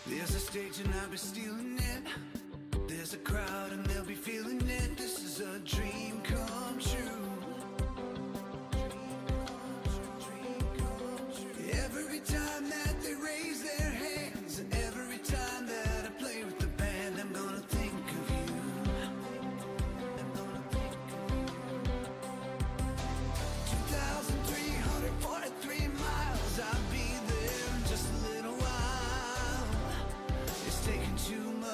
There's a stage and I'll be stealing it. There's a crowd and they'll be feeling it. This is a dream come true. Every time that they raise their hands, every time that I play with the band, I'm gonna think of you. I'm gonna think of you. 2,343 miles, I'll be there in just a little while. It's taking too much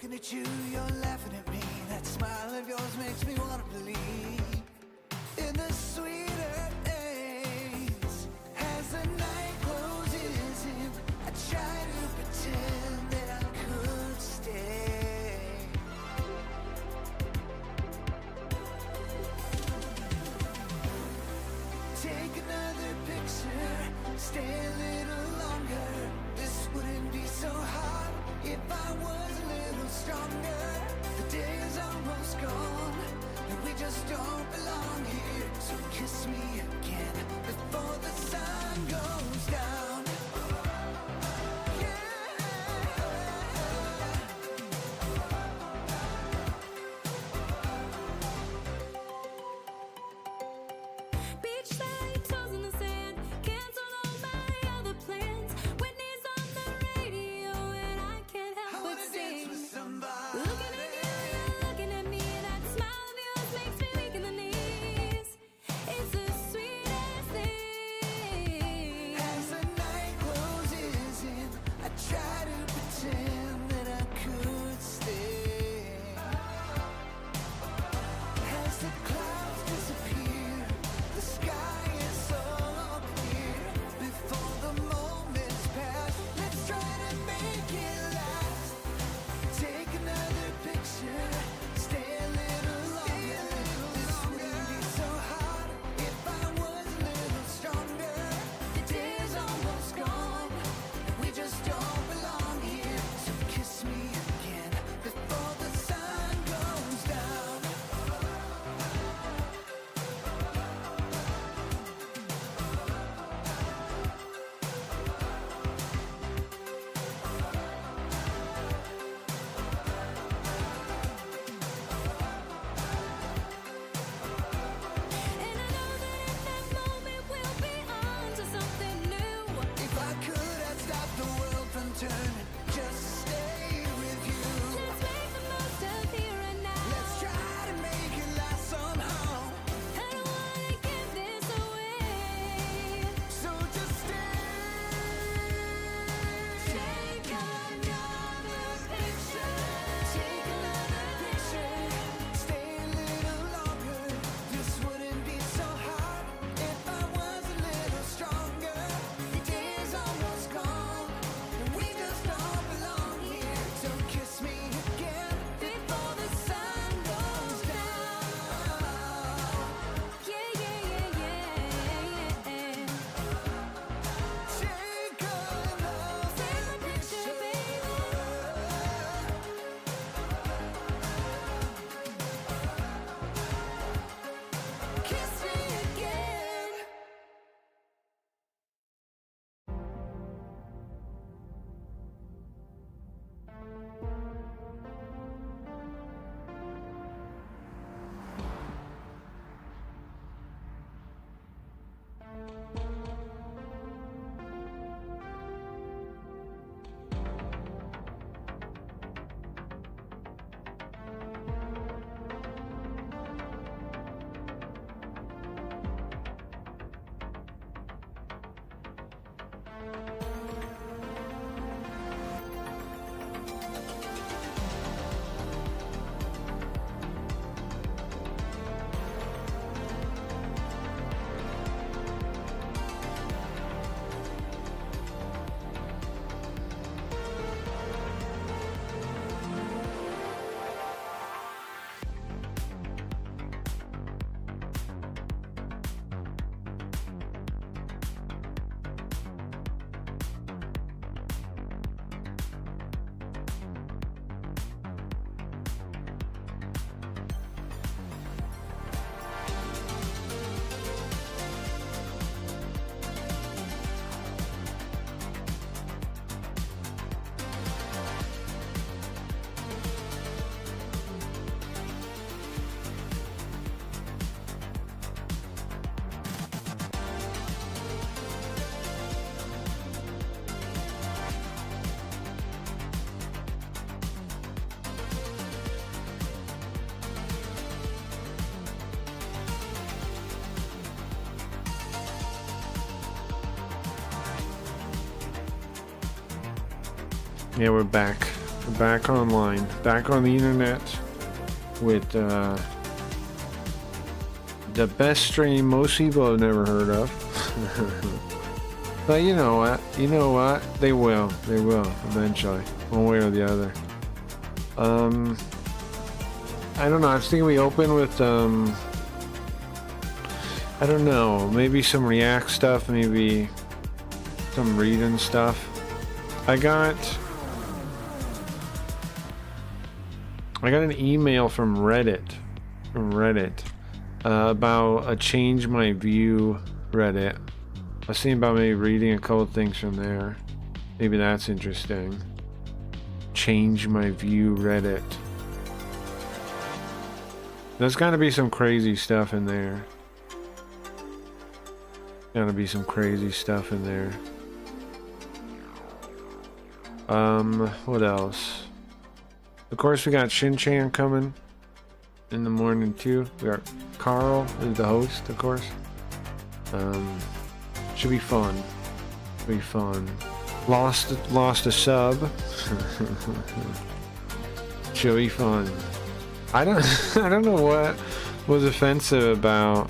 Looking at you, you're laughing at me. That smile of yours makes me wanna believe in the sweeter days. As the night closes in, I try to pretend that I could stay. Take another picture, stay a little longer. This wouldn't be so hard if I was a little stronger. The day is almost gone, and we just don't belong here. So kiss me again before the sun goes down. Beach side, toes in the sand, cancel all my other plans. Whitney's on the radio and I can't I help but wanna dance sing. with somebody. Looking at you, you're looking at me. That smile of yours makes me weak in the knees. It's the sweetest thing. As the night closes in, I try to pretend that I could stay. As the clouds disappear, the sky is so clear. Before the moments pass, let's try to make it last. Take another picture, stay a little longer. This wouldn't be so hard if I was a little stronger. The day is almost gone, and we just don't belong here. So kiss me again before the sun goes down. And I know that in that moment we'll be on to something new. If I could, I'd stop the world from turning just to stay with you. Let's make the most of here and now. Let's try to make it last somehow. I don't wanna give this away. So just stay. Take another picture. Take another picture. Stay a little longer. This wouldn't be so hard if I was a little stronger. The day is almost gone, and we just don't belong here. So kiss me again before the sun goes down. Yeah, yeah, yeah, yeah. Take another picture, baby. Kiss me again. Yeah, we're back. back online, back on the internet with the best stream most people have never heard of. But you know what? You know what? They will. They will eventually, one way or the other. I don't know. I was thinking we open with I don't know. Maybe some React stuff. Maybe some reading stuff. I got an email from Reddit. About a Change My View Reddit. I was thinking about maybe reading a couple things from there. Maybe that's interesting. Change My View Reddit. There's gotta be some crazy stuff in there. Gotta be some crazy stuff in there. What else? Of course, we got Shin-Chan coming in the morning too. We got Carl is the host, of course. Should be fun. Should be fun. Lost a sub. Should be fun. I don't know what was offensive about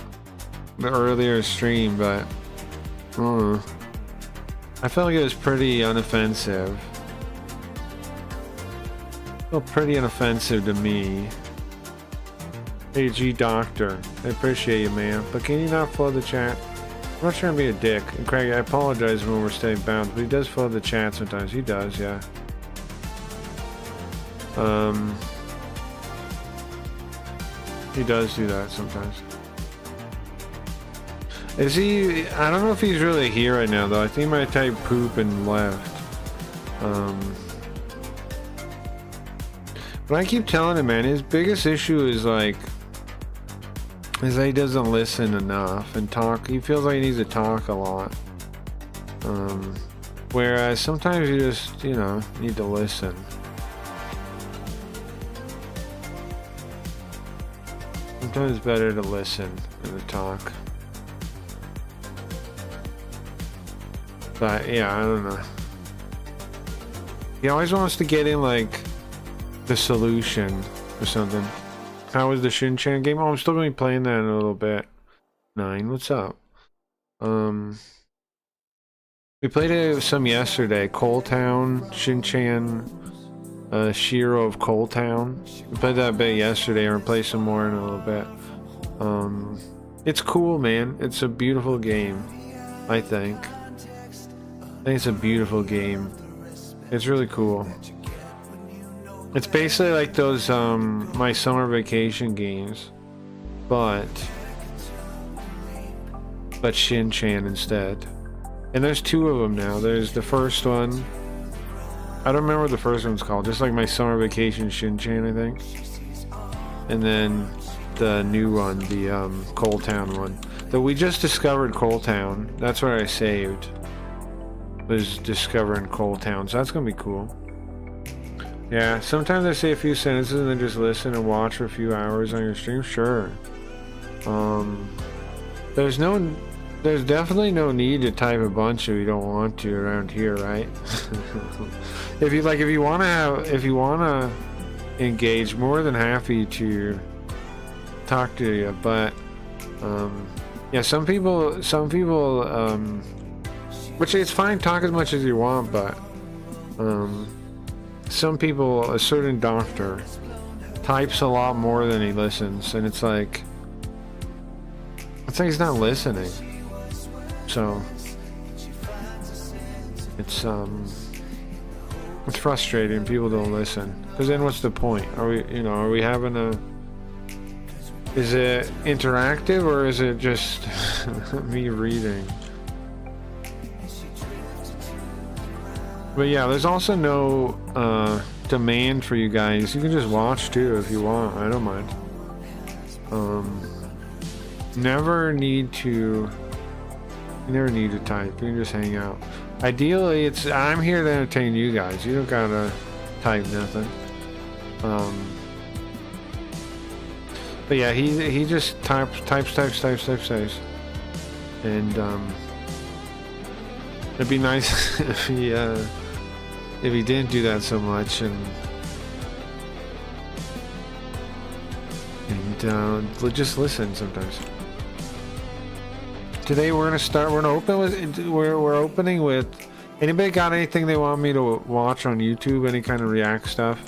the earlier stream, but I felt like it was pretty unoffensive. Felt pretty inoffensive to me. Hey G Doctor, I appreciate you, man, but can you not flood the chat? I'm not trying to be a dick, and Craig, I apologize when we're staying bound, but he does flood the chat sometimes. He does, yeah. He does do that sometimes. Is he? I don't know if he's really here right now, though. I think he might type poop and left. But I keep telling him, man, his biggest issue is like, is that he doesn't listen enough and talk. He feels like he needs to talk a lot. Whereas sometimes you just, you know, need to listen. Sometimes it's better to listen than to talk. But yeah, I don't know. He always wants to get in like the solution or something. How was the Shin-Chan game? Oh, I'm still gonna be playing that in a little bit. 9, what's up? We played it some yesterday. Coal Town, Shin-Chan, Shiro of Coal Town. We played that a bit yesterday. We're gonna play some more in a little bit. It's cool, man. It's a beautiful game, I think. I think it's a beautiful game. It's really cool. It's basically like those my summer vacation games, but Shin-Chan instead. And there's 2 of them now. There's the first one. I don't remember what the first one's called. Just like my summer vacation Shin-Chan, I think. And then the new one, the Coal Town one. Though we just discovered Coal Town. That's where I saved. Was discovering Coal Town, so that's gonna be cool. Yeah, sometimes I say a few sentences and then just listen and watch for a few hours on your stream. Sure. There's definitely no need to type a bunch if you don't want to around here, right? if you wanna engage, more than happy to talk to you. But yeah, some people, which is fine, talk as much as you want, but some people, a certain doctor, types a lot more than he listens, and it's like he's not listening. So it's frustrating. People don't listen, because then what's the point? Are we having a? Is it interactive or is it just me reading? But yeah, there's also no demand for you guys. You can just watch too if you want. I don't mind. Never need to type. You can just hang out. Ideally, I'm here to entertain you guys. You don't gotta type nothing. But yeah, he just types, and it'd be nice if he didn't do that so much, and And just listen sometimes. Today we're gonna open with we're opening with. Anybody got anything they want me to watch on YouTube? Any kind of React stuff?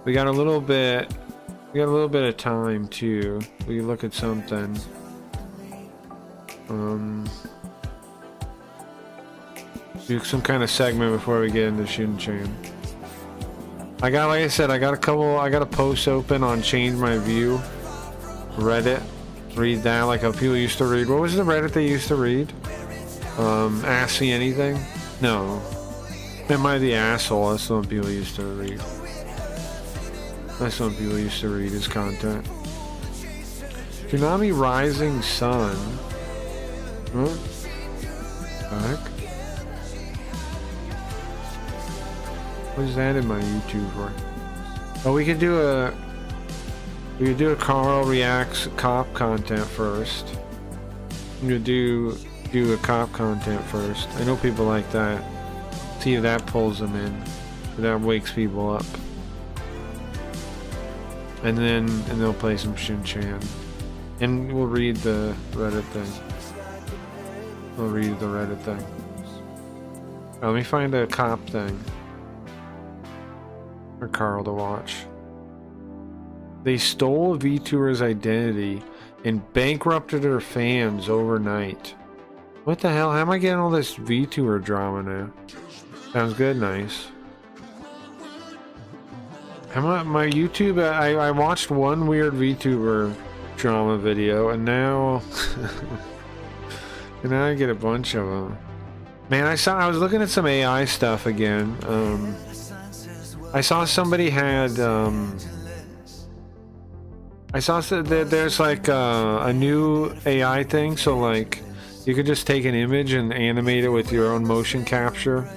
We got a little bit. We got a little bit of time too. We can look at something. Do some kind of segment before we get into Shin-Chan. Like I said, I got a post open on Change My View, Reddit. Read that like how people used to read. What was the Reddit they used to read? Ask Me Anything? No. Am I the asshole? That's the one people used to read. That's the one people used to read his content. Tsunami Rising Sun. Huh? What the heck? What is that in my YouTube for? Oh, we could do a Carl Reacts cop content first. I'm gonna do a cop content first. I know people like that. See if that pulls them in. If that wakes people up. And they'll play some Shin-Chan. And we'll read the Reddit thing. We'll read the Reddit thing. Oh, let me find a cop thing for Carl to watch. They stole VTuber's identity and bankrupted her fans overnight. What the hell? How am I getting all this VTuber drama now? Sounds good, nice. My YouTube, I watched one weird VTuber drama video, and now and now I get a bunch of them. Man, I was looking at some AI stuff again. I saw somebody had I saw that there's like a new AI thing, so like you could just take an image and animate it with your own motion capture.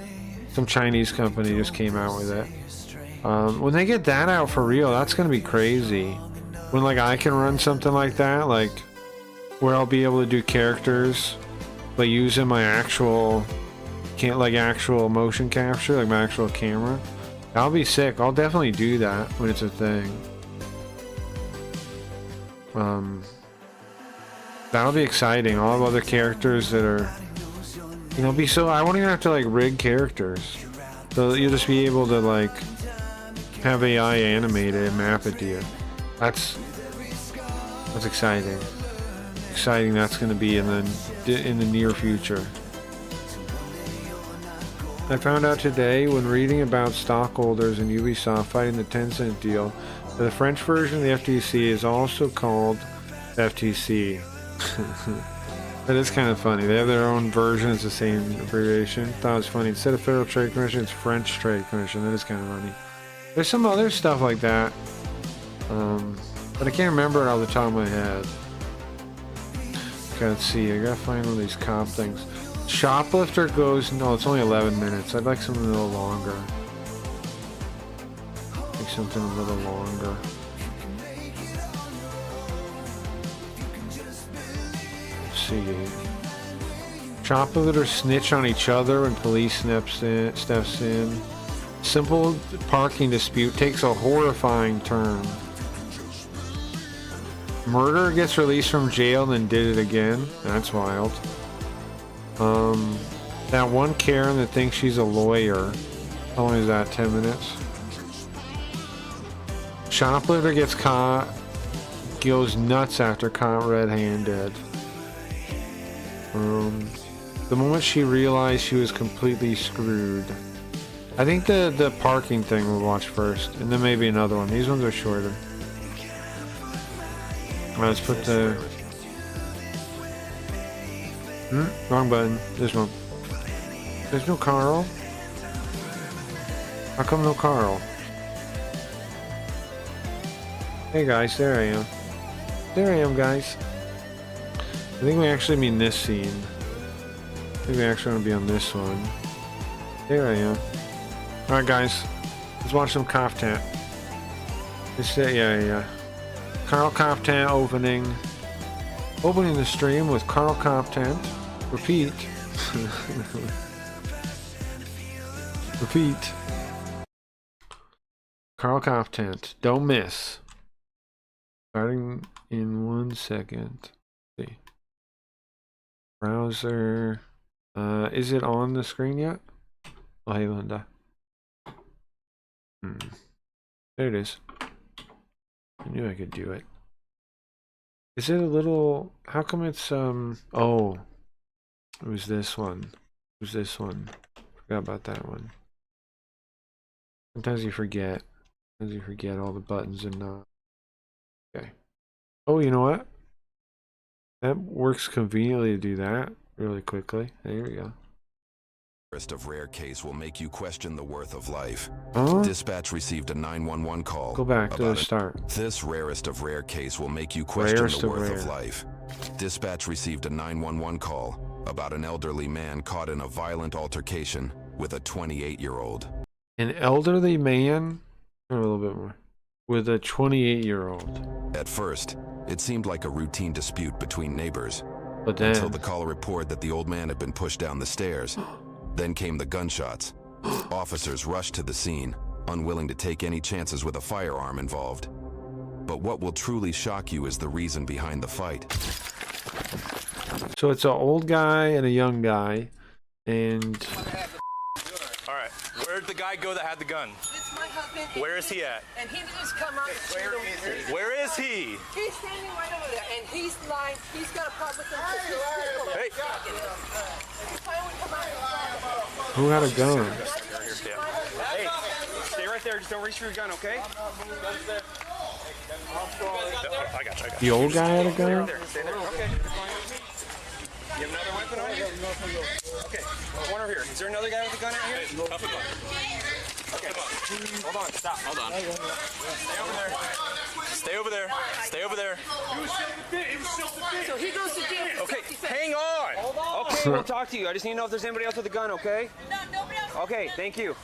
Some Chinese company just came out with it. When they get that out for real, that's gonna be crazy. When like I can run something like that, like where I'll be able to do characters, but using my actual actual motion capture, like my actual camera. That'll be sick. I'll definitely do that when it's a thing. That'll be exciting. I'll have other characters that are, you know, I won't even have to like rig characters. So you'll just be able to like have AI animate it and map it to you. That's exciting. Exciting. That's going to be in the near future. I found out today when reading about stockholders in Ubisoft fighting the Tencent deal that the French version of the FTC is also called FTC. That is kind of funny. They have their own version. It's the same abbreviation. Thought it was funny. Instead of Federal Trade Commission, it's French Trade Commission. That is kind of funny. There's some other stuff like that, but I can't remember it off the top of my head. Okay, let's see. I gotta find one of these cop things. Shoplifter goes, no, it's only 11 minutes. I'd like something a little longer. Like something a little longer. Let's see. Shoplifter snitch on each other when police steps in. Simple parking dispute takes a horrifying turn. Murderer gets released from jail and then did it again. That's wild. That one Karen that thinks she's a lawyer. How long is that? 10 minutes? Shoplifter gets caught. Goes nuts after caught red-handed. The moment she realized she was completely screwed. I think the parking thing we'll watch first, and then maybe another one. These ones are shorter. Let's put the... wrong button. This one. There's no Carl. How come no Carl? Hey guys, there I am. There I am, guys. I think we actually mean this scene. I think we actually want to be on this one. There I am. Alright guys, let's watch some content. Yeah. Carl content opening the stream with Carl content. Repeat. Repeat. Carl content. Don't miss. Starting in 1 second. Let's see. Browser. Is it on the screen yet? Oh, hey, Linda. There it is. I knew I could do it. Is it a little... How come it's, Oh. It was this one. It was this one. Forgot about that one. Sometimes you forget. Sometimes you forget all the buttons and, Okay. Oh, you know what? That works conveniently to do that really quickly. There we go. Of rare case will make you question the worth of life. Huh? Dispatch received a 911 call. Go back to the about it. start. This rarest of rare case will make you question Rarest the of worth rare. of life. Dispatch received a 911 call about an elderly man caught in a violent altercation with a 28-year-old. An elderly man, a little bit more, with a 28-year-old. At first, it seemed like a routine dispute between neighbors, But then, until the caller reported that the old man had been pushed down the stairs. Then came the gunshots. Officers rushed to the scene, unwilling to take any chances with a firearm involved. But what will truly shock you is the reason behind the fight. so it's an old guy and a young guy, and All right. Where'd the guy go that had the gun? It's my husband. Where is he at? And he just come out. Where is he? He's standing right over there, and he's lying. He's got a problem with him. Hey. who had a gun? Hey, stay right there. Just don't reach for your gun, okay? I got you. The old guy had a gun? Stay there. Okay. You have another weapon on you? Okay. One over here. Is there another guy with a gun out here? Okay. Hold on. Stop. Hold on. Stay over there. Stay over there. So he goes to jail. Okay. Hang on. Okay, we'll talk to you. I just need to know if there's anybody else with a gun, okay? No, nobody else. Okay, thank you.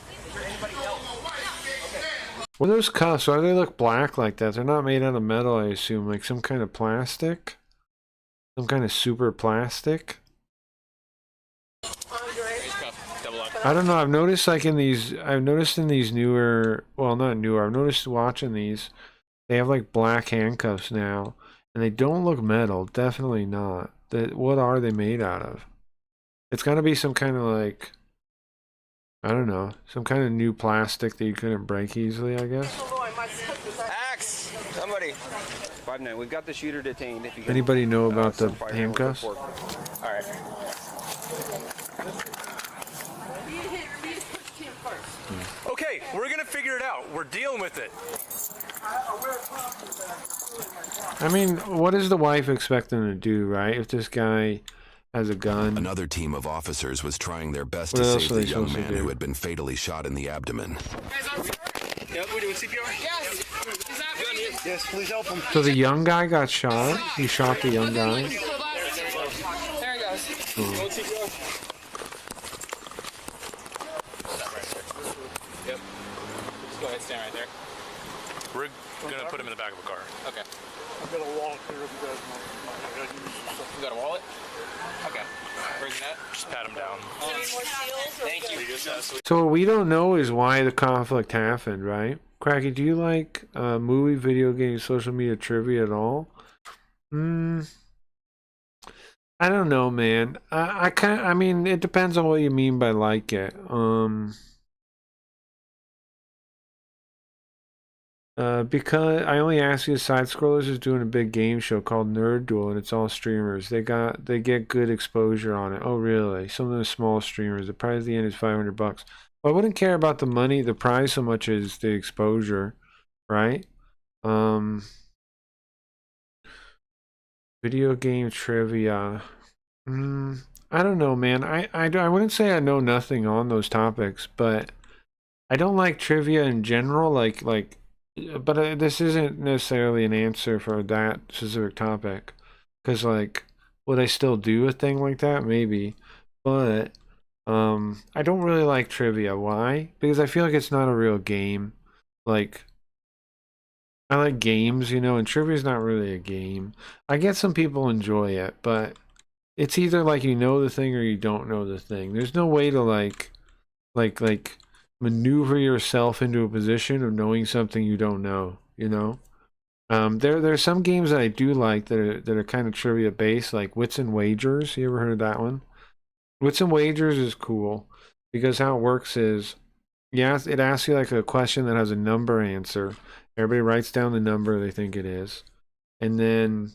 Well, those cuffs, why do they look black like that? They're not made out of metal, I assume. Like some kind of plastic? Some kind of super plastic? I don't know. I've noticed like in these newer, well, not newer, I've noticed watching these, they have like black handcuffs now, and they don't look metal. Definitely not. What are they made out of? It's got to be some kind of like, I don't know, some kind of new plastic that you couldn't break easily, I guess. Axe! Somebody. 5-9. We've got the shooter detained. If you can, Anybody know about the fire handcuffs? report. All right. Okay, we're gonna figure it out. We're dealing with it. I mean, what does the wife expect them to do, right? If this guy has a gun. Another team of officers was trying their best What to else save are the they young supposed to man do? who had been fatally shot in the abdomen. Yep, we doing CPR? Yes. Yes, please help him. So the young guy got shot? He shot the young guy? There he goes. Go CPR. Yep. Just go ahead, stand right there. We're gonna put him in the back of a car. Okay. I've got a wallet here if you guys want. You got a wallet? Okay. Where's that? Just pat him down. Thank you. So what we don't know is why the conflict happened, right? Cracky, do you like movie, video games, social media trivia at all? I don't know, man. I mean, it depends on what you mean by like it. Because I only ask you, Side Scrollers is doing a big game show called Nerd Duel, and it's all streamers. They get good exposure on it. Oh, really? Some of the small streamers. The prize at the end is $500. Well, I wouldn't care about the money, the prize so much as the exposure, right? Video game trivia. I don't know, man. I wouldn't say I know nothing on those topics, but I don't like trivia in general. But this isn't necessarily an answer for that specific topic. Because, like, would I still do a thing like that? Maybe. But, I don't really like trivia. Why? Because I feel like it's not a real game. Like, I like games, you know, and trivia is not really a game. I get some people enjoy it, but it's either like you know the thing or you don't know the thing. There's no way to, like maneuver yourself into a position of knowing something you don't know, you know? There's some games that I do like that are kind of trivia based, like Wits and Wagers. You ever heard of that one? Wits and Wagers is cool because how it works is, yeah, it asks you like a question that has a number answer. Everybody writes down the number they think it is, and then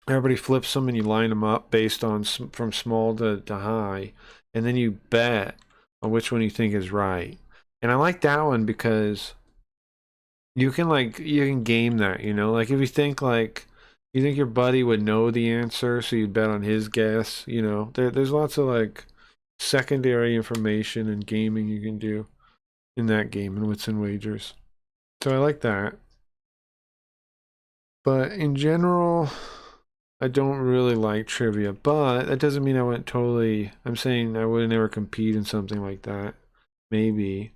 everybody flips them and you line them up based on from small to high, and then you bet on which one you think is right. And I like that one because you can game that, you know, like if you think your buddy would know the answer, so you bet on his guess, you know. There's lots of like secondary information and gaming you can do in that game in Wits and Wagers. So I like that. But in general, I don't really like trivia, but that doesn't mean I'm saying I would never compete in something like that. Maybe.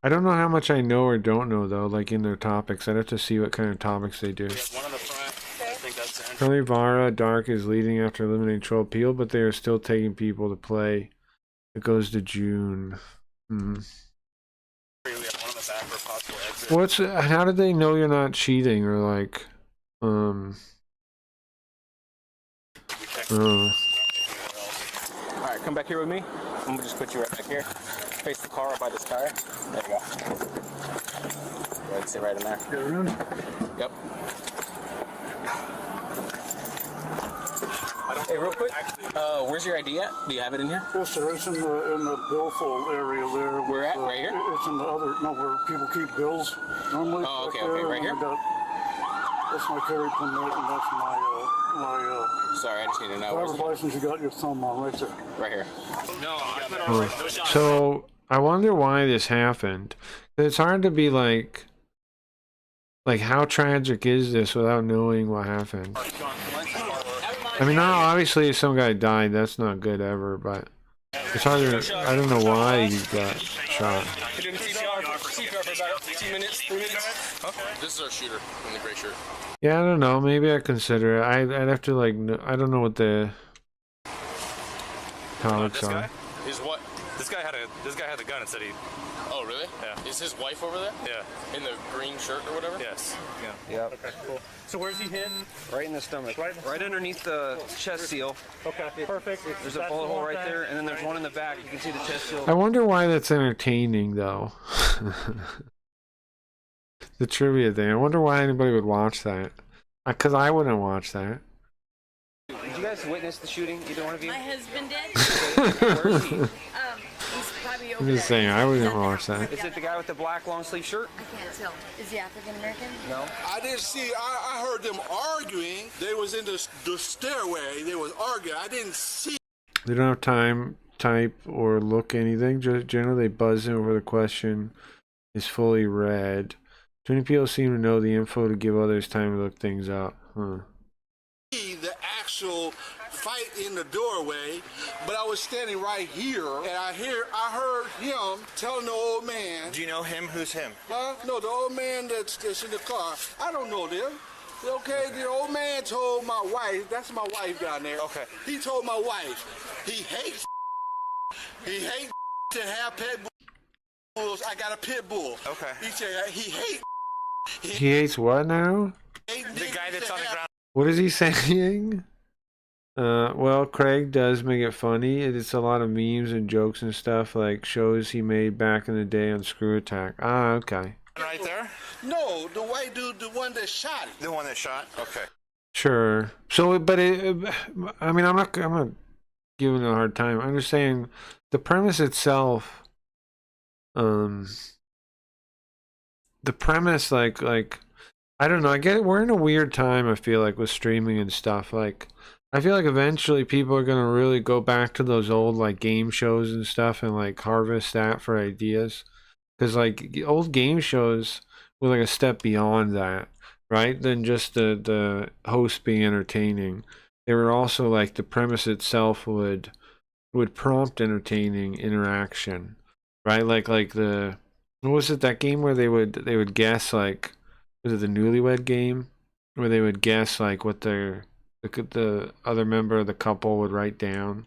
I don't know how much I know or don't know though, like in their topics. I'd have to see what kind of topics they do. One on the front. I think that's the Currently Vara Dark is leading after eliminating Troll Peel, but they are still taking people to play. It goes to June. We have one on the back for possible exit. How did they know you're not cheating or like We checked oh. Alright, come back here with me. I'm gonna just put you right back here. Face the car up by this tire. There you go. Go ahead and sit right in there. Yep. Hey, real quick. Where's your ID at? Do you have it in here? Yes, sir. It's in the billfold area there. Where at? Right here? It's in the other, no, where people keep bills normally. Oh, okay, there, okay, right here? That's my carry permit, and that's my Sorry, I just need to know. driver's license. You got your thumb on right there. Right here. No, So I wonder why this happened. It's hard to be like how tragic is this without knowing what happened. I mean, obviously some guy died, that's not good ever, but it's hard to, I don't know why he got shot. CPR for about 2 minutes, 3 minutes. Okay. This is our shooter in the gray shirt. Yeah, I don't know, maybe I consider it. I'd have to like, I don't know what the topics This are. guy? Is what? This guy had the gun and said he. Oh really? Yeah. Is his wife over there? Yeah. In the green shirt or whatever? Yes. Yeah. Yep. Okay, cool. So where's he hit? Right in the stomach. Right underneath the chest seal. Okay, perfect. There's a bullet hole right there, and then there's one in the back. You can see the chest seal. I wonder why that's entertaining though. The trivia thing. I wonder why anybody would watch that. Because I wouldn't watch that. Did you guys witness the shooting? Either one of you? My husband did. Where is he? He's probably over I'm just there. saying, I wouldn't watch that. Is it the guy with the black long sleeve shirt? I can't tell. Is he African American? No. I didn't see. I heard them arguing. They was in the stairway. They was arguing. I didn't see. They don't have time, type, or look anything. Just generally, they buzz in over the question is fully read. Too many people seem to know the info to give others time to look things up. Huh. The actual fight in the doorway, but I was standing right here, and I heard him telling the old man. Do you know him? Who's him? Huh? No, the old man that's in the car. I don't know them. Okay, the old man told my wife. That's my wife down there. Okay. He told my wife he hates. He hates to have pet bulls. I got a pit bull. Okay. He said he hates. He hates what now? The guy that's on the ground. What is he saying? Well, Craig does make it funny. It's a lot of memes and jokes and stuff, like shows he made back in the day on Screw Attack. Ah, okay. Right there? No, the white dude, the one that shot him. The one that shot? Okay. Sure. So, but I mean, I'm not giving it a hard time. I'm just saying the premise itself, the premise, like, I don't know. I get it. We're in a weird time, I feel like, with streaming and stuff. Like, I feel like eventually people are going to really go back to those old, like, game shows and stuff and, like, harvest that for ideas. Because, like, old game shows were, like, a step beyond that, right? Than just the host being entertaining. They were also, like, the premise itself would prompt entertaining interaction, right? Like the... What was it, that game where they would guess, like, was it the Newlywed Game, where they would guess like what the other member of the couple would write down?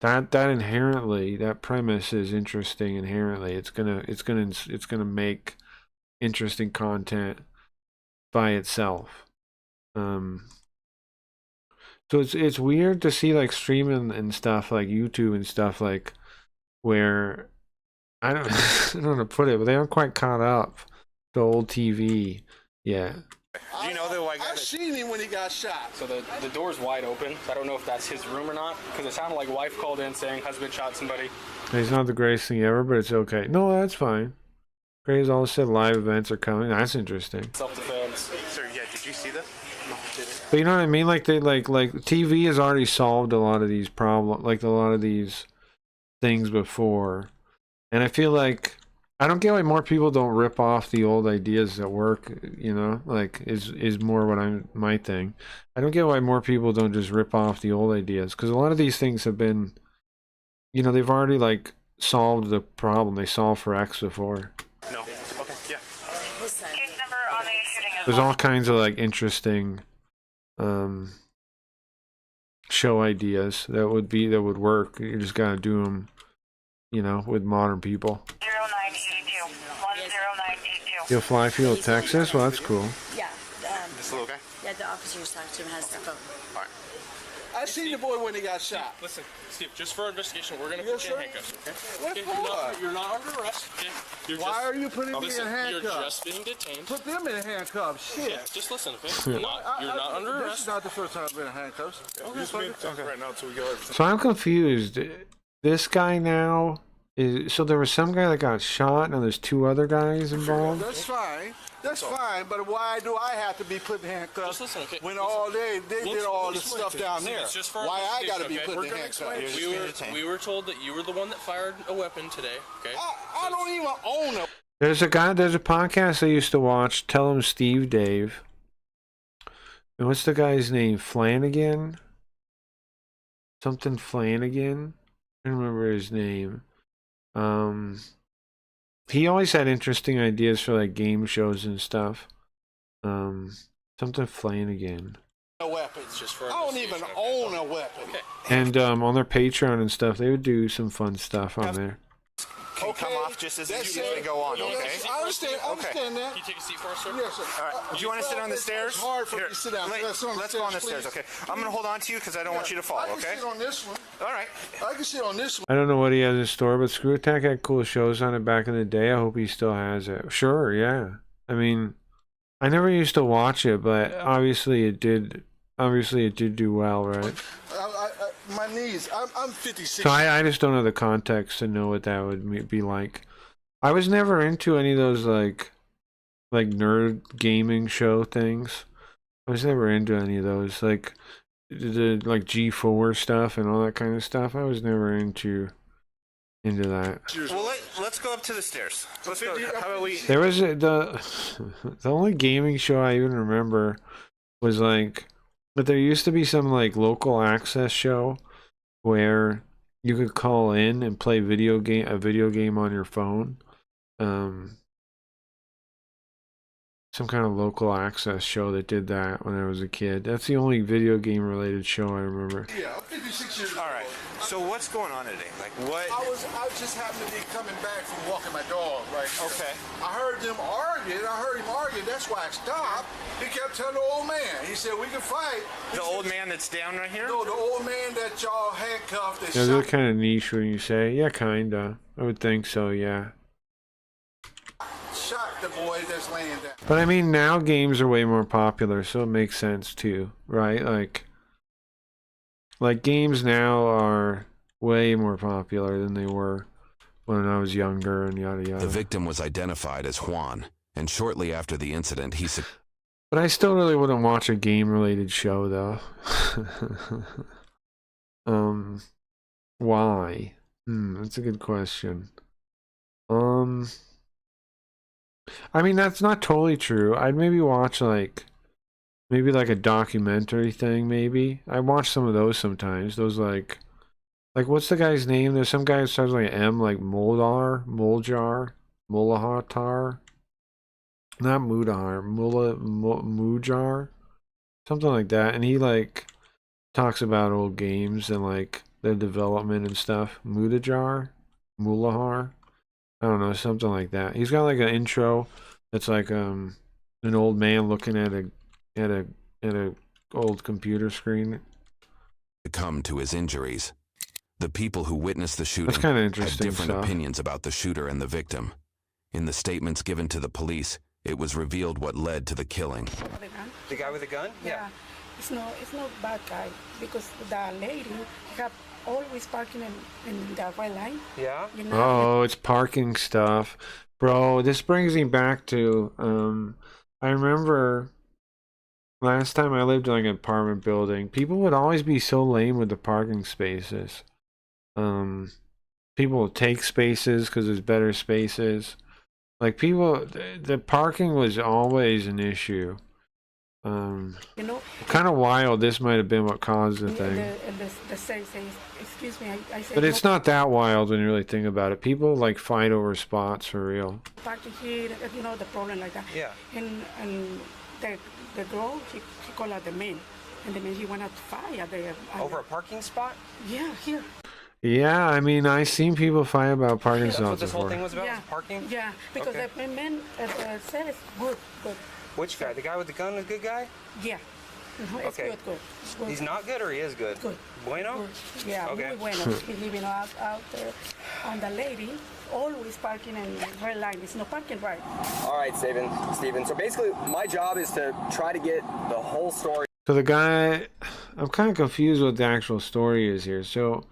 That inherently, that premise is interesting inherently. It's gonna make interesting content by itself. So it's weird to see like streaming and stuff like YouTube and stuff like where I don't I don't know how to put it, but they aren't quite caught up to old TV yet. Do you know the white guy? I seen him when he got shot. So the door's wide open. So I don't know if that's his room or not, because it sounded like wife called in saying husband shot somebody. It's not the greatest thing ever, but it's okay. No, that's fine. Graves all said live events are coming. That's interesting. Self-defense. Sir, yeah, did you see this? No, didn't. But you know what I mean? Like they like TV has already solved a lot of these problems, like a lot of these things before. And I feel like I don't get why more people don't rip off the old ideas that work, you know, like is more what my thing. I don't get why more people don't just rip off the old ideas, because a lot of these things have been, you know, they've already like solved the problem. They solved for X before. No. Okay, yeah. There's all kinds of like interesting show ideas that would work. You just gotta do them, you know, with modern people. 0982. 10982. You'll fly field Texas? Well, that's cool. Yeah. This little guy? Yeah, the officer who's talking to him has the phone. All right. I seen the boy when he got shot. Listen, Steve, just for investigation, we're gonna Yes, put you in sir. handcuffs, okay? What Okay, for? you're not under arrest. Okay? You're Why are you putting me in Listen, handcuffs? You're just being detained. Put them in handcuffs. Shit. Yeah, just listen, okay? You're not under This arrest. is not the first time I've been in handcuffs. Right now until we get everything. So I'm confused. This guy now is so there was some guy that got shot, and there's two other guys involved. That's fine. That's fine. But why do I have to be put in handcuffs Just listen, okay? when all they did all this stuff down there? It's just for Why I got to be investigation, put okay? in We're handcuffs? You're just being detained. We were told that you were the one that fired a weapon today, okay? I don't even own a. There's a podcast I used to watch. Tell him Steve Dave. And what's the guy's name? Flanagan? Something Flanagan? I don't remember his name. He always had interesting ideas for like game shows and stuff. Something Flanagan. weapon. It's just for I don't even own a weapon. Okay. And on their Patreon and stuff, they would do some fun stuff on there. Can come off just as you can go on, okay? I understand that. Can you take a seat for us, sir? Yes, sir. All right. Do you want to sit on the stairs? It's hard for me Here, to sit down. Let's go on the stairs, okay? I'm going to hold on to you because I don't want you to fall, I can okay? sit on this one. All right. I can sit on this one. I don't know what he has in store, but Screw Attack had cool shows on it back in the day. I hope he still has it. Sure, yeah. I mean, I never used to watch it, but obviously it did. Obviously it did do well, right? My knees. I'm 56. So I just don't know the context to know what that would be like. I was never into any of those like nerd gaming show things. I was never into any of those like the like G4 stuff and all that kind of stuff. I was never into that. Well, let's go up to the stairs. Let's go. How about we? There was the only gaming show I even remember was like, but there used to be some like local access show where you could call in and play a video game on your phone. Some kind of local access show that did that when I was a kid. That's the only video game related show I remember. Yeah, I'm 56 years old. All right. So what's going on today? Like what? I just happened to be coming back from walking my dog, right? Okay. I heard them arguing. I heard him arguing. That's why I stopped. He kept telling the old man. He said, we can fight. The old man that's down right here? No, the old man that y'all handcuffed and Yeah, they're shot. kind of niche when you say, yeah, kinda. I would think so, yeah. Shot the boy that's laying down. But I mean, now games are way more popular, so it makes sense too, right? Like games now are way more popular than they were when I was younger and yada yada. The victim was identified as Juan, and shortly after the incident, he But I still really wouldn't watch a game-related show, though. Why? That's a good question. I mean, that's not totally true. I'd maybe watch maybe like a documentary thing. Maybe I watch some of those sometimes. Those like what's the guy's name? There's some guy that starts like M, like Muljar, Mulahatar. Not Mudar, Mujar, something like that. And he like talks about old games and like their development and stuff. Mulahar, I don't know, something like that. He's got like an intro It's like an old man looking at a old computer screen. Succumb to his injuries. The people who witnessed the shooting That's kind of had interesting different stuff. opinions about the shooter and the victim. In the statements given to the police, it was revealed what led to the killing. The guy with the gun? Yeah. It's not bad guy because the lady have always parking in the red line. Yeah. You know? Oh, it's parking stuff. Bro, this brings me back to I remember last time I lived in like an apartment building, people would always be so lame with the parking spaces. People would take spaces because there's better spaces. Like people, the parking was always an issue. You know, Kind of wild. This might have been what caused the thing. The say says, excuse me, I said. But it's not that wild when you really think about it. People like fight over spots for real. Parking here, you know, the problem like that. Yeah. And the girl, she called out the man, and the man he went out to fire there. Over a parking spot? Yeah, here. Yeah, I mean, I've seen people fight about parking That's what spots this whole before. thing was about? Yeah. Was parking? Yeah, because Okay. the man said it's good. Which guy? The guy with the gun, the good guy? Yeah. It's Okay. good. Good. He's not good or he is good? Good. Bueno? Good. Yeah, Okay. muy bueno. He's living out there. And the lady always parking in red line. It's no parking right. All right, Steven. So basically, my job is to try to get the whole story. So the guy, I'm kind of confused what the actual story is here. So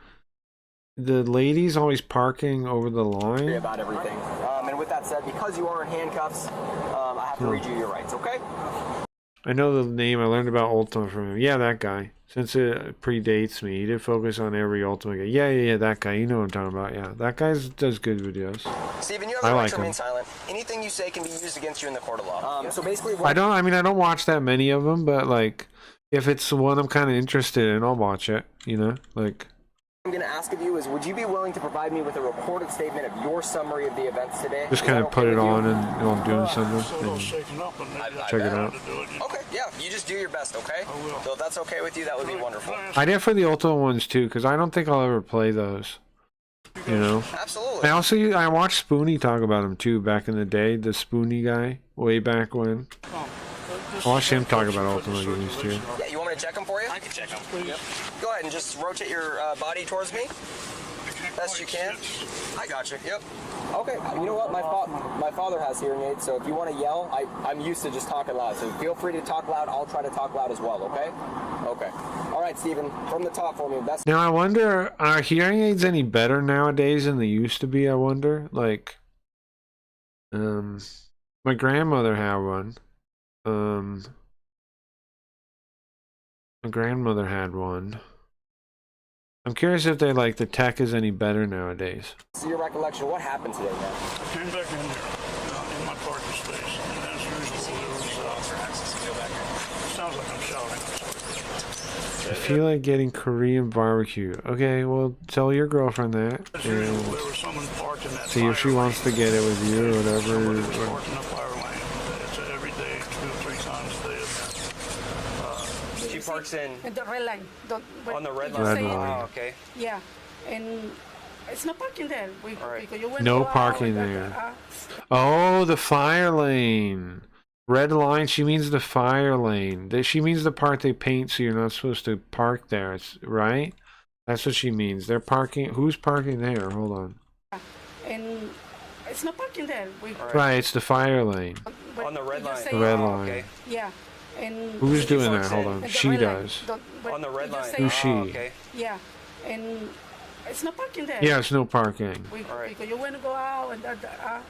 the lady's always parking over the line. About everything. And with that said, because you are in handcuffs, I have to read you your rights, okay? I know the name. I learned about Ultima from him. Yeah, that guy. Since it predates me, he did focus on every Ultima guy. Yeah, that guy. You know what I'm talking about. Yeah, that guy does good videos. Steven, you have I the right like to remain him. silent. Anything you say can be used against you in the court of law. So basically, I don't watch that many of them, but like, if it's one I'm kind of interested in, I'll watch it. You know, like. I'm going to ask of you is, would you be willing to provide me with a recorded statement of your summary of the events today? Just Is kind that of put okay it with you? on and while I'm doing So something. it'll And shaken up and maybe check it out. Okay, yeah, you just do your best, okay? I will. So if that's okay with you, that would be wonderful. I did for the Ultima ones too, because I don't think I'll ever play those. You know. Absolutely. I watched Spoonie talk about him too back in the day. The Spoonie guy, way back when. I watched him talk about Ultima games too. Yeah, you want me to check them for you? I can check them. Yep. Go ahead and just rotate your body towards me. Best you can. I got you. Yep. Okay. You know what? My father has hearing aids, so if you want to yell, I'm used to just talking loud. So feel free to talk loud. I'll try to talk loud as well. Okay. Okay. All right, Steven. From the top for me. Best. Now I wonder, are hearing aids any better nowadays than they used to be? I wonder. Like, my grandmother had one. My grandmother had one. I'm curious if they like the tech is any better nowadays. To your recollection, what happened today, man? I came back in here, in my parking space, and as usual, there was, sounds like I'm shouting. I feel like getting Korean barbecue. Okay, well, tell your girlfriend that. As usual, And there was someone parked in that see if she fire wants to get it with you or Somebody was whatever. parked in the fire lane. It's every day, 2 or 3 times a day event. She parks in And the red line. on the red you line. Red say- line. Oh, okay. Yeah. And it's no parking there. All right. Because you went No to go out parking and there. Oh, the fire lane. Red line, she means the fire lane. She means the part they paint so you're not supposed to park there, right? That's what she means. They're parking. Who's parking there? Hold on. And it's no parking there. Right, it's the fire lane. But On the red you line. say- The red Oh, line. okay. Yeah. And Who's doing that? parks Hold in- on. and the She red line. does. But On the red you line. say- Who's she? Oh, okay. Yeah. And it's no parking there. Yeah, it's no parking. All right. Because you want to go out and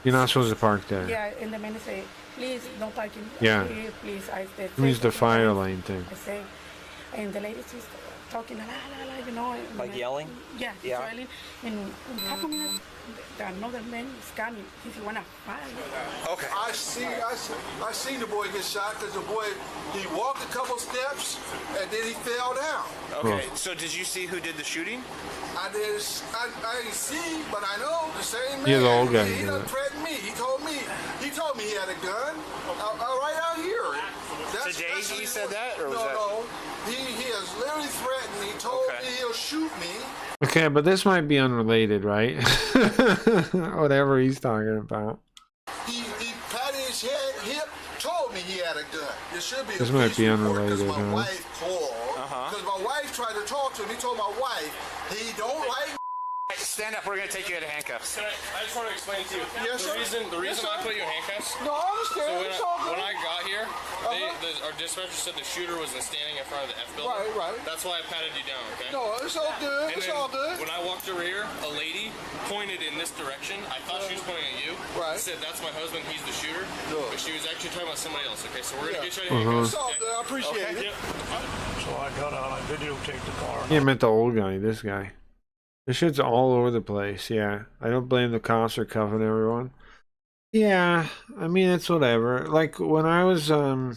You're not supposed to park there. yeah, and the man say, please no parking. Yeah. Here, please. I said. It means the "Say fire something." lane thing. I say, and the lady she's talking, la la la, you know. and Like I- yelling? Yeah. Yeah. Yelling. And how come another man is coming? If you wanna fight. Okay. I seen the boy get shot because the boy, he walked a couple steps and then he fell down. Okay, so did you see who did the shooting? I didn't see, but I know the same man. Yeah, the old guy He did done it. threatened me. He told me he had a gun right out here. Today what he said that, or was no, that? No, he has literally threatened me. Told Okay. me he'll shoot me. Okay, but this might be unrelated, right? Whatever he's talking about. He patted his head should be. This might be unrelated, because my huh? wife called. Because my wife tried to talk to him. He told my wife he don't like. Stand up. We're gonna take you into handcuffs. I just want to explain to you. Yes, sir. The reason I put you in handcuffs. No, I understand. So It's all when good. I got here, our dispatcher said the shooter was standing in front of the F building. Right. That's why I patted you down. Okay. No, it's all good. And It's then all good. when I walked over here, a lady pointed in this direction. I thought she was pointing at you. Right. Said, "That's my husband. He's the shooter." Good. But she was actually talking about somebody else. Okay, so we're gonna Yeah. get you in handcuffs. It's all good. I appreciate it. So I got out, I videotaped the car. Yeah, I meant the old guy, this guy. This shit's all over the place, yeah. I don't blame the cops for cuffing everyone. Yeah, I mean, it's whatever. Like, when I was, there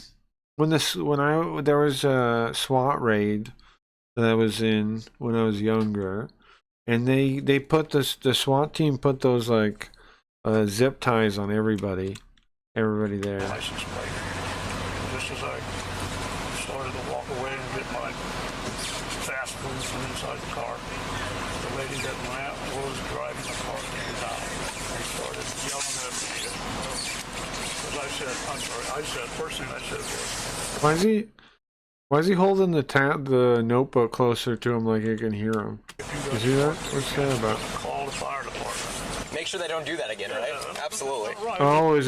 was a SWAT raid that I was in when I was younger, and they put the SWAT team put those, like, zip ties on everybody there. License plate. Just as I started to walk away and get my fast food from inside the car, the lady that was driving the car came down and started yelling at me. Because first thing I said was, Why is he holding the notebook closer to him like he can hear him? You see that? What's that about? call the fire department. Make sure they don't do that again, right? Absolutely. Right. Oh, is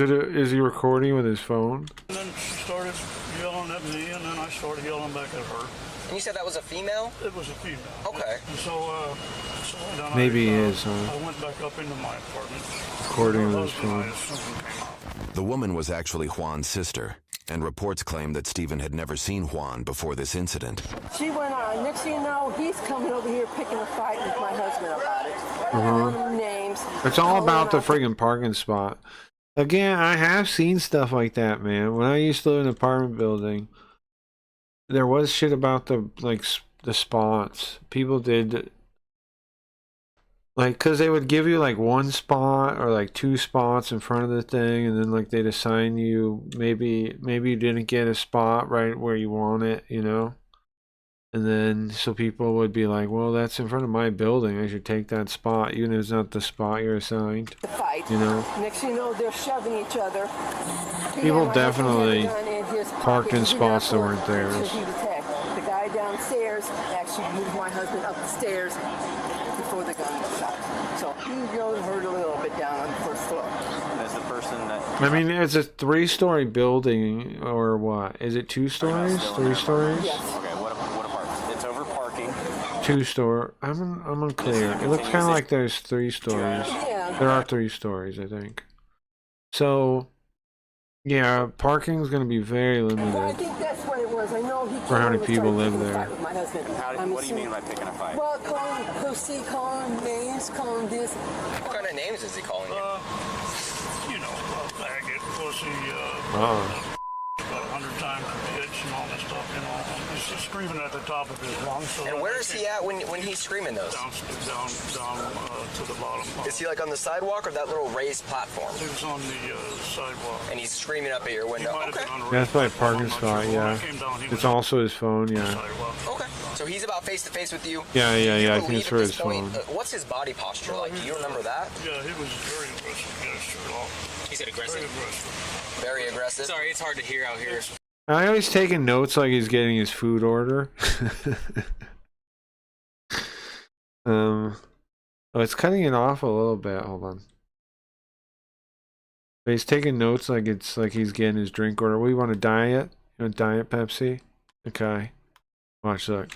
he recording with his phone? And then she started yelling at me, and then I started yelling back at her. And you said that was a female? It was a female. Okay. And so then Maybe he I is, huh? I went back up into my apartment. Recording with Her his husband, I phone. assume, came out. The woman was actually Juan's sister, and reports claim that Stephen had never seen Juan before this incident. She went on. Next thing you know, he's coming over here picking a fight with my husband about it. Names. It's all about the friggin' parking spot. Again, I have seen stuff like that, man. When I used to live in an apartment building, there was shit about the spots. People did, like, because they would give you like one spot or like two spots in front of the thing, and then like they'd assign you, maybe you didn't get a spot right where you want it, you know? And then so people would be like, well, that's in front of my building, I should take that spot, even if it's not the spot you're assigned. The fight. You know? Next thing you know, they're shoving each other. People My husband definitely had a gun in his parked in pocket. He spots that did not weren't theirs. so he detect. The guy downstairs actually moved my husband up the stairs before the gun was shot. So he hurt a little bit down on the first floor. As the person that... I mean, it's a 3-story building, or what? Is it 2 stories? 3 stories? Yes. Okay, what apartment? It's over parking. 2-story. I'm unclear. It looks kind of like there's 3 stories. Yeah. There are 3 stories, I think. So, yeah, parking's going to be very Well, I limited. think that's what it was. I know he For how many came people over and live started there. picking a fight with my husband. What do you mean by picking a fight? Well, calling pussy, calling names, calling this. What kind of names is he calling you? Faggot, pussy, Oh. about 100 times a bitch and all this stuff, He's just screaming at the top of his lungs. So And where is he at when he's screaming those? Down to the bottom. Is he like on the sidewalk or that little raised platform? He was on the sidewalk. And he's screaming up at your window. Okay. That's my parking spot, yeah. It's also his phone, yeah. Okay. So he's about face to face with you. Yeah, Do you I think believe it's at for this his point- phone. What's his body posture like? Do you remember that? Yeah, he was very aggressive. Get his shirt off. He said Very aggressive. aggressive. Very aggressive. Sorry, it's hard to hear out here. I always taking notes like he's getting his food order. Oh, it's cutting it off a little bit. Hold on. But he's taking notes like it's like he's getting his drink order. We want a diet? You want Diet Pepsi? Okay. Watch, look.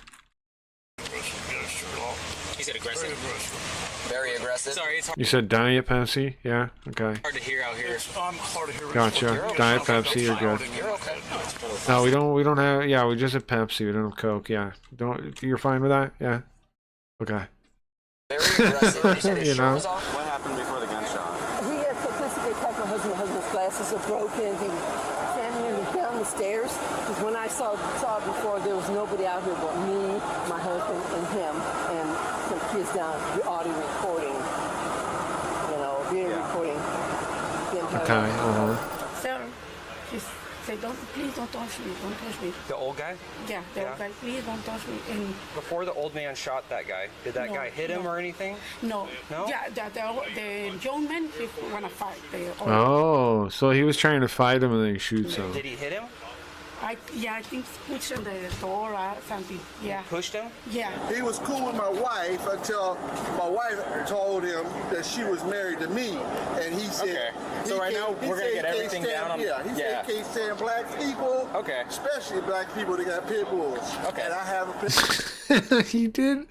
Aggressive. Get his shirt off. He said Very aggressive. aggressive. Very aggressive. Sorry, it's You said Diet Pepsi? Yeah? Okay. hard to hear out here. I'm hard to hear. Gotcha. Diet Pepsi, you're good. You're okay. No, we don't have, yeah, we just have Pepsi. We don't have Coke, yeah. You're fine with that? Yeah? Okay. Very aggressive. You said his You shirt know? was off? What happened before the gunshot? He had statistically attacked my husband. My husband's glasses are broken. He was standing down the stairs. Because when I saw it before, there was nobody out here but me, my husband, and him, and some kids down the audio recording. Video recording. Okay, Sir, she said, please don't touch me, don't touch me. The old guy? Yeah, the old guy, please don't touch me. And Before the old man shot that guy, did that No, guy hit him no. or anything? no, No? yeah, the young man, he wanna fight. Oh, so he was trying to fight him and then he shoots him. Did he hit him? I think push on the door or something. Yeah. Pushed him? Yeah. He was cool with my wife until my wife told him that she was married to me, and he said. Okay. So right now we're gonna get everything down on. Yeah, he said he can't stand black people. Okay. Especially black people that got pit bulls. Okay. And I have a pit. He did.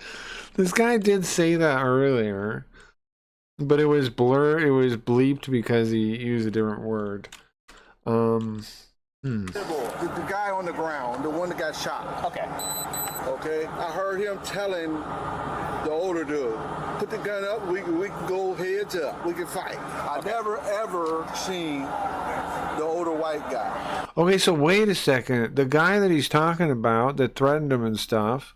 This guy did say that earlier, but it was blur. It was bleeped because he used a different word. The guy on the ground, the one that got shot. Okay. Okay. I heard him telling the older dude, "Put the gun up. We can go heads up. We can fight." I never ever seen the older white guy. Okay, so wait a second. The guy that he's talking about that threatened him and stuff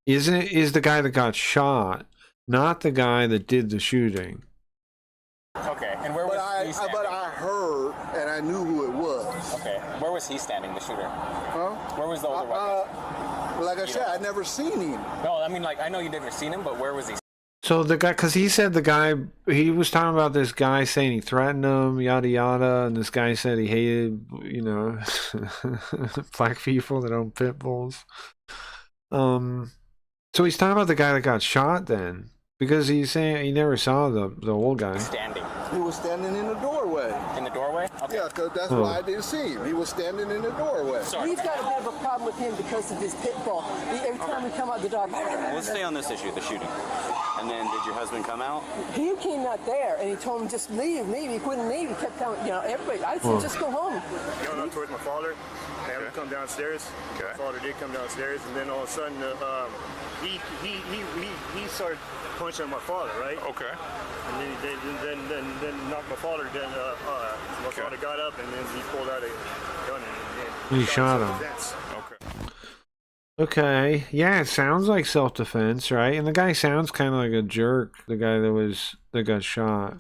is the guy that got shot, not the guy that did the shooting. Okay. And where was he standing? But I heard and I knew who it was. Okay. Where was he standing, the shooter? Huh? Where was the older white guy? Like I said, I never seen him. No, I mean, like, I know you never seen him, but where was he? So the guy, because he said the guy, he was talking about this guy saying he threatened him, yada yada, and this guy said he hated, you know, black people that own pit bulls. So he's talking about the guy that got shot then, because he's saying he never saw the old guy. Standing. He was standing in the doorway. In the doorway? Okay. Yeah, because that's why I didn't see him. He was standing in the doorway. We've got a bit of a problem with him because of his pit bull. Every time we come out the dog. Let's stay on this issue, the shooting. And then did your husband come out? He came out there and he told him just leave. He wouldn't leave. He kept telling, everybody. I said just go home. Going up towards my father, I had him come downstairs. Okay. My father did come downstairs, and then all of a sudden, he started punching my father, right? Okay. And then knocked my father. Then my father got up, and then he pulled out a gun and He shot him. Okay. Okay, yeah, it sounds like self-defense, right? And the guy sounds kind of like a jerk. The guy that got shot.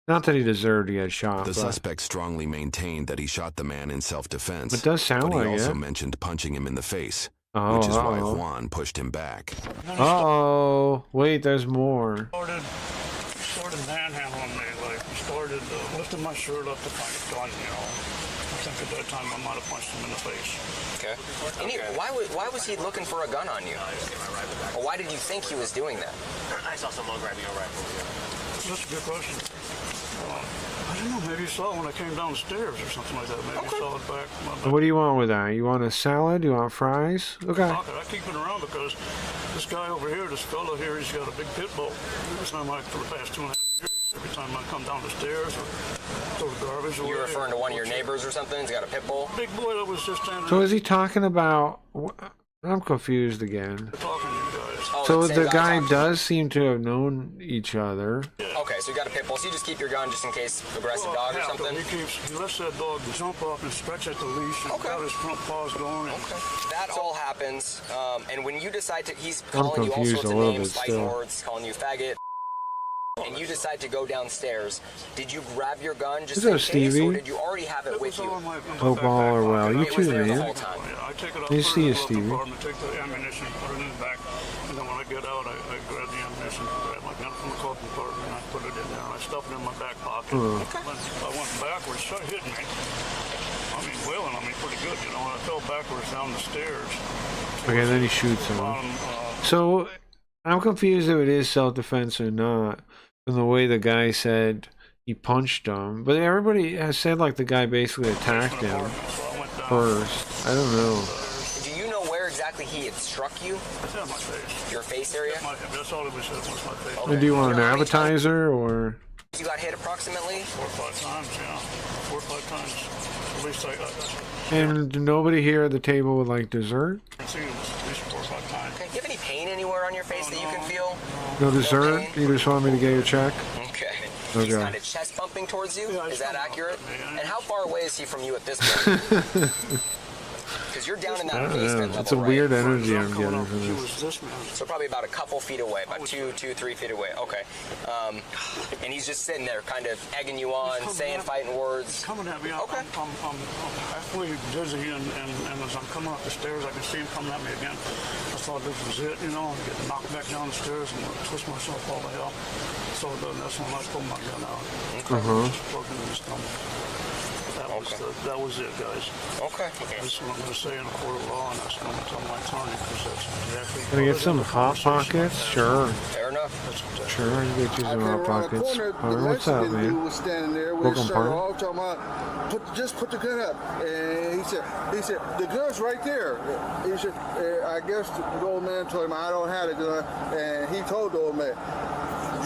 Not that he deserved to get shot. The suspect strongly maintained that he shot the man in self-defense. It does sound but like he also it. mentioned punching him in the face, Oh, which is why uh-oh. Juan pushed him back. Uh-oh. Wait, there's more. Started manhandling me, like he started lifting my shirt up to find a gun, I think at that time I might have punched him in the face. Okay. And why was he looking for a gun on you? Or why did you think he was doing that? I saw someone grabbing a rifle. That's a good question. I don't know, maybe he saw it when I came down the stairs or something like that. Maybe he saw it back. What do you want with that? You want a salad? You want fries? Okay. I keep it around because this guy over here, this fellow here, he's got a big pit bull. It's not like for the past 2.5 years. Every time I come down the stairs or throw the garbage away. You're referring to one of your neighbors or something? He's got a pit bull? Big boy that was just standing So is he talking about... I'm confused again. talking to you guys. Oh, So same the guy talking. does seem to have known each other. Okay, so you got a pit bull, so you just keep your gun just in case aggressive dog or Yeah, something? he lets that dog jump up and stretch at the leash and got his front paws going. And That all happens, and when you decide to, he's I'm calling you all confused sorts a of little names, bit fighting still. words, calling you faggot, and you decide to go downstairs. Did you grab your gun just What's in up, case, Stevie? or did you already have it with you? Hope all are well. You It was too, there the man. whole time. I take it out, Nice to put see it you, in the Stevie. compartment, take the ammunition, put it in the back, and then when I get out, I grab the ammunition, grab my gun from the glove compartment, and I put it in there, and I stuff it in my back pocket. I went backwards, started hitting me. I mean, wailing on me pretty good, and I fell backwards down the stairs. Okay, then he shoots him. So I'm confused if it is self-defense or not. From the way the guy said he punched him, but everybody has said like the guy basically attacked him first. I don't know. Do you know where exactly he had struck you? Yeah, my face. Your face area? That's all it was, was my face. And do you want an appetizer or? You got hit approximately? 4 or 5 times, yeah. 4 or 5 times. At least I got And nobody here at the table would like dessert? I've seen him at least 4 or 5 times. Okay. Do you have any pain anywhere on your face that you can feel? No dessert? pain? You just want me to get your check? Okay. Okay. He's kind of chest bumping towards you? Is that accurate? And how far away is he from you at this point? Because you're down in I that don't basement know. level, It's a right? weird energy I'm getting from this. So probably about a couple feet away, about 2, 3 feet away. Okay. And he's just sitting there kind of egging you on, saying fighting words. Coming at me. Okay. I'm halfway dizzy, and as I'm coming up the stairs, I can see him coming at me again. I thought this was it, get knocked back down the stairs and twist myself all the hell. So then that's when I pulled my gun out. Just plugged it in the stomach. That was it, guys. Okay. That's what I'm going to say in a court of law, and that's what I'm going to tell my attorney, because that's exactly... Can I get some Hot Pockets? Sure. Fair enough. Sure, I can get you I some came Hot around the Pockets. corner, the Hunter, what's up, Mexican dude man? was standing there with Welcome, his shirt partner. all talking about, just put the gun up. And he said, the gun's right there. He said, I guess the old man told him, I don't have the gun. And he told the old man,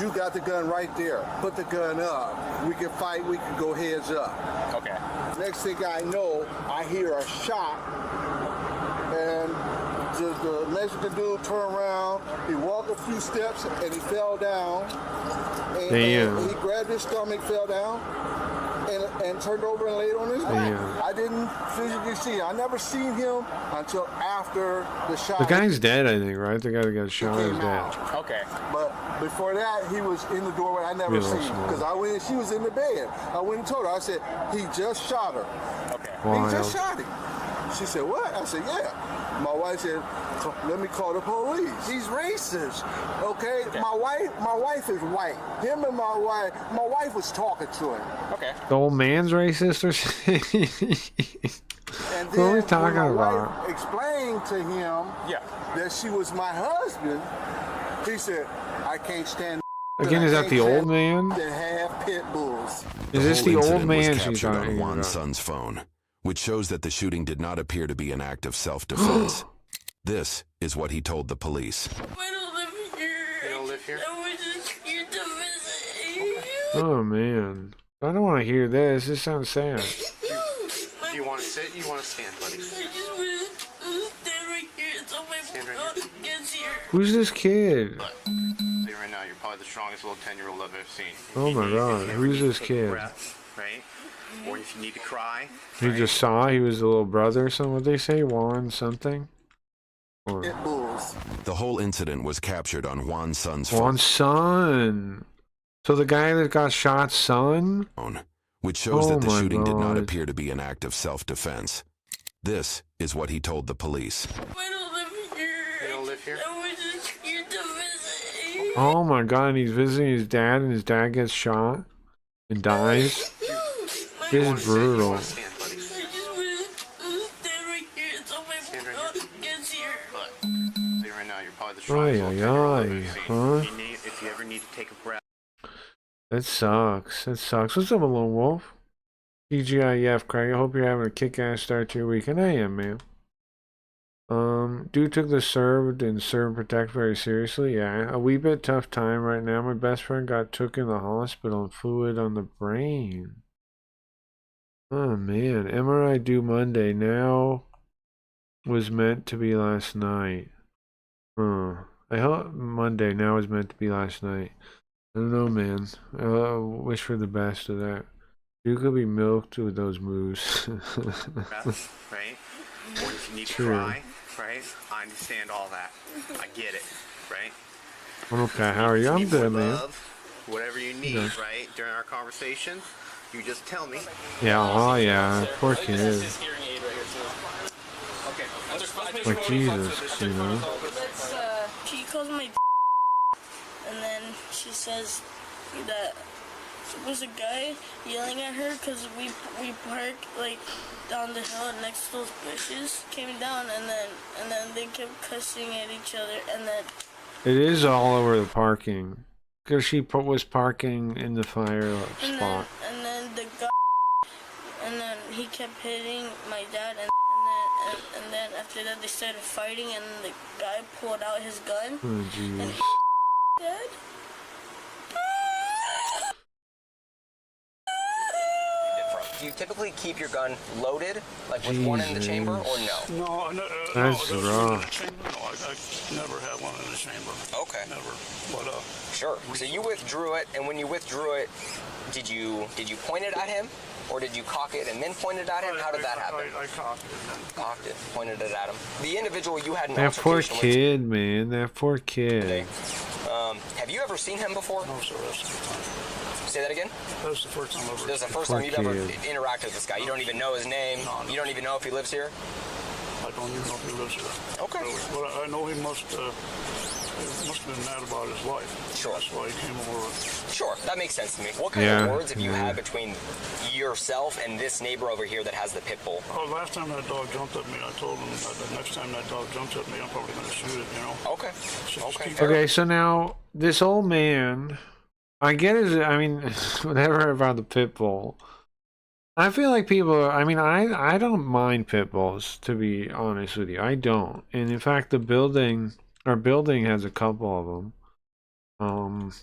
you got the gun right there. Put the gun up. We can fight, we can go heads up. Okay. Next thing I know, I hear a shot, and the Mexican dude turned around, he walked a few steps, and he fell down. And Damn. he grabbed his stomach, fell down, and turned over and laid on his back. Damn. I didn't physically see him. I never seen him until after the shot. The guy's dead, I think, right? The guy that got shot is came dead. out. Okay. But before that, he was in the doorway. I never Yeah, seen that's him smart. because I went. She was in the bed. I went and told her. I said, he just shot her. Okay. He just Wild. shot him. She said, what? I said, yeah. My wife said, let me call the police. He's racist. Okay? My wife is white. Him and my wife was talking to him. Okay. The old man's racist or something? And What are we then talking when my about? wife explained to him that she was my husband, he said, I can't stand Again, is that the old man? that have pit bulls. Is this whole the old incident was man she's captured on talking Juan's about? son's phone, which shows that the shooting did not appear to be an act of self-defense. This is what he told the police. I don't live here. You don't live here? I was just here to visit. Oh, man. I don't want to hear this. This sounds sad. Do you want to sit? You want to stand, buddy? I just want to stand right here until my mom gets here. Who's this kid? Look, right now, you're probably the strongest little 10-year-old I've ever seen. Oh, my God. Who's this kid? Right? Or if you need to cry. He just saw he was the little brother or something. What'd they say? Juan something? Or Pit bulls. The whole incident was captured on Juan's son's phone. Juan's son. So the guy that got shot, son? Which shows Oh that the my shooting did not God. appear to be an act of self-defense. This is what he told the police. I don't live here. You don't live here? I was just here to visit. Oh my God, and he's visiting his dad, and his dad gets shot and dies. This is brutal. I just want to stand right here until my mom gets here. Look, right now, you're probably the Ay, strongest little ay, 10-year-old I've ay, ever seen. huh? If you ever need to take a breath. That sucks. That sucks. What's up, Lone Wolf? TGIF, Craig. I hope you're having a kick-ass start to your weekend. I am, man. Dude took the serve and serve and protect very seriously. Yeah, a wee bit tough time right now. My best friend got took in the hospital and fluid on the brain. Oh man, MRI due Monday. Now was meant to be last night. I hope Monday now was meant to be last night. I don't know, man. I wish for the best of that. You could be milked with those moves. Right? Or if you need to True. cry, right? I understand all that. I get it, right? I'm okay. How are you? I'm good, man. Love, whatever you need, Okay. right? During our conversation, you just tell me. Yeah, oh yeah, poor kid. Like Jesus, you know. She calls me and then she says that there was a guy yelling at her because we parked like down the hill next to those bushes, came down and then they kept cussing at each other and then It is all over the parking. Because she was parking in the fire spot. and then the guy and then he kept hitting my dad and then after that they started fighting and the guy pulled out his gun Oh, and jeez. Dad? Do you typically keep your gun loaded, like with one in the chamber, or no? No, That's no, rough. I never had one in the chamber. Okay. Never. But Sure. So you withdrew it, and when you withdrew it, did you point it at him, or did you cock it and then point it at him? How did that happen? I cocked it and then Cocked it, pointed it at him. The individual you had an That poor altercation kid, man. That poor kid. with. Have you ever seen him before? no, sir, that's the first time. Say that again. That was the first time ever. This is the first Poor time you've ever kid. interacted with this guy. You don't even know his name. No. You don't even know if he lives here. I don't even know if he lives here. Okay. Really. But I know he must. He must have been mad about his life. Sure. That's why he came over. Sure, that makes sense to me. What kind of words have you had between yourself and this neighbor over here that has the pit bull? Oh, last time that dog jumped at me, I told him that the next time that dog jumps at me, I'm probably going to shoot it, you know? Okay. Okay, so now this old man, I get his, I mean, whatever about the pit bull. I feel like people are, I mean, I don't mind pit bulls, to be honest with you. I don't. And in fact, our building has a couple of them.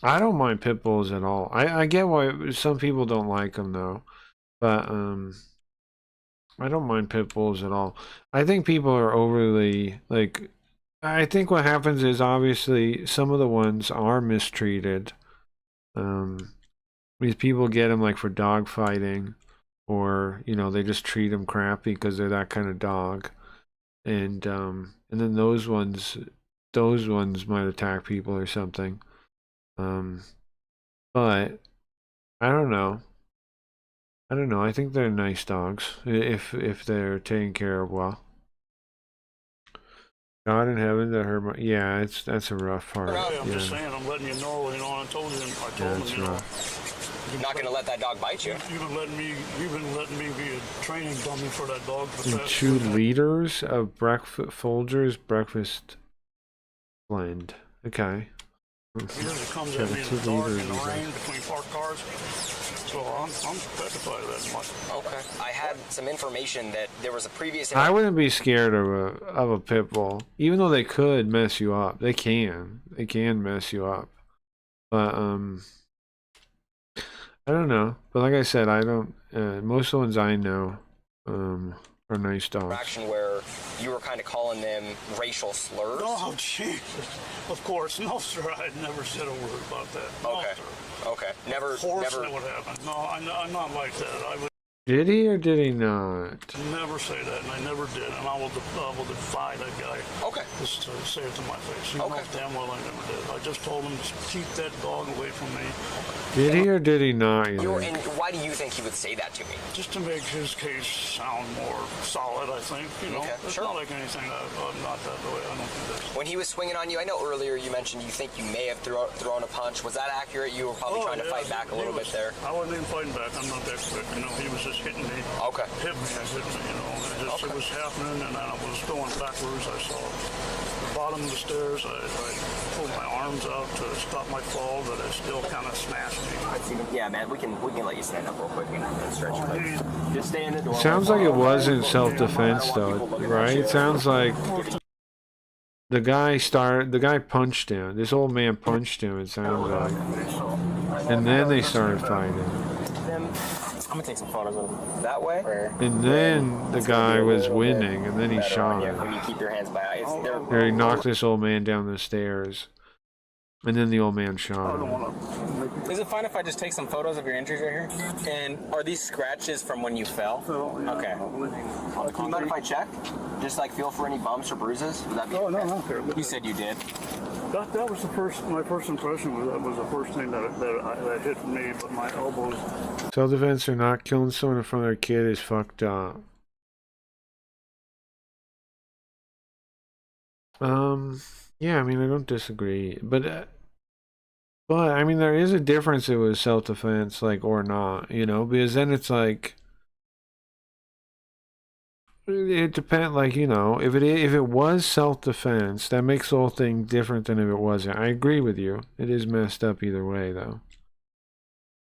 I don't mind pit bulls at all. I get why some people don't like them though. But, I don't mind pit bulls at all. I think people are overly, like, I think what happens is obviously some of the ones are mistreated. These people get them like for dog fighting, or you know they just treat them crappy because they're that kind of dog, and then those ones might attack people or something. But I don't know. I think they're nice dogs if they're taken care of well. God in heaven that hurt my, yeah, that's a rough part. I'm just saying, I'm letting you know, I told him, you know. You're not gonna let that dog bite you. You've been letting me be a training dummy for that dog for the past 2 liters of Folgers breakfast blend. Okay. Years it comes at me in the dark, in the rain, between parked cars. So I'm petrified of that much. Okay. I had some information that there was a previous. I wouldn't be scared of a pit bull, even though they could mess you up. They can mess you up, but I don't know. But like I said, I don't. Most of the ones I know are nice dogs. Action where you were kind of calling them racial slurs. Oh, Jesus. Of course. No, sir. I never said a word about that. No, okay. Sir. Okay. Never. Of course never. that would happen. No, I'm not like that. I would Did he or did he not? never say that, and I never did, and I will defy that guy. Okay. Just to say it to my face. He Okay. knows damn well I never did. I just told him to keep that dog away from me. Did he or did he not? And why do you think he would say that to me? Just to make his case sound more solid, I think. You know, Okay, it's sure. not like anything. I'm not that way. I don't think that's. When he was swinging on you, I know earlier you mentioned you think you may have thrown a punch. Was that accurate? You were probably trying to fight back a little bit there. I wasn't even fighting back. I'm not that quick. You know, he was just hitting me. Okay. Hit me and hit me. You know, it was happening, and then I was going backwards. I saw the bottom of the stairs. I pulled my arms out to stop my fall, but it still kind of smashed me. Yeah, man, we can let you stand up real quick and stretch your legs. Just stay in the door. Sounds like it wasn't self-defense though, right? It sounds like the guy punched him. This old man punched him, it sounds like. And then they started fighting. I'm gonna take some photos of him. That way? And then the guy was winning, and then he shot him. When you keep your hands by Or he knocked this old man down the stairs. And then the old man shot him. Is it fine if I just take some photos of your injuries right here? And are these scratches from when you fell? Okay. Do you mind if I check? Just like feel for any bumps or bruises? Would that be Oh, no, I don't care. You said you did. That was my first impression. That was the first thing that hit me, but my elbows. Self-defense or not killing someone in front of their kid is fucked up. Yeah, I mean, I don't disagree, but I mean, there is a difference if it was self-defense, like, or not, you know, because then it's like, it depends, like, you know, if it was self-defense, that makes the whole thing different than if it wasn't. I agree with you. It is messed up either way, though.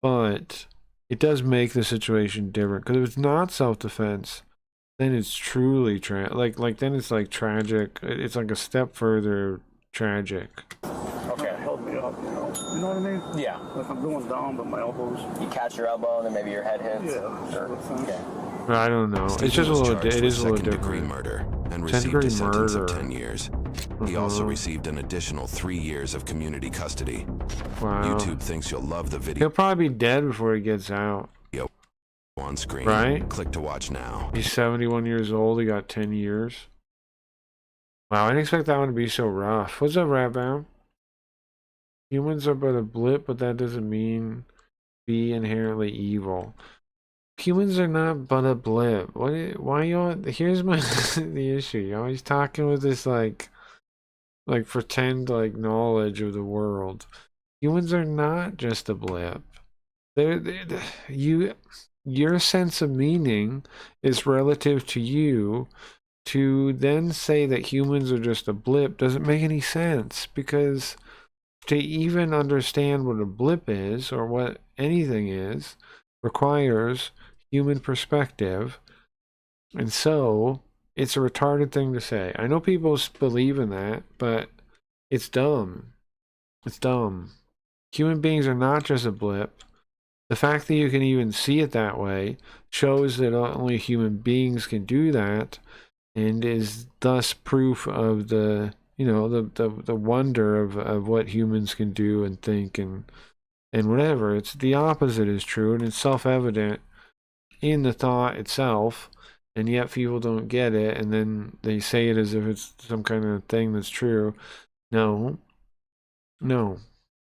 But it does make the situation different, because if it's not self-defense, then it's truly like then it's like tragic. It's like a step further tragic. Okay. It held me up, you know. You know what I mean? Yeah. Like I'm going down, but my elbows. You catch your elbow and then maybe your head hits? Yeah. Sure. Okay. I don't know. It's just a little. It is a little different. Second-degree murder and received a sentence of 10 years. He also received an additional 3 years of community custody. Wow. YouTube thinks you'll love the video. He'll probably be dead before he gets out. On screen. Right? Click to watch now. He's 71 years old. He got 10 years. Wow, I didn't expect that one to be so rough. What's up, Ratbound? Humans are but a blip, but that doesn't mean be inherently evil. Humans are not but a blip. Why you? Here's my the issue. You're always talking with this like like pretend like knowledge of the world. Humans are not just a blip. Your sense of meaning is relative to you. To then say that humans are just a blip doesn't make any sense, because to even understand what a blip is or what anything is requires human perspective. And so it's a retarded thing to say. I know people believe in that, but it's dumb. It's dumb. Human beings are not just a blip. The fact that you can even see it that way shows that only human beings can do that, and is thus proof of the, you know, the wonder of what humans can do and think and whatever. It's the opposite is true, and it's self-evident in the thought itself, and yet people don't get it, and then they say it as if it's some kind of thing that's true. No.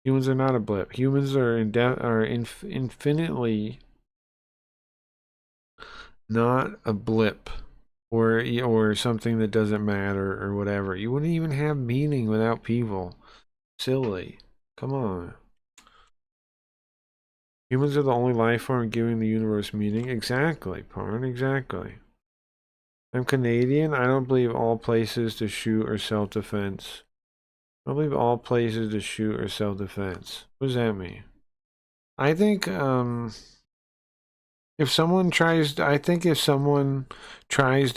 Humans are not a blip. Humans are infinitely not a blip. Or something that doesn't matter or whatever. You wouldn't even have meaning without people. Silly. Come on. Humans are the only life form giving the universe meaning. Exactly, Parn. Exactly. I'm Canadian. I don't believe all places to shoot or self-defense. I don't believe all places to shoot or self-defense. What does that mean? I think, if someone tries to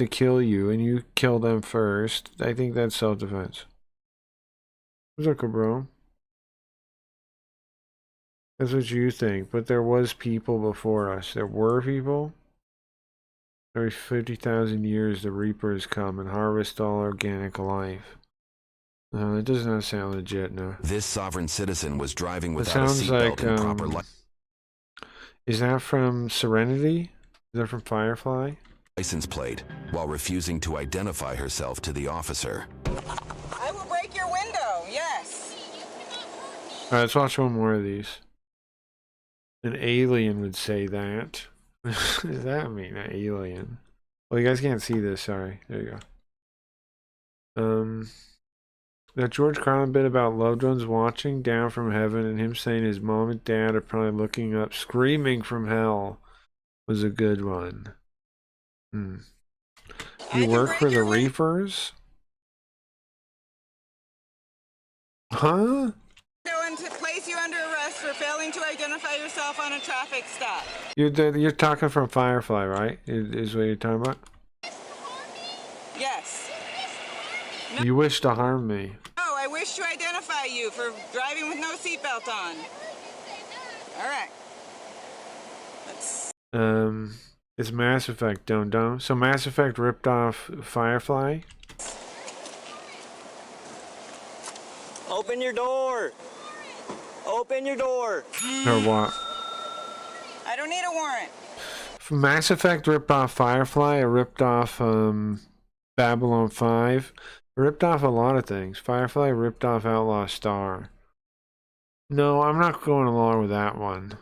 kill you and you kill them first, I think that's self-defense. What's up, bro? That's what you think, but there was people before us. There were people. Every 50,000 years the Reapers come and harvest all organic life. It does not sound legit, no. This sovereign citizen was driving without a seatbelt and proper Is that from Serenity? Is that from Firefly? License plate, while refusing to identify herself to the officer. I will break your window, yes. Alright, let's watch one more of these. An alien would say that. What does that mean, an alien? Well, you guys can't see this, sorry. There you go. That George Carlin bit about loved ones watching down from heaven and him saying his mom and dad are probably looking up, screaming from hell, was a good one. You work for the Reapers? Huh? Going to place you under arrest for failing to identify yourself on a traffic stop. You're talking from Firefly, right? Is what you're talking about? Yes. No. You wish to harm me. No, I wish to identify you for driving with no seatbelt on. All right. It's Mass Effect, don't. So Mass Effect ripped off Firefly? Open your door. Open your door. Or what? I don't need a warrant. Mass Effect ripped off Firefly. It ripped off Babylon 5. It ripped off a lot of things. Firefly ripped off Outlaw Star. No, I'm not going along with that one.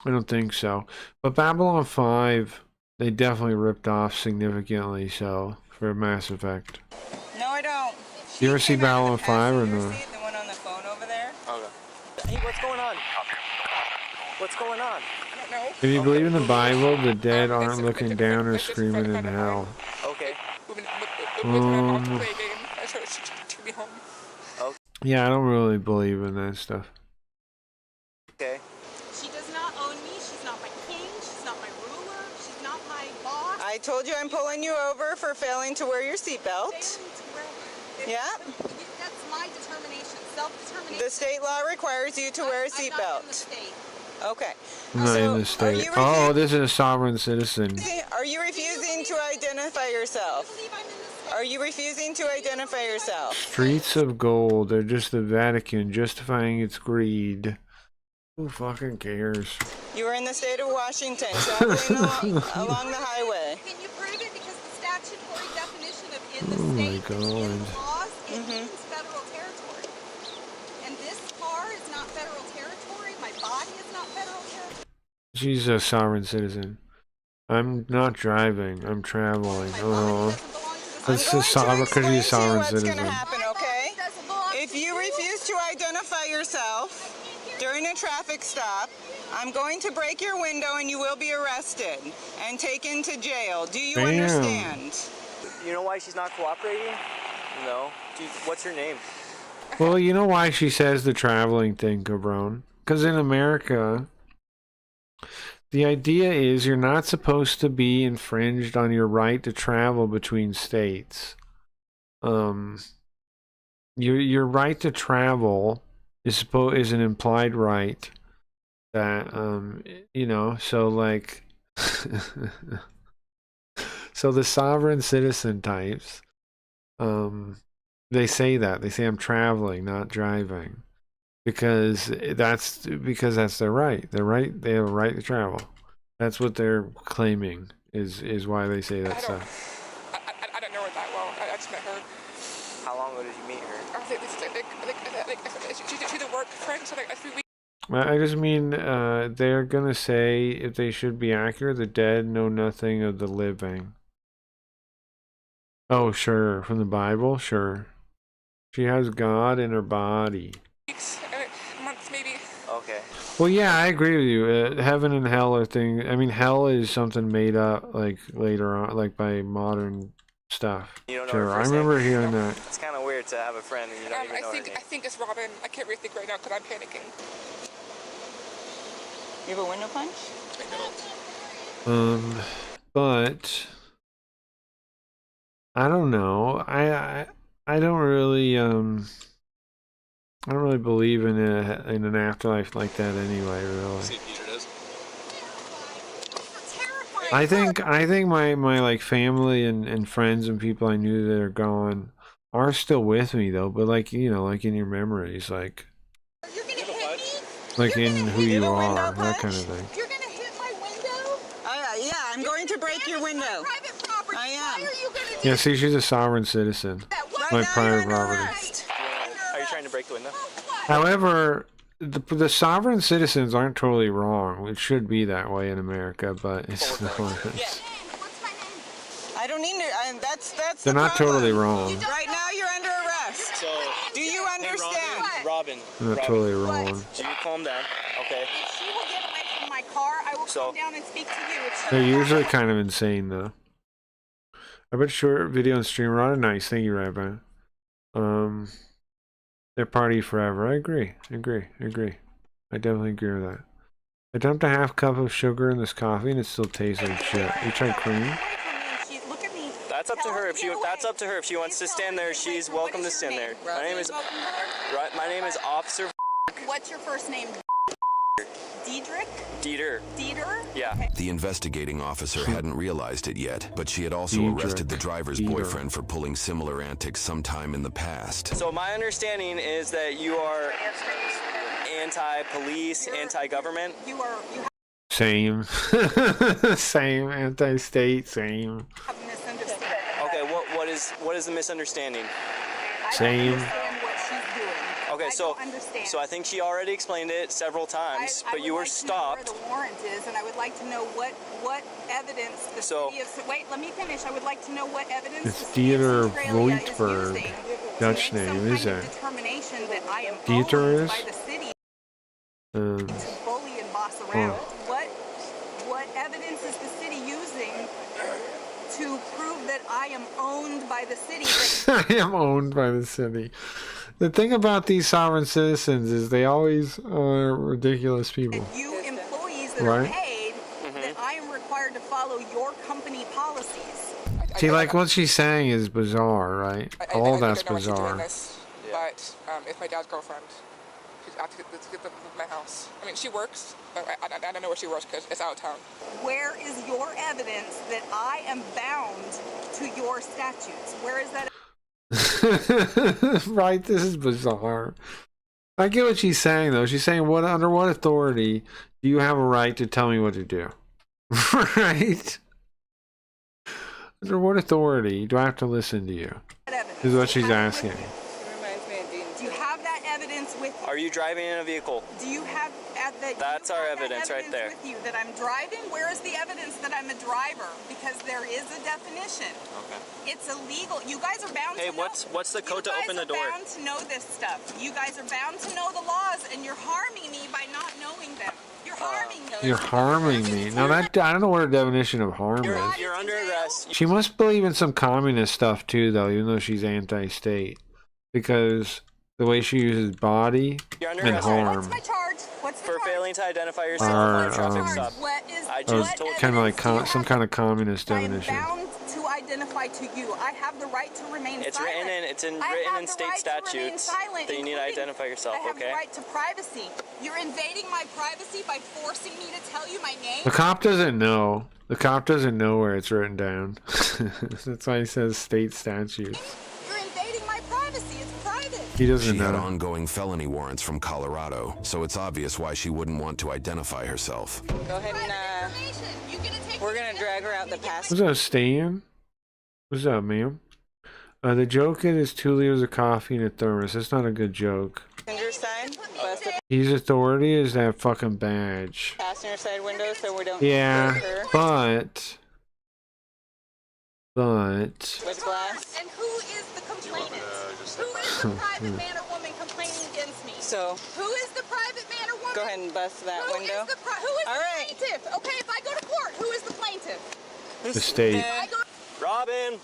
I don't think so. But Babylon 5, they definitely ripped off significantly so for Mass Effect. No, I don't. You ever see Babylon 5 or no? The one on the phone over there? Okay. Hey, what's going on? What's going on? I don't know. If you believe in the Bible, the dead aren't looking down or screaming in hell. Okay. Yeah, I don't really believe in that stuff. Okay. She does not own me. She's not my king. She's not my ruler. She's not my boss. I told you I'm pulling you over for failing to wear your seatbelt. Yeah? That's my determination. Self-determination. The state law requires you to wear a seatbelt. Okay. I'm not in the state. Oh, this is a sovereign citizen. Are you refusing to identify yourself? Are you refusing to identify yourself? Streets of gold. They're just the Vatican justifying its greed. Who fucking cares? You are in the state of Washington, traveling along the highway. Can you prove it? Because the statutory definition of in the Oh my state God. laws, it means federal territory. And this car is not federal territory. My body is not federal territory. She's a sovereign citizen. I'm not driving. I'm traveling. Oh, that's a sovereign. Because she's a sovereign citizen. Happen, okay? refuse to identify yourself during a traffic stop, I'm going to break your window and you will be arrested and taken to jail. Do you understand? You know why she's not cooperating? No. What's her name? Well, you know why she says the traveling thing, Cabron? Because in America, the idea is you're not supposed to be infringed on your right to travel between states. Your right to travel is an implied right that you know, so like so the sovereign citizen types, they say I'm traveling, not driving, because that's their right. They have a right to travel. That's what they're claiming is why they say that stuff. I don't know her that well. I just met her. How long ago did you meet her? I think she's a work friend, so like 3 weeks. I just mean they're gonna say, if they should be accurate, the dead know nothing of the living. Oh, sure. From the Bible? Sure. She has God in her body. Months, maybe. Okay. Well, yeah, I agree with you. Heaven and hell are things. I mean, hell is something made up, like, later on, like, by modern stuff. You don't know sure, her I first remember name? hearing that. It's kind of weird to have a friend and you don't even know her name. I think it's Robin. I can't really think right now because I'm panicking. You have a window punch? But I don't know. I don't really believe in an afterlife like that anyway, really. I think my like family and friends and people I knew that are gone are still with me though, but like, you know, like in your memories, like in who you are, that kind of thing. You're gonna hit my window? Yeah, I'm going to break your window. I am. Yeah, see, she's a sovereign citizen. My private property. Are you trying to break the window? However, the sovereign citizens aren't totally wrong. It should be that way in America, but it's not. I don't need to. That's They're the not problem. totally wrong. Right now, you're under arrest. So, do you understand? Robin. They're not totally wrong. So you calm down, okay? If she will get away from my car, I will come down and speak to you. If she They're usually kind of insane, though. I bet short video and stream are nice. Thank you, Rabbi. They're party forever. I agree. I definitely agree with that. I dumped a half cup of sugar in this coffee and it still tastes like shit. You tried cream? That's up to her. If she wants to stand there, she's welcome to stand there. My name is Officer. What's your first name? Diedrich? Dieter. Dieter? Yeah. The investigating officer hadn't realized it yet, but she had also arrested the driver's boyfriend for pulling similar antics sometime in the past. So my understanding is that you are anti-police, anti-government. You are. Same. Same. Anti-state. Same. Okay. What is the misunderstanding? Same. Okay, so I think she already explained it several times, but you were stopped. Where the warrant is, and I would like to know what evidence the city of. Wait, let me finish. I would like to know what evidence It's Dieter Voigtberg. Dutch name, is that? Determination that I am Dieter is? by the city To bully and boss around. What evidence is the city using to prove that I am owned by the city? I am owned by the city. The thing about these sovereign citizens is they always are ridiculous people. You employees that are paid, that I am required to follow your company policies. See, like what she's saying is bizarre, right? All that's bizarre. But it's my dad's girlfriend. She's out to get my house. I mean, she works, but I don't know where she works because it's out of town. Where is your evidence that I am bound to your statutes? Where is that? Right, this is bizarre. I get what she's saying though. She's saying, under what authority do you have a right to tell me what to do? Right? Under what authority do I have to listen to you? Is what she's asking. Do you have that evidence with you? Are you driving in a vehicle? Do you have That's our evidence right there. with you that I'm driving? Where is the evidence that I'm a driver? Because there is a definition. Okay. It's illegal. You guys are bound Hey, to know. what's the code to open the door? You guys are bound to know this stuff. You guys are bound to know the laws, and you're harming me by not knowing them. You're harming me. You're harming me. Now that I don't know what her definition of harm is. You're under arrest. She must believe in some communist stuff too, though, even though she's anti-state, because the way she uses body You're under and arrest. harm What's my charge? What's the For charge? failing to identify yourself are on a traffic stop. What is I or just told kind of like some kind of communist I am definition. bound to identify to you. I have the right to remain It's silent. written I in have the state right to remain statutes silent, that you need to including identify yourself, I have okay? the right to privacy. You're invading my privacy by forcing me to tell you my name. The cop doesn't know. The cop doesn't know where it's written down. That's why he says state statutes. You're invading my privacy. It's private. He doesn't She had know. ongoing felony warrants from Colorado, so it's obvious why she wouldn't want to identify herself. Go ahead and, we're gonna drag her out the past. What's up, Stan? What's up, ma'am? The joke is 2 liters of coffee in a thermos. That's not a good joke. Passenger side, bust the He's authority is that fucking badge. passenger side window so we don't Yeah, hurt her. but With glass. And who is the complainant? Who is the private man or woman complaining against me? So Who is the private man or woman? go ahead and bust that Who window. is the All right. plaintiff? Okay, if I go to court, who is the plaintiff? the state, Robin,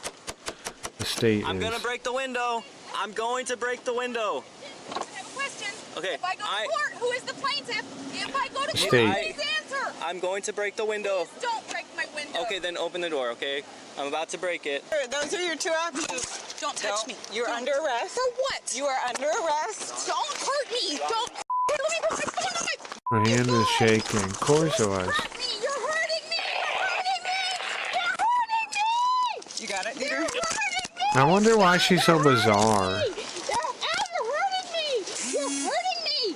the state I'm is. gonna break the window. I'm going to break the window. I have a question. Okay, If I go to court, who is the plaintiff? If I go to court, State. please answer. I'm going to break the window. Don't break my window. Okay, then open the door, okay? I'm about to break it. Those are your two options. Don't touch me. You're Don't. under arrest. For what? You are under arrest. Don't hurt me. Don't. Let me put my phone on my. Her hand is shaking. Of course it was. You're hurting me. You're hurting me. You're hurting me. You got it, Dieter? I wonder why she's so bizarre. You're hurting me. You're hurting me.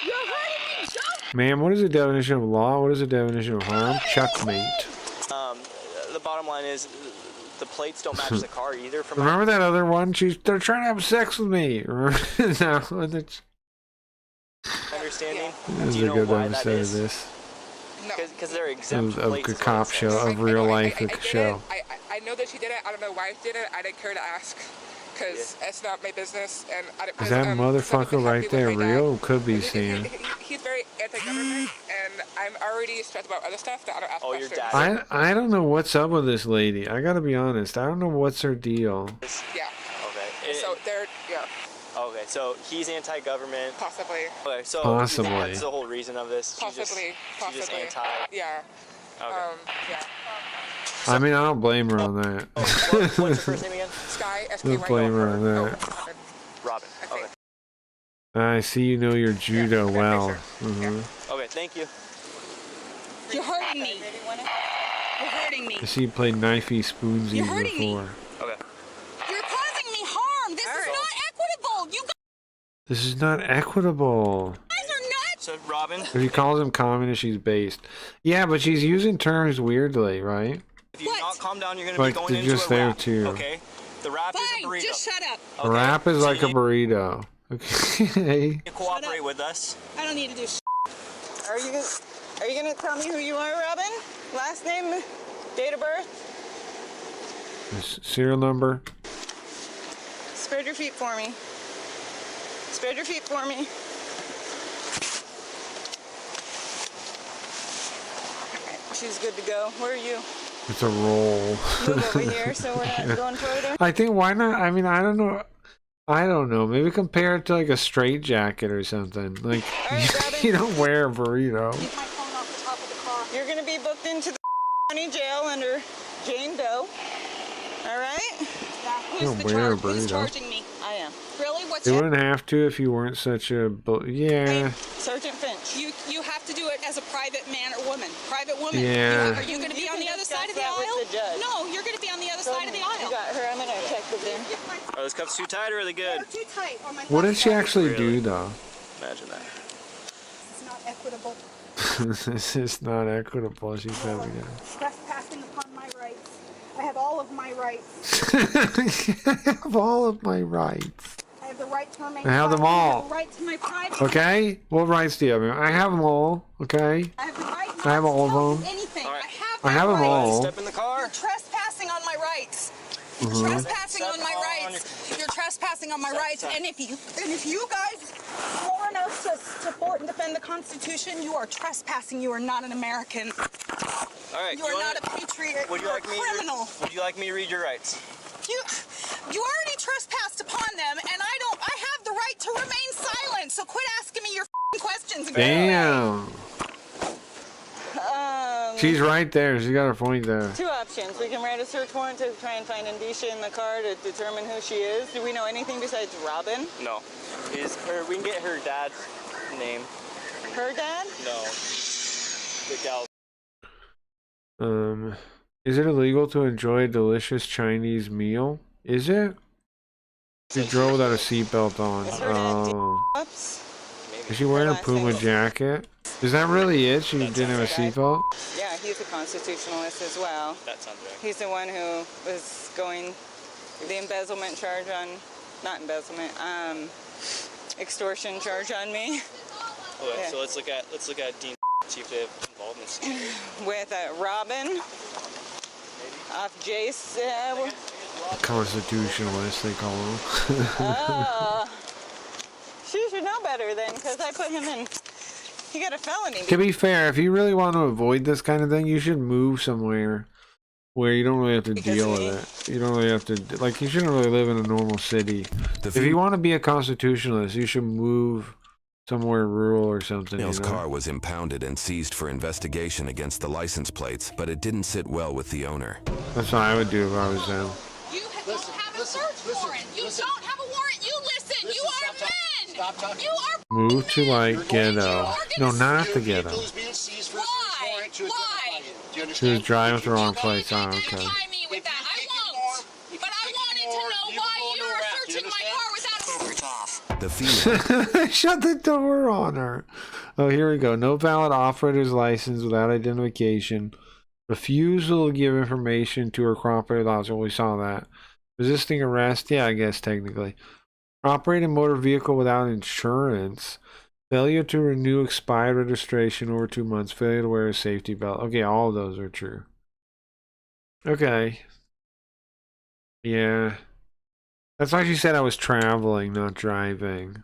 You're hurting me. Don't. Ma'am, what is the definition of law? What is the definition of harm? Checkmate. The bottom line is the plates don't match the car either. From Remember that other one? They're trying to have sex with me. Remember that one? That's my understanding. this Do is you a know good why that episode is? of this. Because they're exempt Of plates. a is what cop it show, says. of real life I show. I know that she did it. I don't know why she did it. I didn't care to ask because it's not my business. And I didn't. Is that motherfucker right there real? Could be Sam. He's very anti-government, and I'm already stressed about other stuff that I don't ask questions. I don't know what's up with this lady. I gotta be honest. I don't know what's her deal. Yeah. Okay. So they're Okay, so he's anti-government. possibly. Okay, so Possibly. that's the whole reason of this. Possibly. She's just anti. Yeah. Okay. Yeah. I mean, I don't blame her on that. What's her first name again? Sky. Don't blame her on that. Robin. Okay. I see you know your judo well. Okay, thank you. You're hurting me. You're hurting me. I see you played knifey spoonsy You're hurting me. before. Okay. You're causing me harm. This is not equitable. You This is not equitable. guys are nuts. So Robin, If he calls him communist, she's based. Yeah, but she's using terms weirdly, right? if you not calm down, you're gonna Like, be going they're into just a there wrap. too. Okay. The wrap is a burrito. Just shut up. A wrap is like a burrito. Okay. You cooperate with us. I don't need to do. Are you gonna tell me who you are, Robin? Last name, date of birth? Serial number. Spread your feet for me. Spread your feet for me. She's good to go. Where are you? It's a roll. Move over here so we're not going further. I think why not? I mean, I don't know. I don't know. Maybe compare it to like a straight jacket or something. Like you don't wear a burrito. You're gonna be booked into the county jail under Jane Doe. All right? You don't wear a burrito. me? I am. Really? What's They wouldn't have to if you weren't such a. Yeah. Sergeant Finch. You have to do it as a private man or woman. Private woman. Yeah. Are you going to be You on can the other discuss side of the that with aisle? the judge. No, you're going to be on the other side of the You aisle. got her. I'm gonna check with them. Are those cuffs too tight or are they good? Too tight. Or my What did she actually Really? do though? Imagine that. It's not equitable. This is not equitable. She's having it. Trespassing upon my rights. I have all of my rights. I have all of my rights. I have the the right to remain I have them silent. I all. have the right to my privacy. Okay? What rights do you have? I have them all. Okay? I have the right I have all of them. anything. I have them all. Step in the car. You're trespassing on my rights. Mhm. Trespassing on my rights. You're trespassing on my rights. And if you guys swore an oath to support and defend the Constitution, you are trespassing. You are not an American. All right. You are not a patriot. Would you You're like a me? criminal. Would you like me to read your rights? You already trespassed upon them, and I have the right to remain silent. So quit asking me your questions. Damn. She's right there. She got her point there. Two options. We can write a search warrant to try and find indicia in the car to determine who she is. Do we know anything besides Robin? No. We can get her dad's name. Her dad? No. The gal. Is it illegal to enjoy a delicious Chinese meal? Is it? She drove without a seatbelt on. Oh. Is she wearing a Puma jacket? Is that really it? She didn't have a seatbelt? Yeah, he's a constitutionalist as well. That sounds right. He's the one who was going the embezzlement charge on, not embezzlement, extortion charge on me. Okay, Yeah. so let's look at Dean chief of involvement. With Robin off Jace. Constitutionalist, they call him. Oh, she should know better then, because I put him in. He got a felony. To be fair, if you really want to avoid this kind of thing, you should move somewhere where you don't really have to deal with it. You don't really have to, like, you shouldn't really live in a normal city. If you want to be a constitutionalist, you should move somewhere rural or something. Neil's car was impounded and seized for investigation against the license plates, but it didn't sit well with the owner. That's what I would do if I was them. You don't have a search warrant. You don't have a warrant. You listen. You are men. You are. Move to, like, ghetto. No, not the ghetto. Why? Why? She was driving with the wrong place. Oh, okay. With that, I won't. But I wanted to know why you were searching my car without. The female Shut the door on her. Oh, here we go. No valid operator's license without identification. Refusal to give information to her cooperative officer. We saw that. Resisting arrest. Yeah, I guess technically. Operating motor vehicle without insurance. Failure to renew expired registration over 2 months. Failure to wear a safety belt. Okay, all of those are true. Okay. Yeah. That's why she said I was traveling, not driving.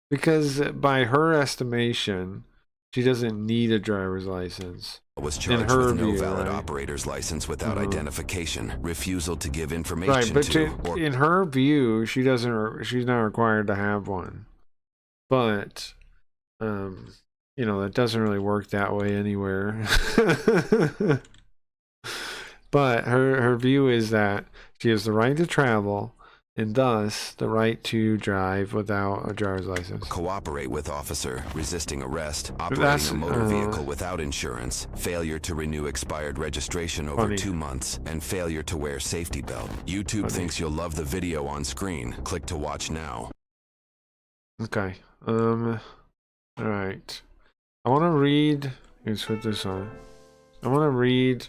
Because by her estimation, she doesn't need a driver's license. was charged with no valid operator's license without identification, refusal to give information Right, but to, in her view, she's not required to have one. But, you know, that doesn't really work that way anywhere. But her view is that she has the right to travel and thus the right to drive without a driver's license. Cooperate with officer, resisting arrest, operating a motor vehicle without insurance, failure to renew expired registration over 2 months, and failure to wear safety belt. YouTube thinks you'll love the video on screen. Click to watch now. Okay. Alright. I want to read... Let's put this on. I want to read...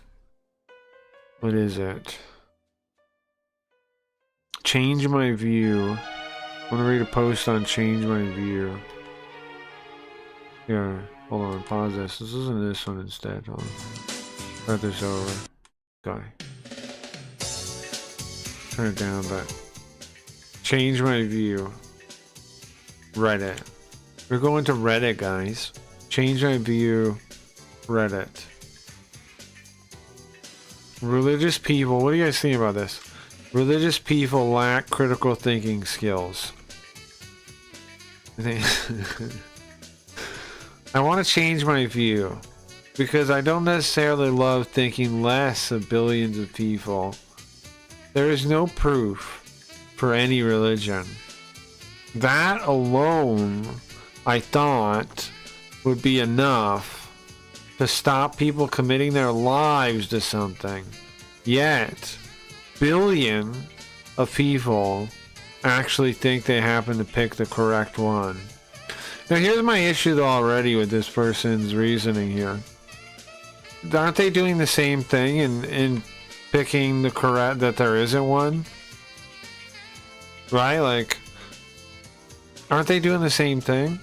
What is it? Change my view. I want to read a post on change my view. Here, hold on, pause this. This isn't this one instead. Hold on. Start this over. Okay. Turn it down, but change my view. Reddit. We're going to Reddit, guys. Change my view. Reddit. Religious people. What do you guys think about this? Religious people lack critical thinking skills. I want to change my view because I don't necessarily love thinking less of billions of people. There is no proof for any religion. That alone, I thought, would be enough to stop people committing their lives to something. Yet, billion of people actually think they happen to pick the correct one. Now here's my issue though already with this person's reasoning here. Aren't they doing the same thing in picking the correct, that there isn't one? right? Like, aren't they doing the same thing?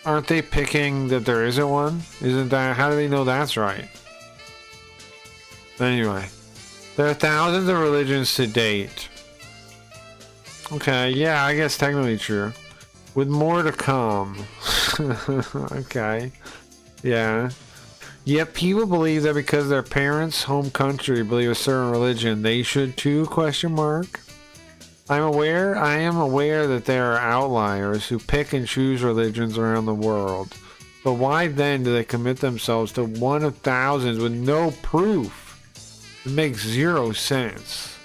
Aren't they picking that there isn't one? Isn't that, how do they know that's right? Anyway, there are thousands of religions to date. Okay, yeah, I guess technically true. With more to come. Okay. Yeah. Yet people believe that because their parents' home country believe a certain religion, they should too, question mark. I am aware that there are outliers who pick and choose religions around the world. But why then do they commit themselves to one of thousands with no proof? It makes zero sense.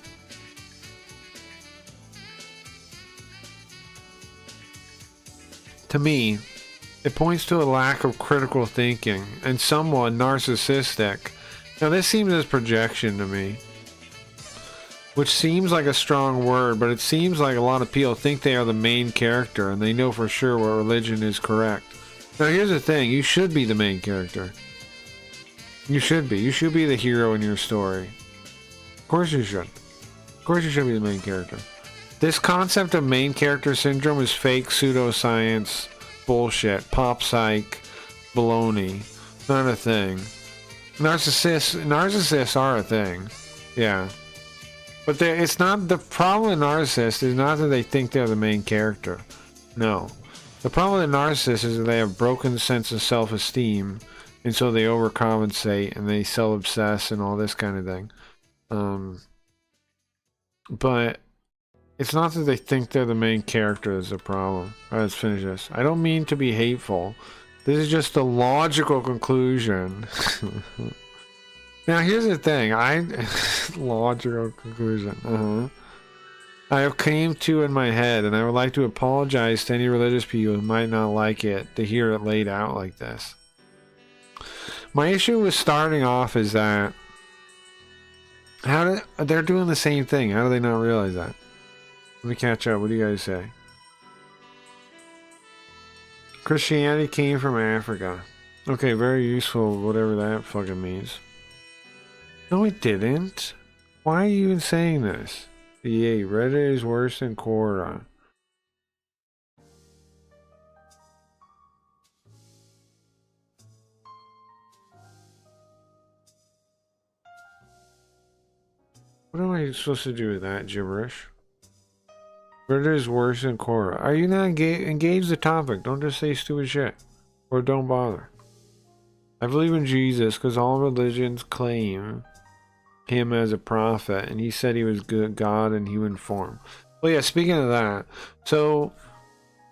To me, it points to a lack of critical thinking and someone narcissistic. Now this seems as projection to me, which seems like a strong word, but it seems like a lot of people think they are the main character and they know for sure what religion is correct. Now here's the thing, you should be the main character. You should be. You should be the hero in your story. Of course you should. Of course you should be the main character. This concept of main character syndrome is fake pseudoscience bullshit, pop psych, baloney. Not a thing. Narcissists are a thing. Yeah. But it's not, the problem with narcissists is not that they think they're the main character. No. The problem with narcissists is that they have broken sense of self-esteem, and so they overcompensate and they self-obsess and all this kind of thing. But it's not that they think they're the main character is the problem. Alright, let's finish this. I don't mean to be hateful. This is just a logical conclusion. Now here's the thing. Logical conclusion. I have came to in my head, and I would like to apologize to any religious people who might not like it to hear it laid out like this. My issue with starting off is that they're doing the same thing. How do they not realize that? Let me catch up. What do you guys say? Christianity came from Africa. Okay, very useful, whatever that fucking means. No, it didn't. Why are you even saying this? Yay, Reddit is worse than Quora. What am I supposed to do with that gibberish? Reddit is worse than Quora. Are you not engage the topic? Don't just say stupid shit. Or don't bother. I believe in Jesus because all religions claim him as a prophet, and he said he was good God in human form. Well, yeah, speaking of that, so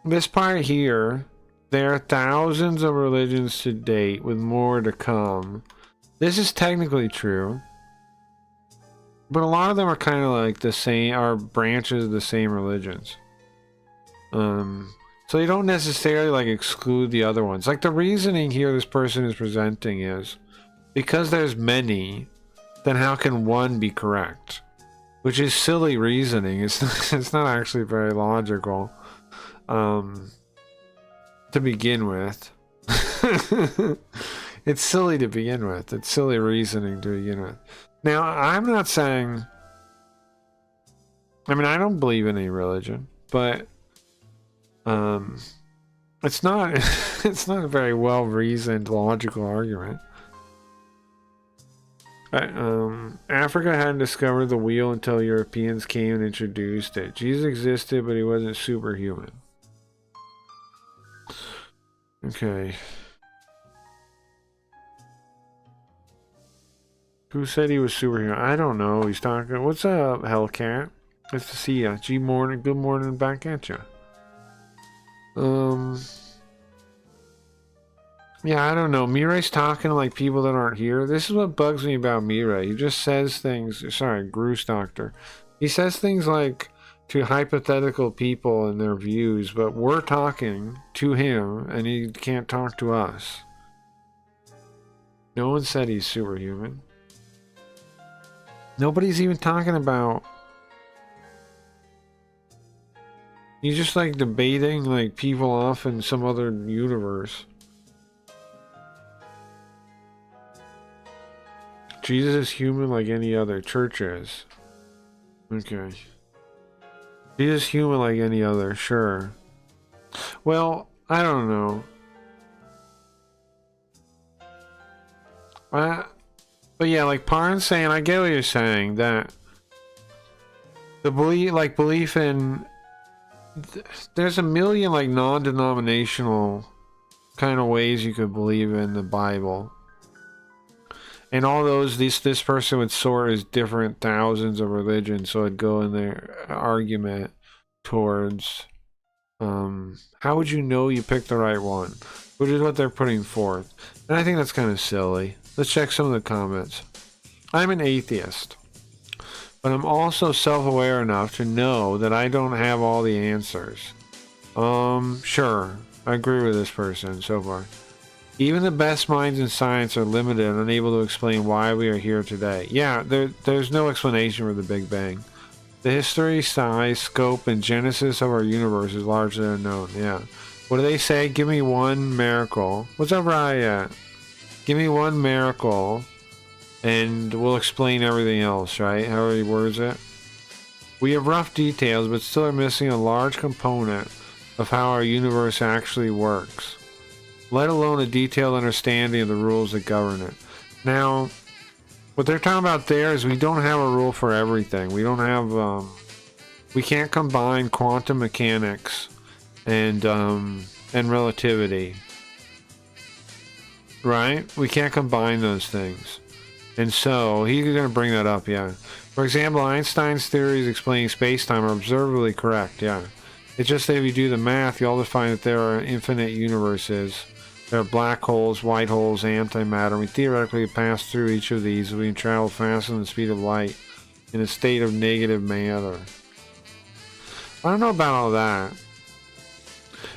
this part here, there are thousands of religions to date with more to come. This is technically true. But a lot of them are kind of like the same, are branches of the same religions. So you don't necessarily like exclude the other ones. Like the reasoning here this person is presenting is, because there's many, then how can one be correct? Which is silly reasoning. It's not actually very logical. To begin with. It's silly to begin with. It's silly reasoning to begin with. Now, I'm not saying... I mean, I don't believe in any religion, but... it's not it's not a very well reasoned logical argument. Africa hadn't discovered the wheel until Europeans came and introduced it. Jesus existed, but he wasn't superhuman. Okay. Who said he was superhuman? I don't know. He's talking. What's up, Hellcat? Nice to see ya. G morning. Good morning. Back at ya. Yeah, I don't know. Mirai's talking to like people that aren't here. This is what bugs me about Mirai. He just says things. Sorry, Groose Doctor. He says things like to hypothetical people and their views, but we're talking to him and he can't talk to us. No one said he's superhuman. Nobody's even talking about... He's just like debating like people off in some other universe. Jesus is human like any other. Church is. Okay. He's just human like any other, sure. Well, I don't know. But yeah, like Parn's saying, I get what you're saying, that the belief in there's a million like non-denominational kind of ways you could believe in the Bible. And all those, this person would sort as different thousands of religions, so it'd go in their argument towards how would you know you picked the right one, which is what they're putting forth. And I think that's kind of silly. Let's check some of the comments. I'm an atheist, but I'm also self-aware enough to know that I don't have all the answers. Sure, I agree with this person so far. Even the best minds in science are limited and unable to explain why we are here today. Yeah, there's no explanation for the Big Bang. The history, size, scope, and genesis of our universe is largely unknown. Yeah. What do they say? Give me one miracle. What's up, Riot? Give me one miracle, and we'll explain everything else, right? However he words it. We have rough details, but still are missing a large component of how our universe actually works, let alone a detailed understanding of the rules that govern it. Now, what they're talking about there is we don't have a rule for everything. We don't have, we can't combine quantum mechanics and relativity. Right? We can't combine those things. And so, he's going to bring that up, yeah. For example, Einstein's theories explaining space-time are observably correct, yeah. It's just that if you do the math, you also find that there are infinite universes. There are black holes, white holes, antimatter. We theoretically pass through each of these. We can travel faster than the speed of light in a state of negative matter. I don't know about all that.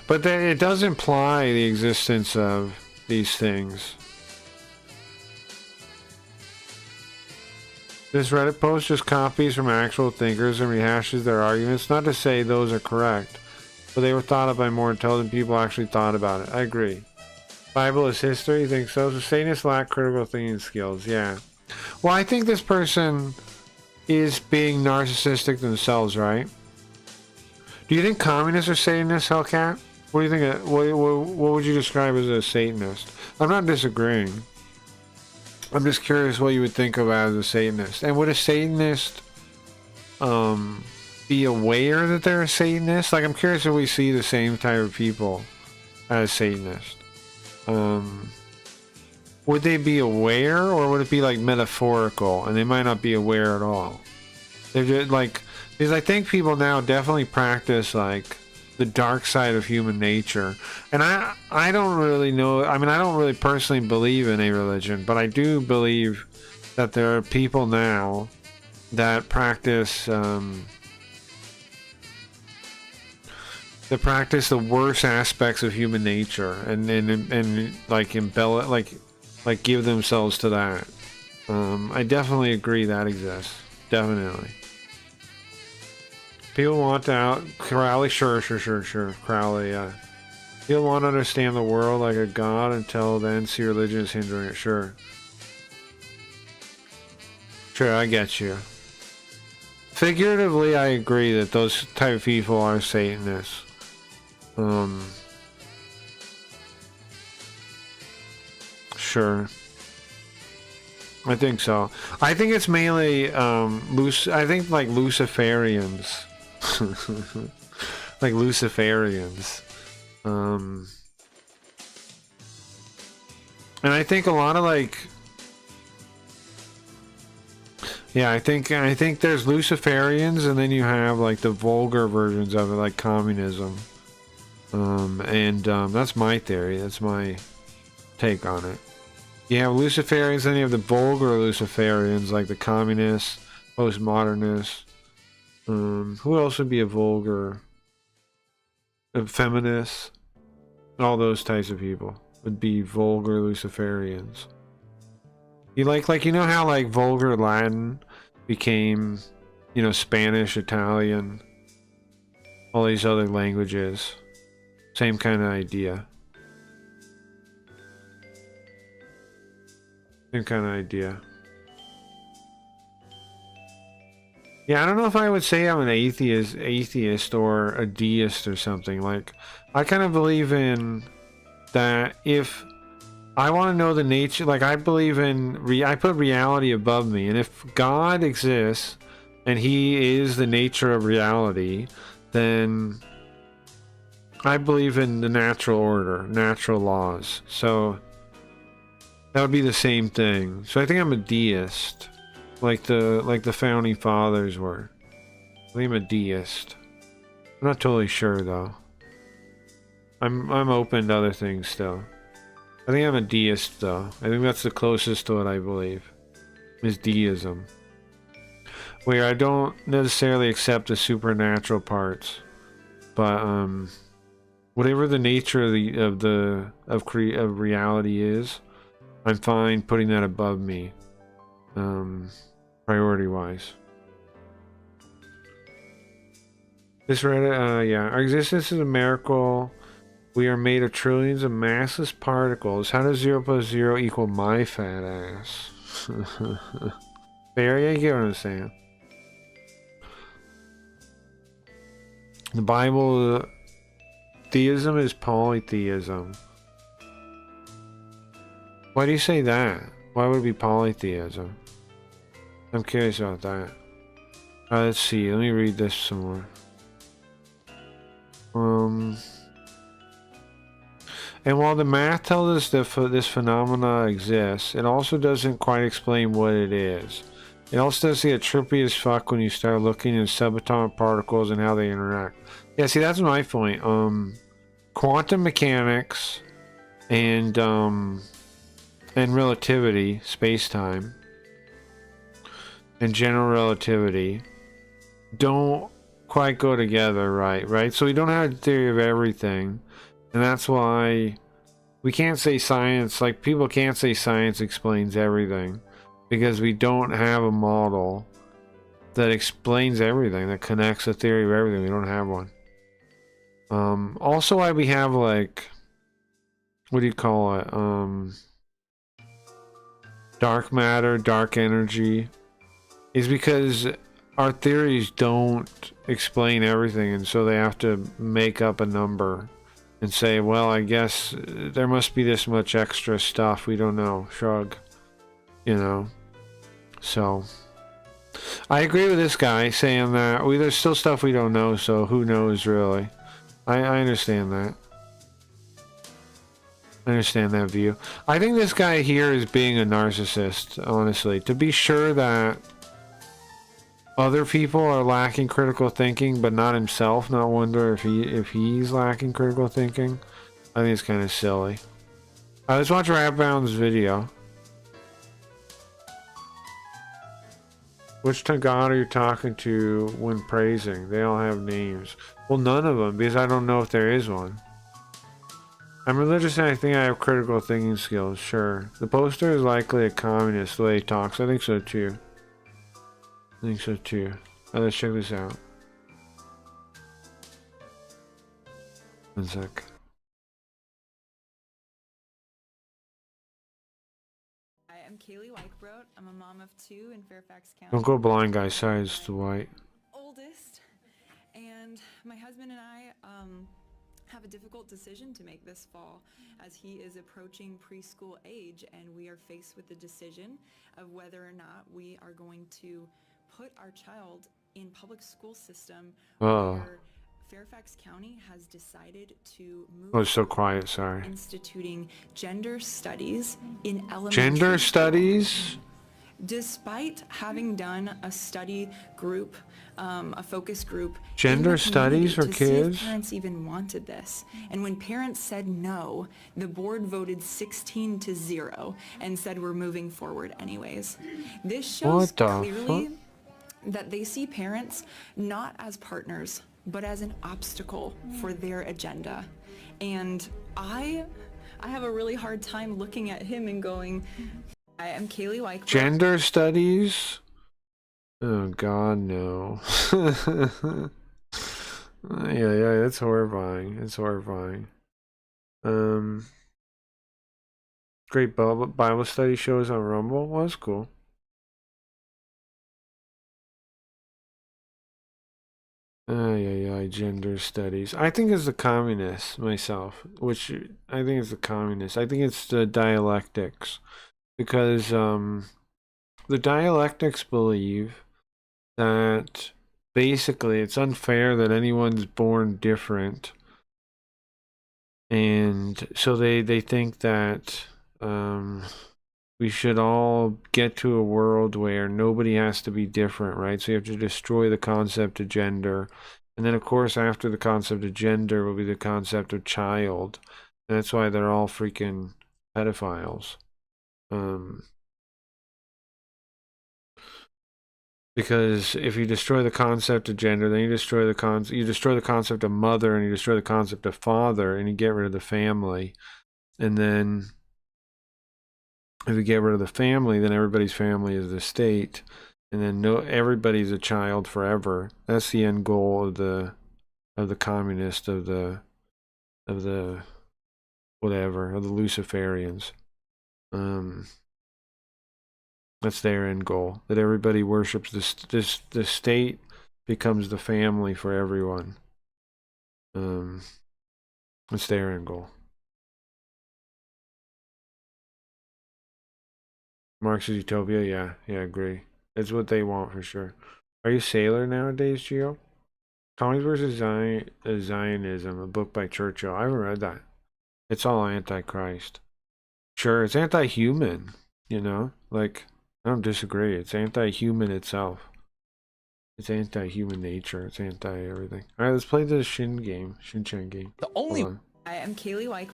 But it does imply the existence of these things. This Reddit post just copies from actual thinkers and rehashes their arguments. Not to say those are correct, but they were thought of by more intelligent people who actually thought about it. I agree. Bible is history? You think so? So Satanists lack critical thinking skills. Yeah. Well, I think this person is being narcissistic themselves, right? Do you think communists are Satanists, Hellcat? What do you think? What would you describe as a Satanist? I'm not disagreeing. I'm just curious what you would think of as a Satanist. And would a Satanist be aware that they're a Satanist? Like, I'm curious if we see the same type of people as Satanists. Would they be aware, or would it be like metaphorical and they might not be aware at all? They're just like, because I think people now definitely practice like the dark side of human nature. And I don't really know, I mean, I don't really personally believe in a religion, but I do believe that there are people now that practice the worst aspects of human nature and like embellish, like give themselves to that. I definitely agree that exists. Definitely. People want to Crowley, sure. Crowley, yeah. People want to understand the world like a god. Until then, see religion as hindering it, sure. Sure, I get you. Figuratively, I agree that those type of people are Satanists. Sure. I think so. I think it's mainly I think like Luciferians. Like Luciferians. And I think a lot of like, yeah, I think there's Luciferians, and then you have like the vulgar versions of it, like communism. That's my theory. That's my take on it. You have Luciferians, then you have the vulgar Luciferians, like the communists, postmodernists. Who else would be a vulgar? Feminists. All those types of people would be vulgar Luciferians. You like you know how like vulgar Latin became, you know, Spanish, Italian, all these other languages. Same kind of idea. Same kind of idea. Yeah, I don't know if I would say I'm an atheist or a deist or something. Like, I kind of believe in that if I want to know the nature, like I believe in, I put reality above me, and if God exists and he is the nature of reality, then I believe in the natural order, natural laws. So that would be the same thing. So I think I'm a deist, like the founding fathers were. I think I'm a deist. I'm not totally sure though. I'm open to other things still. I think I'm a deist though. I think that's the closest to what I believe, is deism, where I don't necessarily accept the supernatural parts, but whatever the nature of reality is, I'm fine putting that above me, priority wise. This Reddit, yeah, our existence is a miracle. We are made of trillions of massless particles. How does 0 plus 0 equal my fat ass? Fair, yeah, you get what I'm saying. The Bible, theism is polytheism. Why do you say that? Why would it be polytheism? I'm curious about that. Let's see, let me read this some more. And while the math tells us that this phenomena exists, it also doesn't quite explain what it is. It also does get trippy as fuck when you start looking at subatomic particles and how they interact. Yeah, see, that's my point. Quantum mechanics and relativity, space-time, and general relativity don't quite go together, right? So we don't have a theory of everything. And that's why we can't say science, like people can't say science explains everything, because we don't have a model that explains everything, that connects a theory of everything. We don't have one. Also why we have, like, what do you call it? Dark matter, dark energy, is because our theories don't explain everything, and so they have to make up a number and say, well, I guess there must be this much extra stuff. We don't know. Shrug. You know? So, I agree with this guy saying that there's still stuff we don't know, so who knows, really. I understand that. I understand that view. I think this guy here is being a narcissist, honestly. To be sure that other people are lacking critical thinking, but not himself, not wonder if he's lacking critical thinking. I think it's kind of silly. Let's watch Rapbound's video. Which God are you talking to when praising? They all have names. Well, none of them, because I don't know if there is one. I'm religious and I think I have critical thinking skills, sure. The poster is likely a communist the way he talks. I think so too. I think so too. Let's check this out. One sec. Hi, I'm Kaylee Weichbrot. I'm a mom of 2 in Fairfax County. Don't go blind, guys. Sorry, it's the white. Oldest. And my husband and I have a difficult decision to make this fall, as he is approaching preschool age, and we are faced with the decision of whether or not we are going to put our child in public school system where Fairfax County has decided to move. Oh, it's so quiet, sorry. Instituting gender studies in elementary. Gender studies? Despite having done a study group, a focus group. Gender studies for kids? See if parents even wanted this. And when parents said no, the board voted 16-0 and said we're moving forward anyways. This shows clearly that they see parents not as partners, but as an obstacle for their agenda. And I have a really hard time looking at him and going, I am Kaylee Weichbrot. Gender studies? Oh God, no. Yeah, that's horrifying. It's horrifying. Great Bible study shows on Rumble. Well, that's cool. Gender studies. I think it's the communists myself, which I think it's the communists. I think it's the dialectics, because the dialectics believe that basically it's unfair that anyone's born different, and so they think that we should all get to a world where nobody has to be different, right? So you have to destroy the concept of gender. And then, of course, after the concept of gender will be the concept of child. And that's why they're all freaking pedophiles. Because if you destroy the concept of gender, then you destroy the concept of mother, and you destroy the concept of father, and you get rid of the family. And then if you get rid of the family, then everybody's family is the state, and then everybody's a child forever. That's the end goal of the communist, of the Luciferians. That's their end goal. That everybody worships the state becomes the family for everyone. That's their end goal. Marx's Utopia, yeah, agree. That's what they want for sure. Are you Sailor nowadays, Gio? Comics versus Zionism, a book by Churchill. I haven't read that. It's all anti-Christ. Sure, it's anti-human, you know? Like, I don't disagree. It's anti-human itself. It's anti-human nature. It's anti-everything. Alright, let's play the Shin-Chan game. The only... I am Kaylee White.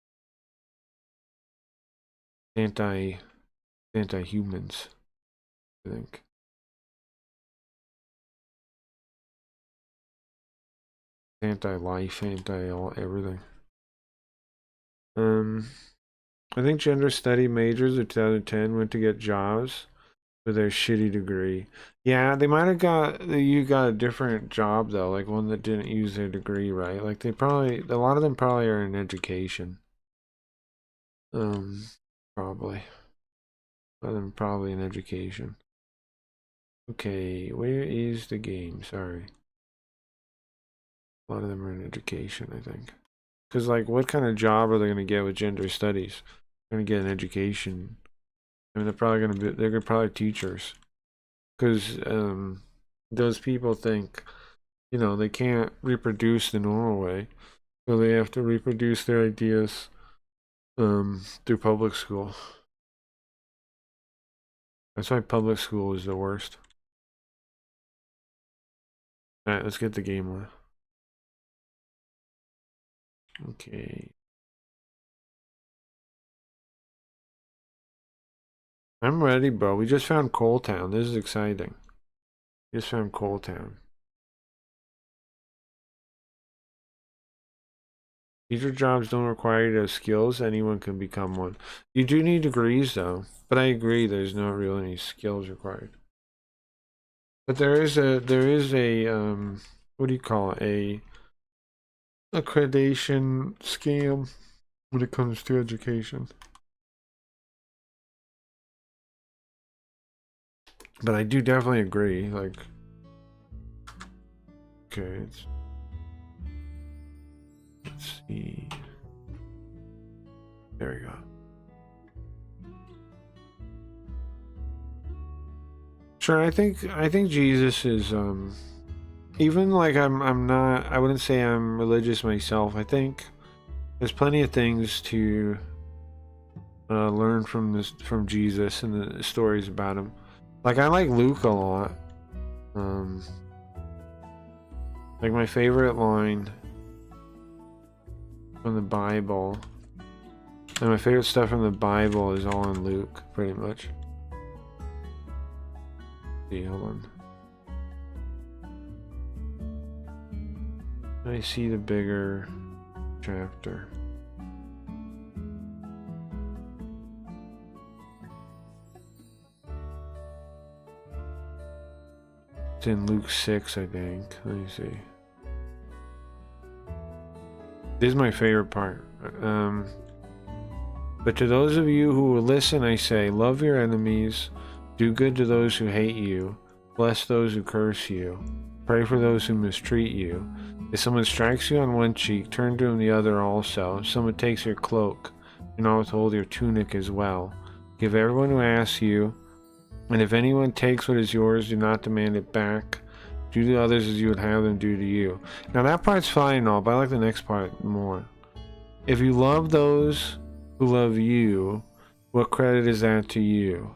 Anti-humans, I think. Anti-life, anti-everything. I think gender study majors of 2010 went to get jobs with their shitty degree. Yeah, they might have you got a different job though, like one that didn't use their degree, right? Like a lot of them probably are in education. Probably. Probably in education. Okay, where is the game? Sorry. A lot of them are in education, I think. Because, like, what kind of job are they going to get with gender studies? They're going to get an education. I mean, they're probably teachers. Because those people think, you know, they can't reproduce the normal way. So they have to reproduce their ideas through public school. That's why public school is the worst. Alright, let's get the game on. Okay. I'm ready, bro. We just found Coal Town. This is exciting. Just found Coal Town. Teacher jobs don't require you to have skills. Anyone can become one. You do need degrees, though. But I agree, there's not really any skills required. But there is a what do you call it? A accreditation scam when it comes to education. But I do definitely agree, like, okay, let's see. There we go. Sure, I think Jesus is even like I wouldn't say I'm religious myself. I think there's plenty of things to learn from Jesus and the stories about him. Like, I like Luke a lot. Like, my favorite line from the Bible, and my favorite stuff from the Bible is all in Luke, pretty much. Hold on. I see the bigger chapter. It's in Luke 6, I think. Let me see. This is my favorite part. But to those of you who will listen, I say, love your enemies, do good to those who hate you, bless those who curse you, Pray for those who mistreat you. If someone strikes you on one cheek, turn to him the other also. If someone takes your cloak, do not withhold your tunic as well. Give everyone who asks you, and if anyone takes what is yours, do not demand it back. Do to others as you would have them do to you. Now that part's fine and all, but I like the next part more. If you love those who love you, what credit is that to you?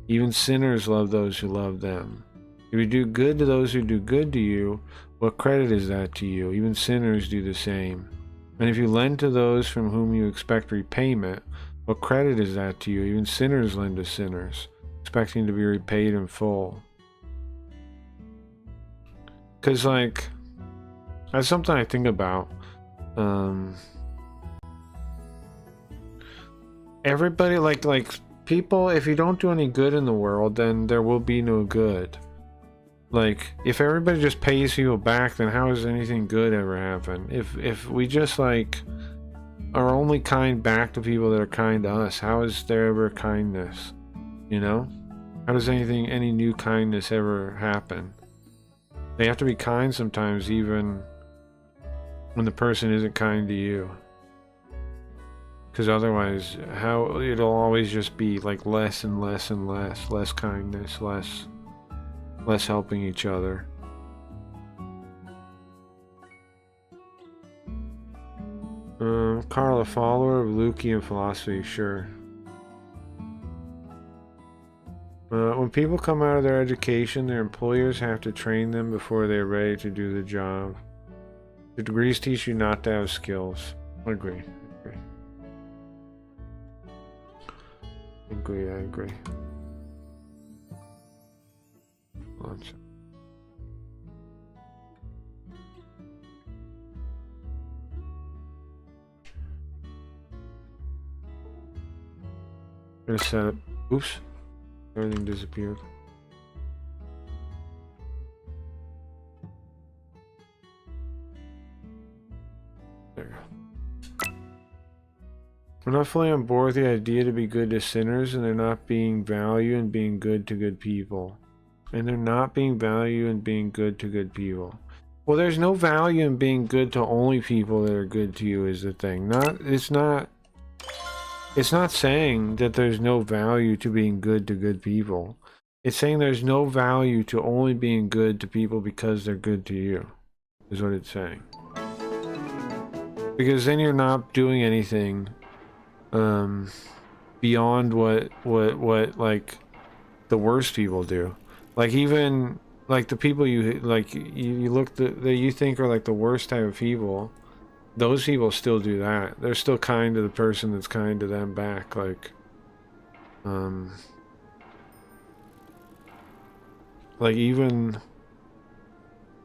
Even sinners love those who love them. If you do good to those who do good to you, what credit is that to you? Even sinners do the same. And if you lend to those from whom you expect repayment, what credit is that to you? Even sinners lend to sinners, expecting to be repaid in full. Because, like, that's something I think about. Everybody, like people, if you don't do any good in the world, then there will be no good. Like, if everybody just pays people back, then how does anything good ever happen? If we just, like, are only kind back to people that are kind to us, how is there ever kindness? You know? How does any new kindness ever happen? They have to be kind sometimes, even when the person isn't kind to you. Because otherwise, how it'll always just be like less and less and less kindness, less helping each other. Carl, a follower of Lucian philosophy, sure. When people come out of their education, their employers have to train them before they're ready to do the job. The degrees teach you not to have skills. I agree. I agree. Lunch. Gonna set up. Oops. Everything disappeared. There you go. We're not fully on board with the idea to be good to sinners, and they're not being value and being good to good people. And they're not being value and being good to good people. Well, there's no value in being good to only people that are good to you is the thing. It's not saying that there's no value to being good to good people. It's saying there's no value to only being good to people because they're good to you, is what it's saying. Because then you're not doing anything beyond what like the worst people do. Like, even like the people you look that you think are like the worst type of people, those people still do that. They're still kind to the person that's kind to them back. Like even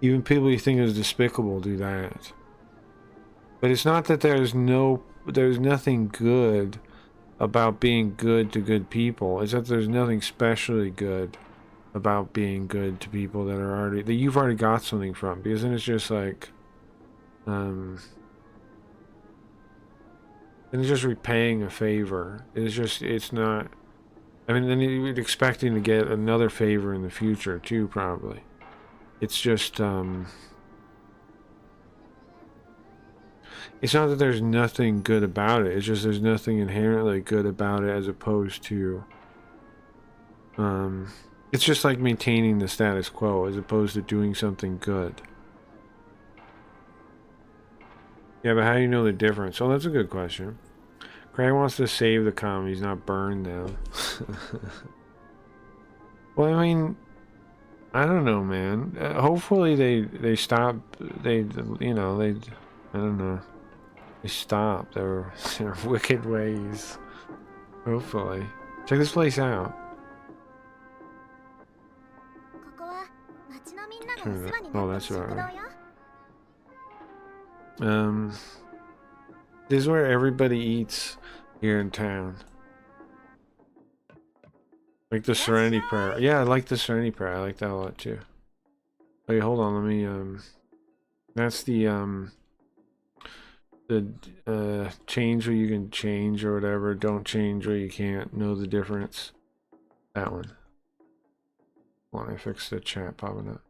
people you think is despicable do that. But it's not that there's nothing good about being good to good people. It's that there's nothing specially good about being good to people that you've already got something from. Because then it's just like and it's just repaying a favor. It's not, I mean, then you're expecting to get another favor in the future too, probably. It's just it's not that there's nothing good about it. It's just there's nothing inherently good about it, as opposed to it's just like maintaining the status quo as opposed to doing something good. Yeah, but how do you know the difference? Oh, that's a good question. Craig wants to save the commies, not burn them. Well, I mean, I don't know, man. Hopefully they stop. I don't know. They stop their wicked ways. Hopefully. Check this place out. Oh, that's alright. This is where everybody eats here in town. Like the Serenity Prayer. Yeah, I like the Serenity Prayer. I like that a lot too. Wait, hold on, let me that's the change where you can change or whatever, don't change where you can't, know the difference. That one. Hold on, I fixed the chat popping up.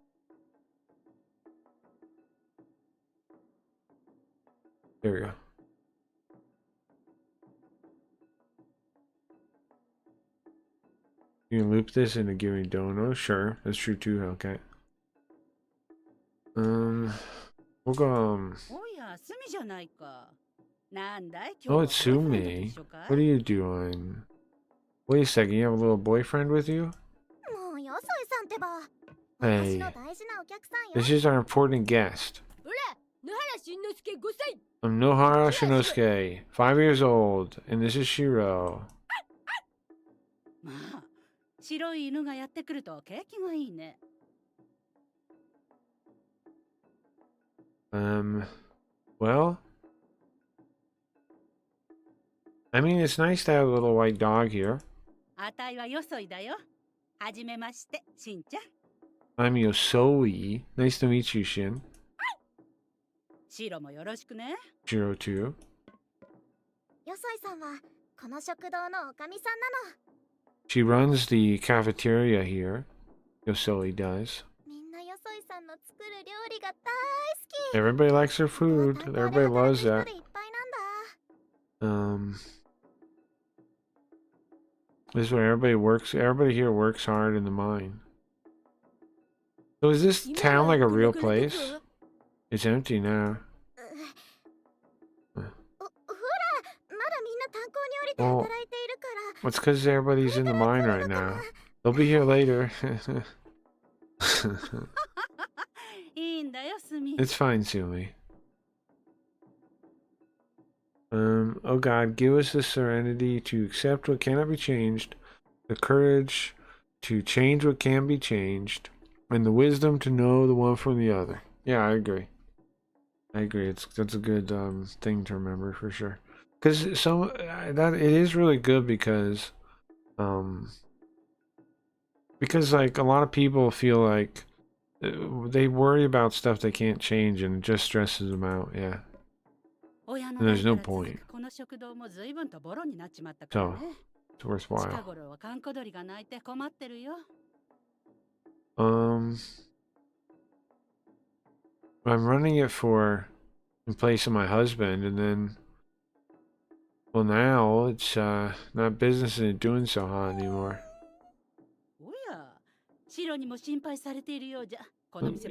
There we go. You can loop this into giving dono. Sure, that's true too. Okay. We'll go. Oh, it's Sumi. What are you doing? Wait a second. You have a little boyfriend with you? Hey, this is our important guest. I'm Nohara Shinosuke, 5 years old, and this is Shiro. Well, I mean, it's nice to have a little white dog here. I'm Yosoi. Nice to meet you, Shin. Shiro too. She runs the cafeteria here. Yosoi does. Everybody likes her food. Everybody loves that. This is where everybody works. Everybody here works hard in the mine. So is this town like a real place? It's empty now. Well, it's because everybody's in the mine right now. They'll be here later. It's fine, Sumi. Oh God, give us the serenity to accept what cannot be changed, the courage to change what can be changed, and the wisdom to know the one from the other. Yeah, I agree. I agree. That's a good thing to remember for sure. Because that it is really good because like a lot of people feel like they worry about stuff they can't change and it just stresses them out. Yeah. And there's no point. So it's worthwhile. I'm running it in place of my husband, and then, well, now it's not business and doing so hot anymore.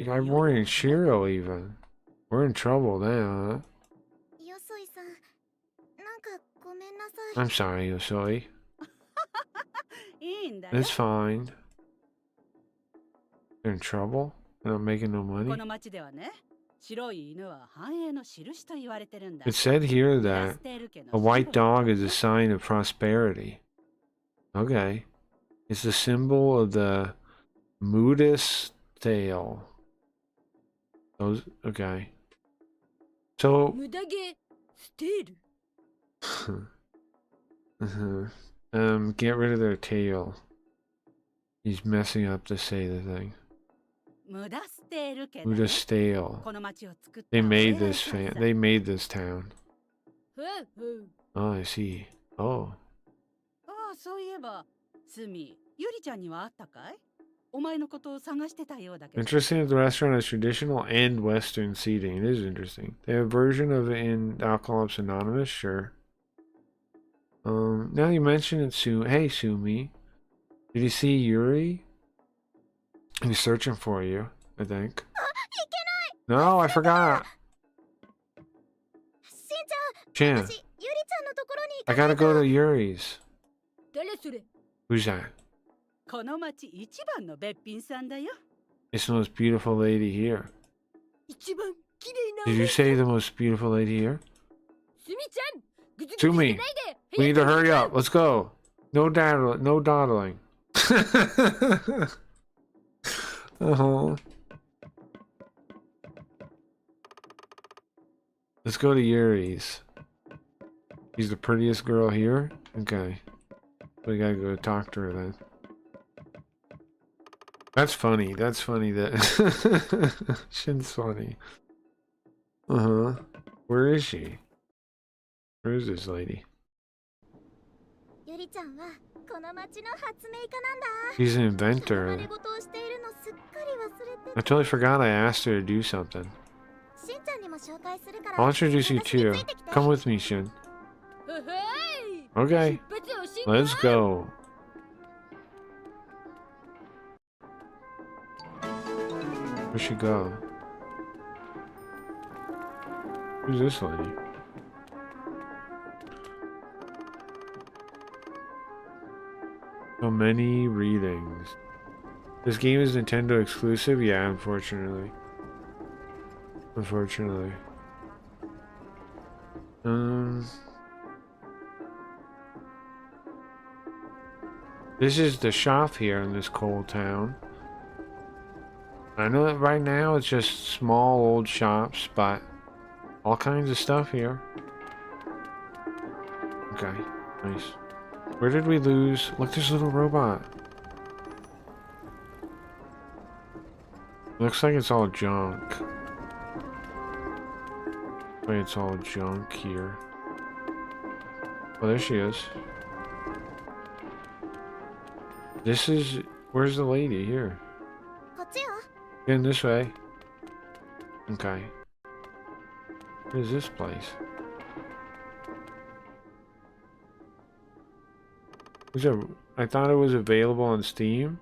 I'm worrying Shiro even. We're in trouble now, huh? I'm sorry, Yosoi. It's fine. You're in trouble? You're not making no money? It said here that a white dog is a sign of prosperity. Okay. It's the symbol of the Mudis tail. Those, okay. So... get rid of their tail. He's messing up to say the thing. Muda stale. They made this town. Oh, I see. Oh. Interesting that the restaurant has traditional and Western seating. It is interesting. They have a version of it in Alcoholics Anonymous, sure. Now you mention it, hey, Sumi. Did you see Yuri? He's searching for you, I think. No, I forgot. Chan. I gotta go to Yuri's. Who's that? It's the most beautiful lady here. Did you say the most beautiful lady here? Sumi, we need to hurry up. Let's go. No dawdling. Let's go to Yuri's. She's the prettiest girl here? Okay. We gotta go talk to her then. That's funny. That's funny that... Shin's funny. Where is she? Where is this lady? She's an inventor. I totally forgot I asked her to do something. I'll introduce you too. Come with me, Shin. Okay, let's go. Where'd she go? Who's this lady? So many readings. This game is Nintendo exclusive? Yeah, unfortunately. Unfortunately. This is the shop here in this coal town. I know that right now it's just small old shops, but all kinds of stuff here. Okay, nice. Where did we lose? Look, there's a little robot. Looks like it's all junk. Wait, it's all junk here. Oh, there she is. This is... Where's the lady? Here. In this way. Okay. What is this place? I thought it was available on Steam.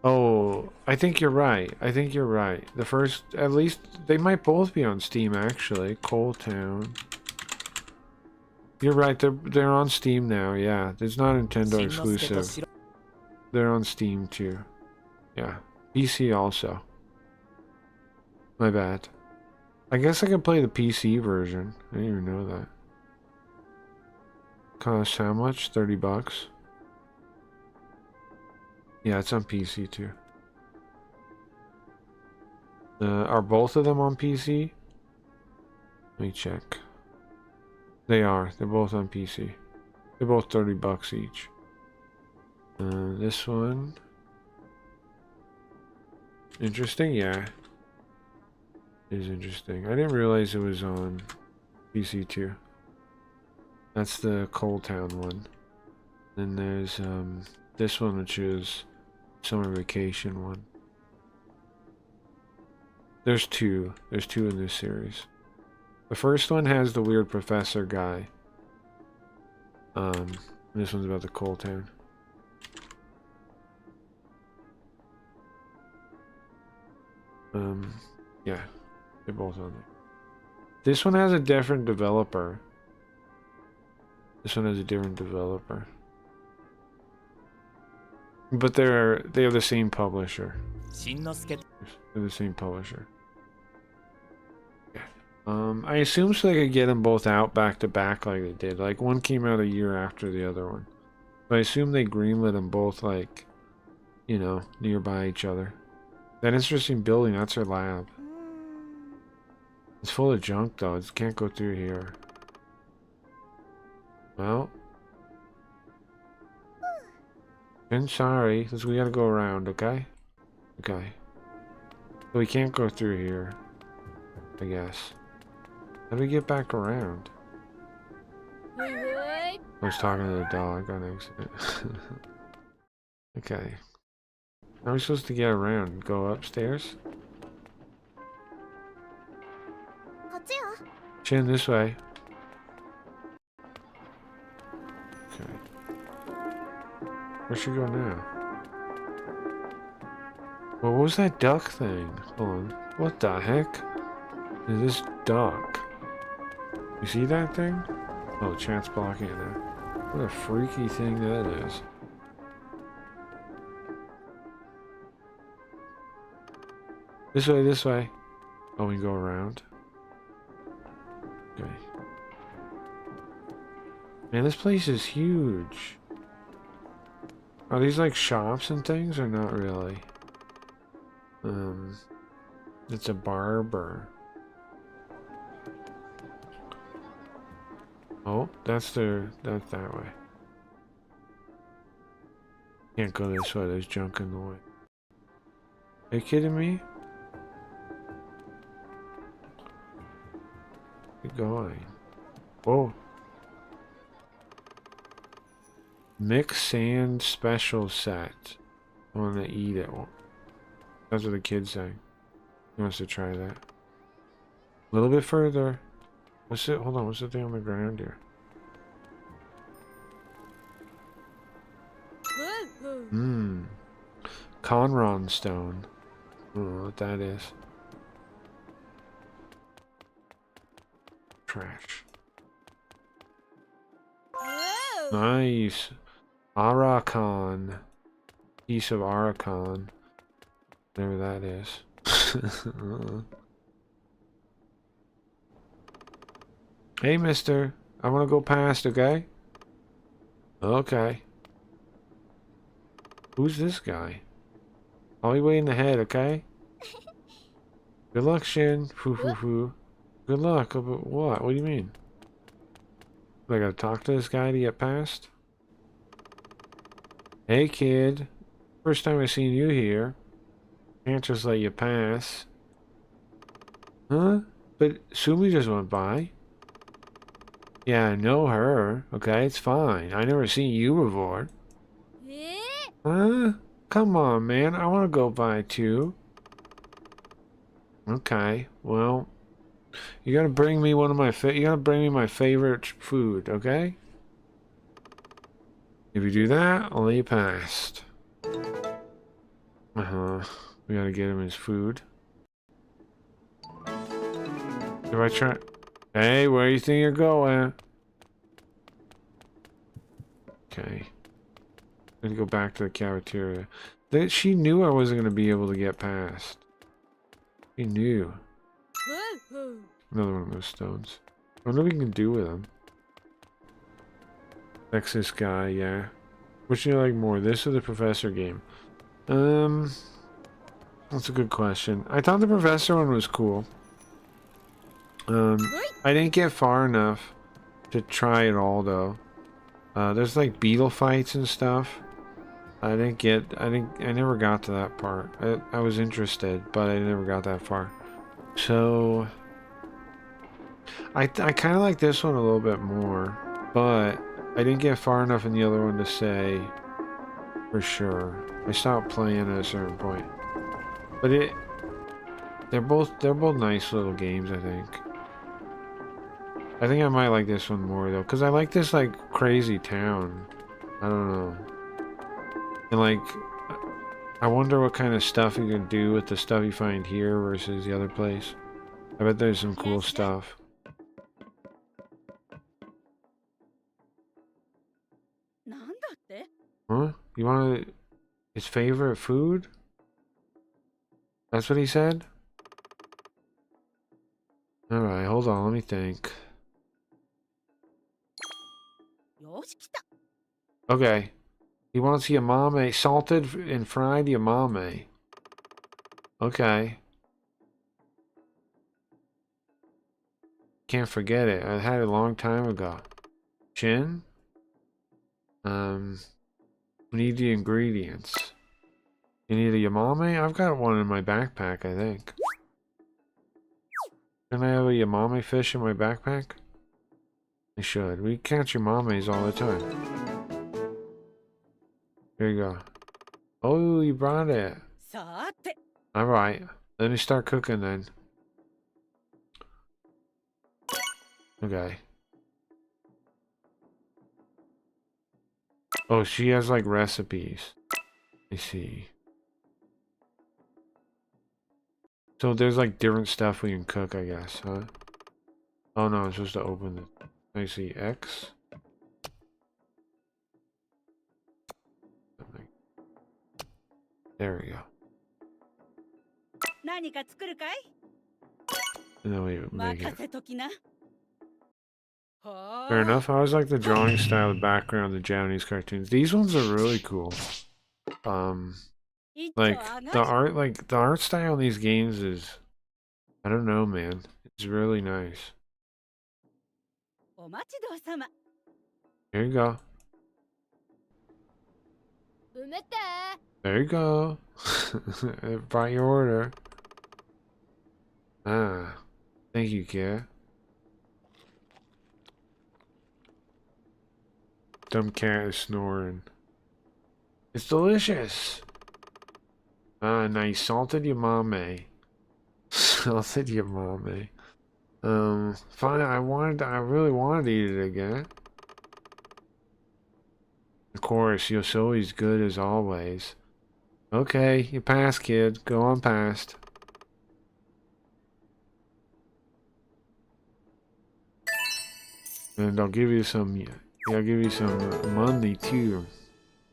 Oh, I think you're right. I think you're right. The first, at least, they might both be on Steam actually. Coal Town. You're right. They're on Steam now. Yeah, it's not Nintendo exclusive. They're on Steam too. Yeah, PC also. My bad. I guess I could play the PC version. I didn't even know that. Costs how much? 30 bucks. Yeah, it's on PC too. Are both of them on PC? Let me check. They are. They're both on PC. They're both 30 bucks each. This one. Interesting, yeah. It is interesting. I didn't realize it was on PC too. That's the Coal Town one. Then there's this one, which is Summer Vacation one. There's two. There's two in this series. The first one has the weird professor guy. This one's about the Coal Town. Yeah, they're both on there. This one has a different developer. This one has a different developer. But they have the same publisher. They're the same publisher. Yeah. I assume so they could get them both out back to back like they did. Like one came out a year after the other one. So I assume they greenlit them both like, you know, nearby each other. That interesting building, that's her lab. It's full of junk though, it can't go through here. Well. I'm sorry, because we gotta go around, okay? Okay. So we can't go through here. I guess. How do we get back around? I was talking to the dog on accident. Okay. How are we supposed to get around? Go upstairs? Chin, this way. Okay. Where should we go now? Well, what was that duck thing? Hold on. What the heck is this duck? You see that thing? Oh, chat's blocking it now. What a freaky thing that is. This way, this way. Oh, we go around. Okay. Man, this place is huge. Are these like shops and things or not really? It's a barber. Oh, that's that way. Can't go this way, there's junk in the way. Are you kidding me? Keep going. Whoa. Mix sand special set. I want to eat it. That's what the kid's saying. He wants to try that. A little bit further. What's it? Hold on. What's the thing on the ground here? Conron stone. I don't know what that is. Trash. Nice. Arakan. Piece of Arakan. Whatever that is. Hey, mister. I want to go past, okay? Okay. Who's this guy? I'll be waiting ahead, okay? Good luck, Shin. Foo foo foo. Good luck. But what? What do you mean? I gotta talk to this guy to get past? Hey, kid. First time I've seen you here. Can't just let you pass. Huh? But Sumi just went by. Yeah, I know her. Okay, it's fine. I never seen you before. Huh? Come on, man. I want to go by too. Okay, well, you gotta bring me one of my my favorite food, okay? If you do that, I'll let you past. We gotta get him his food. Do I try? Hey, where do you think you're going? Okay. I'm gonna go back to the cafeteria. She knew I wasn't gonna be able to get past. She knew. Another one of those stones. I wonder what we can do with them. Texas guy, yeah. Which do you like more, this or the professor game? That's a good question. I thought the professor one was cool. I didn't get far enough to try it all though. There's like beetle fights and stuff. I never got to that part. I was interested, but I never got that far. So I kind of like this one a little bit more, but I didn't get far enough in the other one to say for sure. I stopped playing at a certain point. But they're both nice little games, I think. I think I might like this one more though, because I like this like crazy town. I don't know. And like, I wonder what kind of stuff you can do with the stuff you find here versus the other place. I bet there's some cool stuff. Huh? You want his favorite food? That's what he said? Alright, hold on, let me think. Okay. He wants yamame, salted and fried yamame. Okay. Can't forget it. I had it a long time ago. Chin? Need the ingredients. You need a yamame? I've got one in my backpack, I think. Can I have a yamame fish in my backpack? I should. We catch yamames all the time. Here you go. Oh, you brought it. Alright. Let me start cooking then. Okay. Oh, she has like recipes. I see. So there's like different stuff we can cook, I guess, huh? Oh no, I'm supposed to open it. I see X. There we go. And then we make it. Fair enough. I always like the drawing style, the background, the Japanese cartoons. These ones are really cool. Like the art style in these games is, I don't know, man. It's really nice. Here you go. There you go. I brought your order. Ah, thank you, Kira. Dumb cat is snoring. It's delicious. Ah, nice salted yamame. Salted yamame. Fine. I really wanted to eat it again. Of course, you're always good as always. Okay, you passed, kid. Go on past. And I'll give you some. Yeah, I'll give you some money too.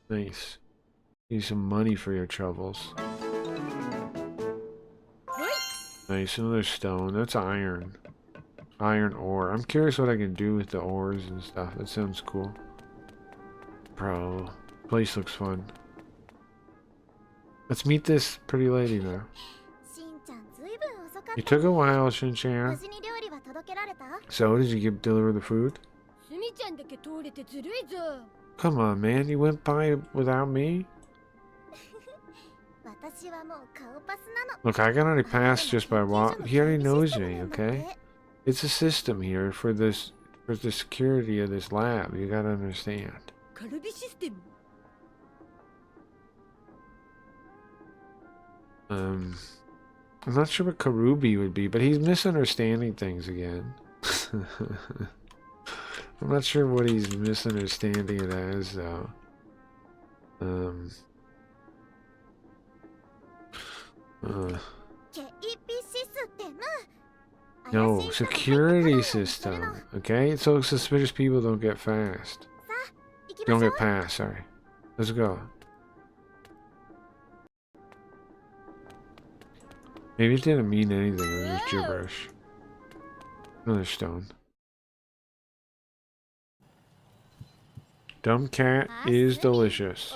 Nice. Give you some money for your troubles. Nice, another stone. That's iron. Iron ore. I'm curious what I can do with the ores and stuff. That sounds cool. Bro, place looks fun. Let's meet this pretty lady now. You took a while, Shin-chan. So, did you deliver the food? Come on, man. You went by without me? Look, I can already pass just by walk. He already knows me, okay? It's a system here for this, for the security of this lab. You gotta understand. I'm not sure what Karubi would be, but he's misunderstanding things again. I'm not sure what he's misunderstanding it as, though. No, security system. Okay, so suspicious people don't get fast. Don't get past, sorry. Let's go. Maybe it didn't mean anything, it was just gibberish. Another stone. Dumb cat is delicious.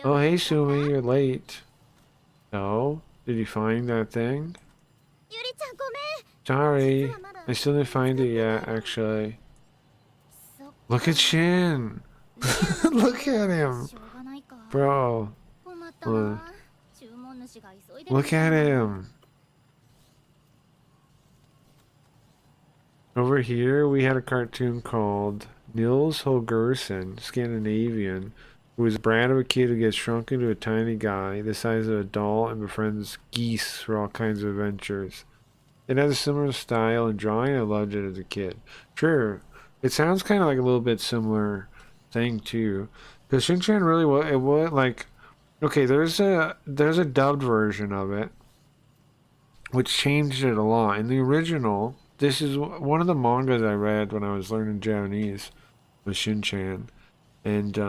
Oh, hey Sumi, you're late. No? Did you find that thing? Sorry, I still didn't find it yet, actually. Look at Shin! Look at him! Bro. Look at him! Over here, we had a cartoon called Nils Holgersson, Scandinavian, who is a brat of a kid who gets shrunk into a tiny guy the size of a doll and befriends geese for all kinds of adventures. It has a similar style and drawing. I loved it as a kid. Sure, it sounds kind of like a little bit similar thing too, because Shin-chan really was like, okay, there's a dubbed version of it, which changed it a lot. In the original, this is one of the mangas I read when I was learning Japanese, was Shin-chan, and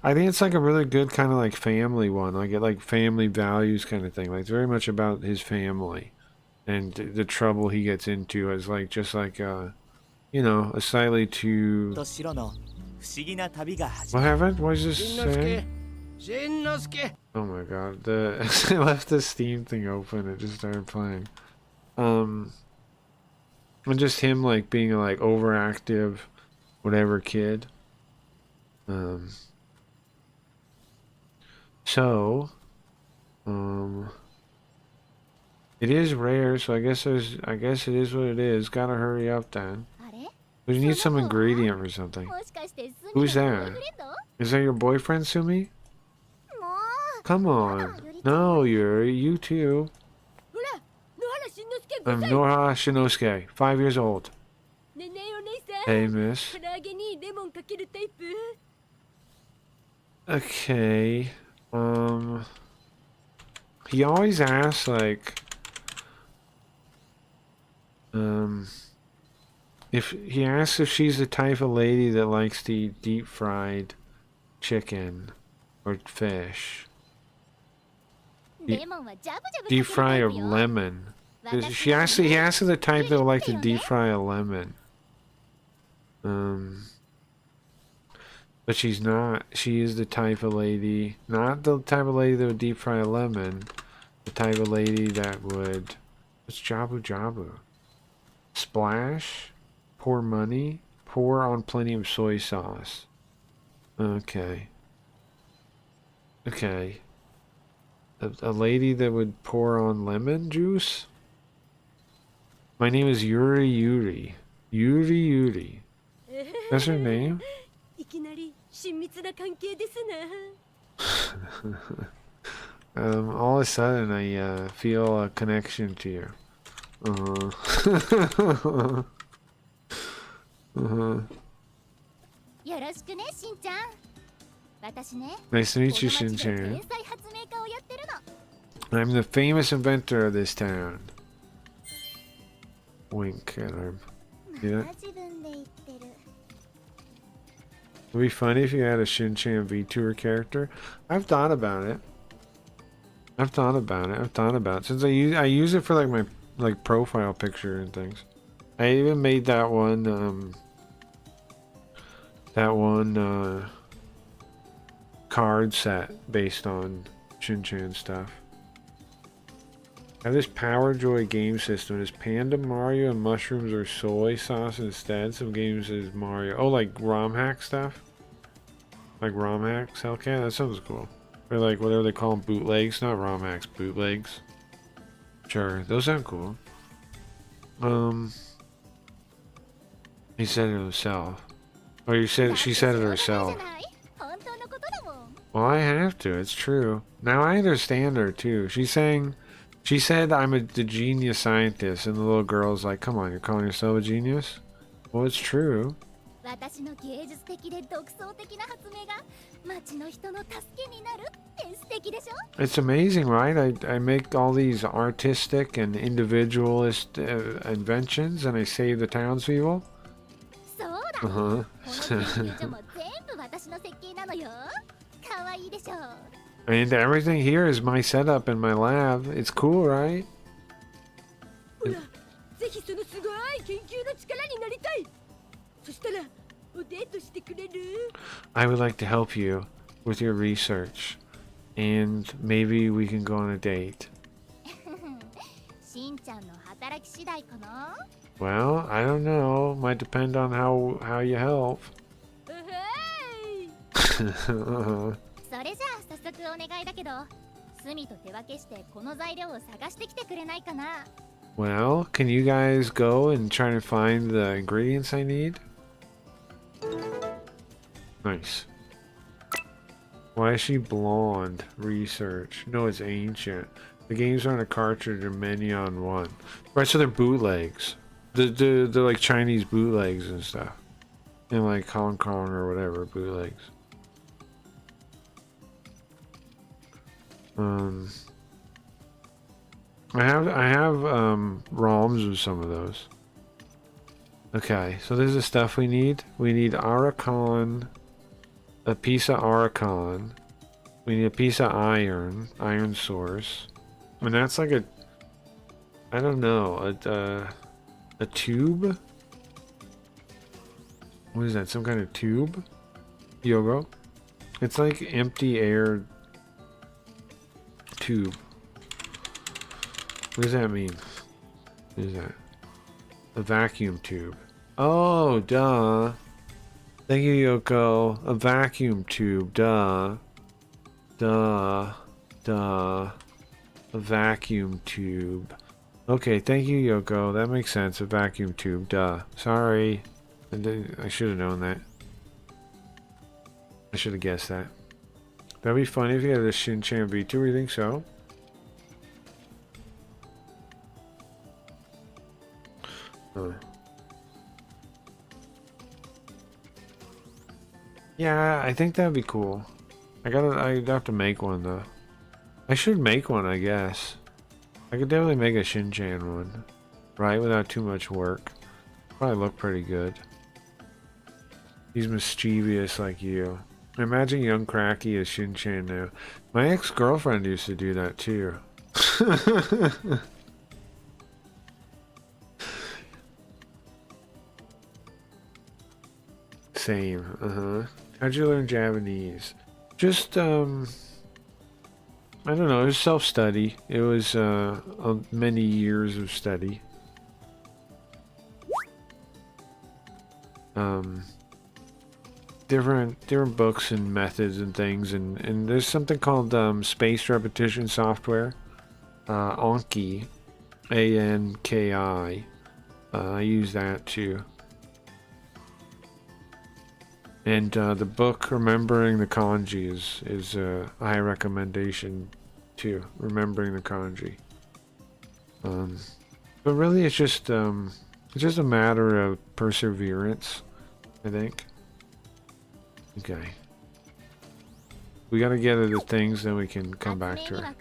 I think it's like a really good kind of like family one, like family values kind of thing. Like it's very much about his family and the trouble he gets into as like just like you know, a slightly too. What happened? What is this saying? Oh my god! I left the Steam thing open. It just started playing. And just him like being a like overactive, whatever kid. So, it is rare, so I guess it is what it is. Gotta hurry up then. We need some ingredient or something. Who's that? Is that your boyfriend, Sumi? Come on. No, you too. I'm Nora Shinosuke, 5 years old. Hey, miss. Okay. He always asks, like, if he asks if she's the type of lady that likes to eat deep fried chicken or fish. Deep fry of lemon. He asks if the type that would like to deep fry a lemon. But she's not. She is the type of lady, not the type of lady that would deep fry a lemon. The type of lady that would. What's Jabu Jabu? Splash? Pour money? Pour on plenty of soy sauce. Okay. Okay. A lady that would pour on lemon juice? My name is Yuri Yuri. Yuri Yuri. That's her name? All of a sudden I feel a connection to you. Nice to meet you, Shin-chan. I'm the famous inventor of this town. Wink at him. Yeah. It'd be funny if you had a Shin-chan VTuber character. I've thought about it. Since I use it for like my profile picture and things. I even made that one card set based on Shin-chan stuff. I have this Power Joy game system. It's Panda Mario and mushrooms or soy sauce instead. Some games is Mario. Oh, like ROM hack stuff? Like ROM hacks? Hellcat? That sounds cool. Or like whatever they call them, bootlegs. Not ROM hacks, bootlegs. Sure, those sound cool. He said it himself. Or she said it herself. Well, I have to. It's true. Now I understand her too. She said I'm the genius scientist, and the little girl's like, "Come on, you're calling yourself a genius?" Well, it's true. It's amazing, right? I make all these artistic and individualist inventions, and I save the townspeople. And everything here is my setup in my lab. It's cool, right? I would like to help you with your research, and maybe we can go on a date. Well, I don't know. Might depend on how you help. Well, can you guys go and try to find the ingredients I need? Nice. Why is she blonde? Research. No, it's ancient. The games are on a cartridge and many on one. Right, so they're bootlegs. They're like Chinese bootlegs and stuff. In like Hong Kong or whatever, bootlegs. I have ROMs of some of those. Okay, so this is the stuff we need. We need Aracon, a piece of Aracon. We need a piece of iron source. And that's like a, I don't know, a tube? What is that, some kind of tube? Yogo? It's like empty air tube. What does that mean? What is that? A vacuum tube. Oh, duh. Thank you, Yoko. A vacuum tube, duh. Duh. Duh. A vacuum tube. Okay, thank you, Yoko. That makes sense. A vacuum tube, duh. Sorry. I should have known that. I should have guessed that. That'd be funny if you had a Shin-chan VTuber, you think so? Yeah, I think that'd be cool. I'd have to make one though. I should make one, I guess. I could definitely make a Shin-chan one. Right, without too much work. Probably look pretty good. He's mischievous like you. Imagine young Cracky as Shin-chan now. My ex-girlfriend used to do that too. Same, How'd you learn Japanese? Just, I don't know, it was self-study. It was, many years of study. Different books and methods and things, and there's something called, space repetition software. Anki. A-N-K-I. I use that too. And the book Remembering the Kanji is a high recommendation too, remembering the kanji. But really, it's just a matter of perseverance, I think. Okay. We gotta get to the things, then we can come back to her.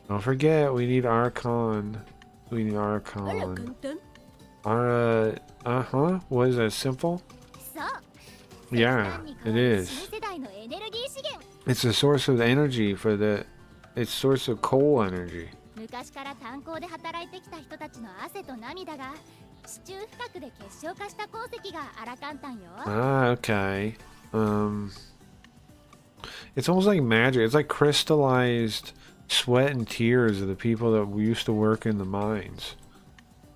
Don't forget, we need Archon. We need Archon. What is that, simple? Yeah, it is. It's a source of energy for the... It's source of coal energy. Ah, okay. It's almost like magic. It's like crystallized sweat and tears of the people that used to work in the mines.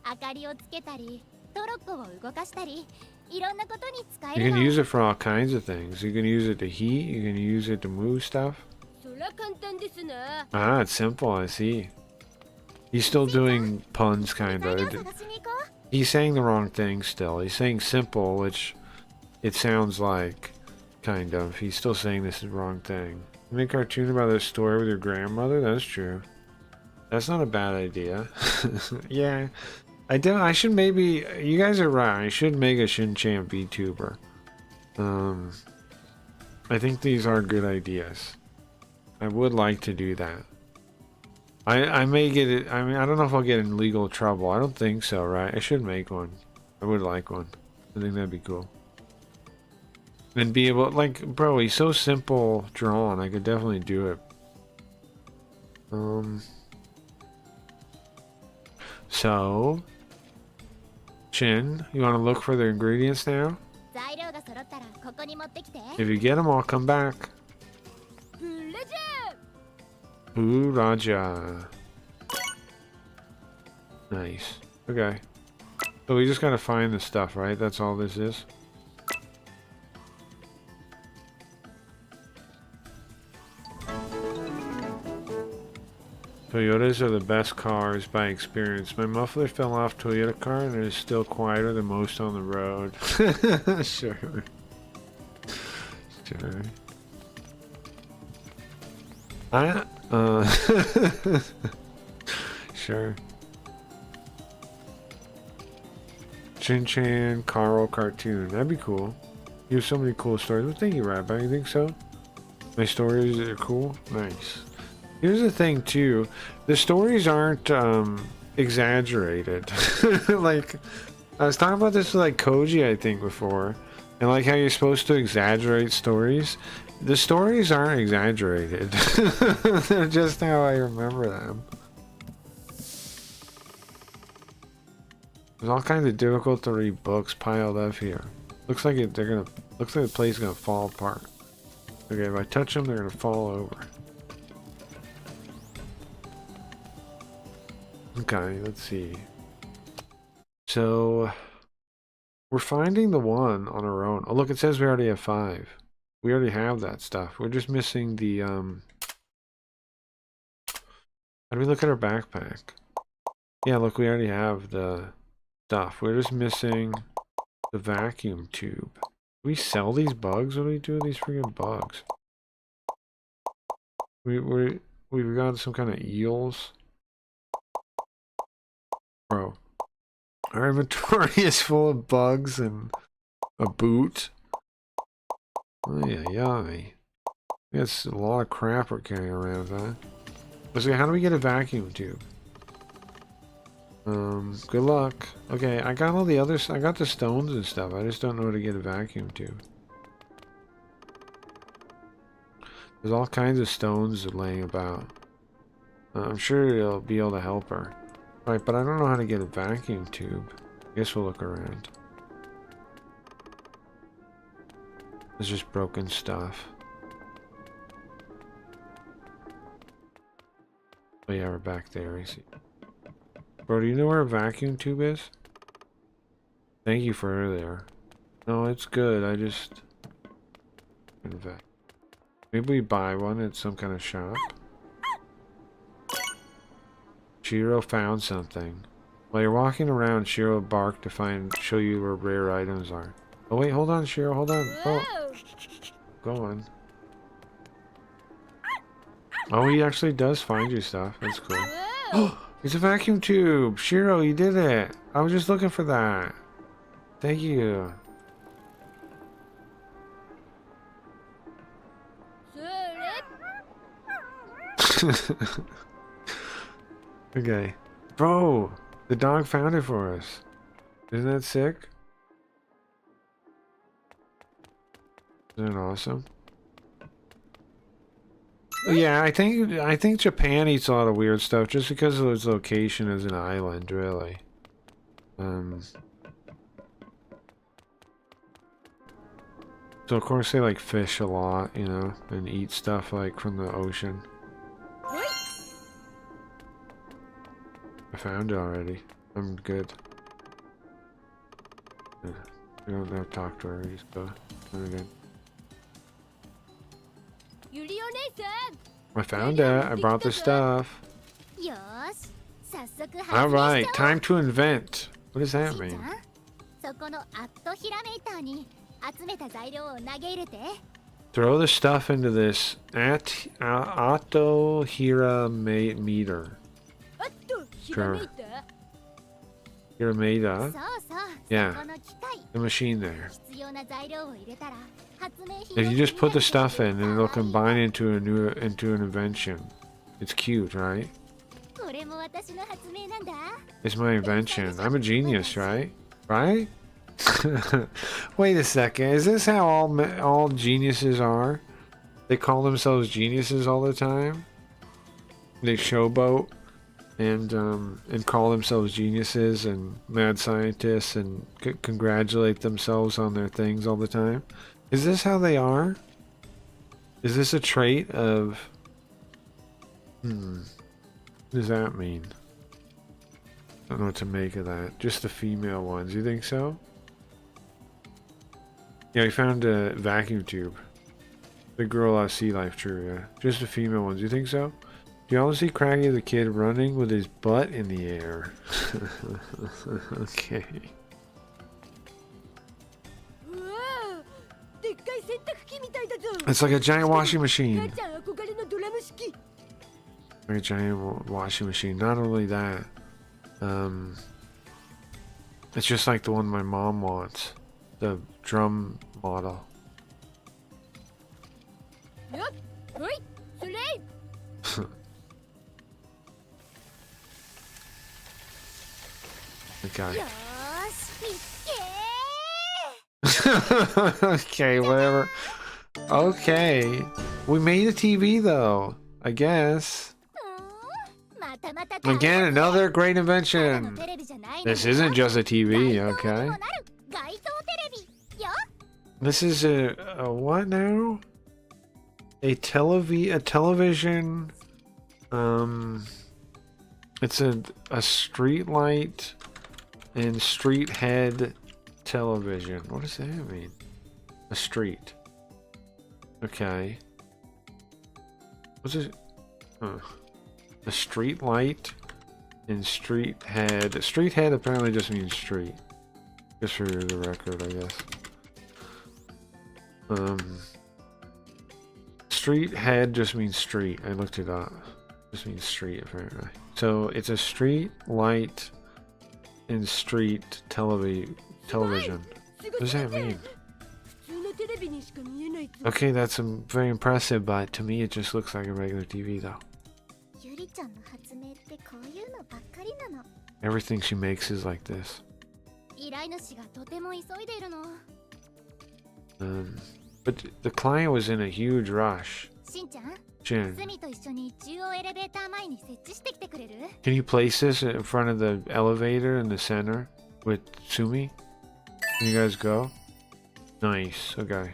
You can use it for all kinds of things. You can use it to heat, you can use it to move stuff. Ah, it's simple, I see. He's still doing puns, kind of. He's saying the wrong thing still. He's saying simple, which it sounds like, kind of. He's still saying this is the wrong thing. Make a cartoon about this story with your grandmother? That's true. That's not a bad idea. Yeah. I should maybe... You guys are right. I should make a Shin-Chan VTuber. I think these are good ideas. I would like to do that. I may get it... I mean, I don't know if I'll get in legal trouble. I don't think so, right? I should make one. I would like one. I think that'd be cool. And be able... Like, bro, he's so simple drawn. I could definitely do it. So... Shin, you want to look for the ingredients now? If you get them, I'll come back. Ooh, Raja. Nice. Okay. So we just gotta find the stuff, right? That's all this is? Toyotas are the best cars by experience. My muffler fell off Toyota car and it is still quieter than most on the road. Sure. Sure. Sure. Shin-Chan Carl cartoon. That'd be cool. You have so many cool stories. Well, thank you, Rabbi. You think so? My stories are cool? Nice. Here's the thing, too. The stories aren't exaggerated. Like, I was talking about this with, like, Koji, I think, before. And, like, how you're supposed to exaggerate stories. The stories aren't exaggerated. They're just how I remember them. There's all kinds of difficult to read books piled up here. Looks like looks like the place is gonna fall apart. Okay, if I touch them, they're gonna fall over. Okay, let's see. So we're finding the one on our own. Oh, look, it says we already have 5. We already have that stuff. We're just missing the how do we look at our backpack? Yeah, look, we already have the stuff. We're just missing the vacuum tube. Do we sell these bugs? What do we do with these freaking bugs? We've got some kind of eels. Bro, our inventory is full of bugs and a boot. Oh yeah. That's a lot of crap we're carrying around, huh? Let's see, how do we get a vacuum tube? Good luck. Okay, I got all the others. I got the stones and stuff. I just don't know how to get a vacuum tube. There's all kinds of stones laying about. I'm sure it'll be able to help her. Right, but I don't know how to get a vacuum tube. I guess we'll look around. There's just broken stuff. Oh yeah, we're back there, I see. Bro, do you know where a vacuum tube is? Thank you for earlier. No, it's good, I just... Maybe we buy one at some kind of shop. Shiro found something. While you're walking around, Shiro barked to show you where rare items are. Oh wait, hold on, Shiro, hold on. Oh. Go on. Oh, he actually does find you stuff. That's cool. Oh, it's a vacuum tube. Shiro, you did it. I was just looking for that. Thank you. Okay. Bro, the dog found it for us. Isn't that sick? Isn't that awesome? Yeah, I think Japan eats a lot of weird stuff just because of its location as an island, really. So of course they like fish a lot, you know, and eat stuff like from the ocean. I found it already. I'm good. Yeah, we don't have to talk to her, we just go again. I found it. I brought the stuff. Alright, time to invent. What does that mean? Throw the stuff into this Atto Hira meter. Sure. Hirameda? Yeah. The machine there. If you just put the stuff in, and it'll combine into an invention. It's cute, right? It's my invention. I'm a genius, right? Right? Wait a second. Is this how all geniuses are? They call themselves geniuses all the time? They showboat and call themselves geniuses and mad scientists and congratulate themselves on their things all the time? Is this how they are? Is this a trait of... What does that mean? I don't know what to make of that. Just the female ones. You think so? Yeah, we found a vacuum tube. The girl out of Sea Life, true, yeah. Just the female ones. You think so? Do you always see Craggy the kid running with his butt in the air? Okay. It's like a giant washing machine. Like a giant washing machine. Not only that, it's just like the one my mom wants. The drum model. Okay. Okay, whatever. Okay. We made a TV though, I guess. Again, another great invention. This isn't just a TV, okay? This is a what now? A television. It's a street light and street head television. What does that mean? A street. Okay. What's it? Huh. A street light and street head. Street head apparently just means street. Just for the record, I guess. Street head just means street. I looked it up. Just means street apparently. So it's a street light and street television. What does that mean? Okay, that's very impressive, but to me it just looks like a regular TV though. Everything she makes is like this. But the client was in a huge rush. Jin, can you place this in front of the elevator in the center with Sumi? Can you guys go? Nice, okay.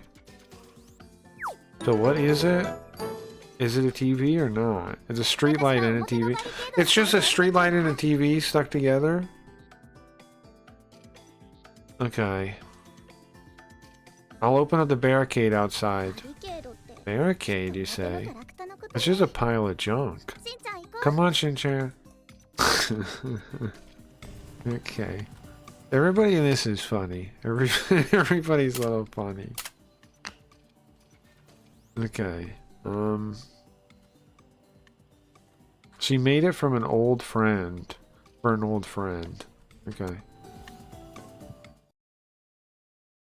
So what is it? Is it a TV or not? It's a street light and a TV. It's just a street light and a TV stuck together? Okay. I'll open up the barricade outside. Barricade, you say? It's just a pile of junk. Come on, Shin-chan. Okay. Everybody in this is funny. Everybody's a little funny. Okay. She made it from an old friend. For an old friend. Okay.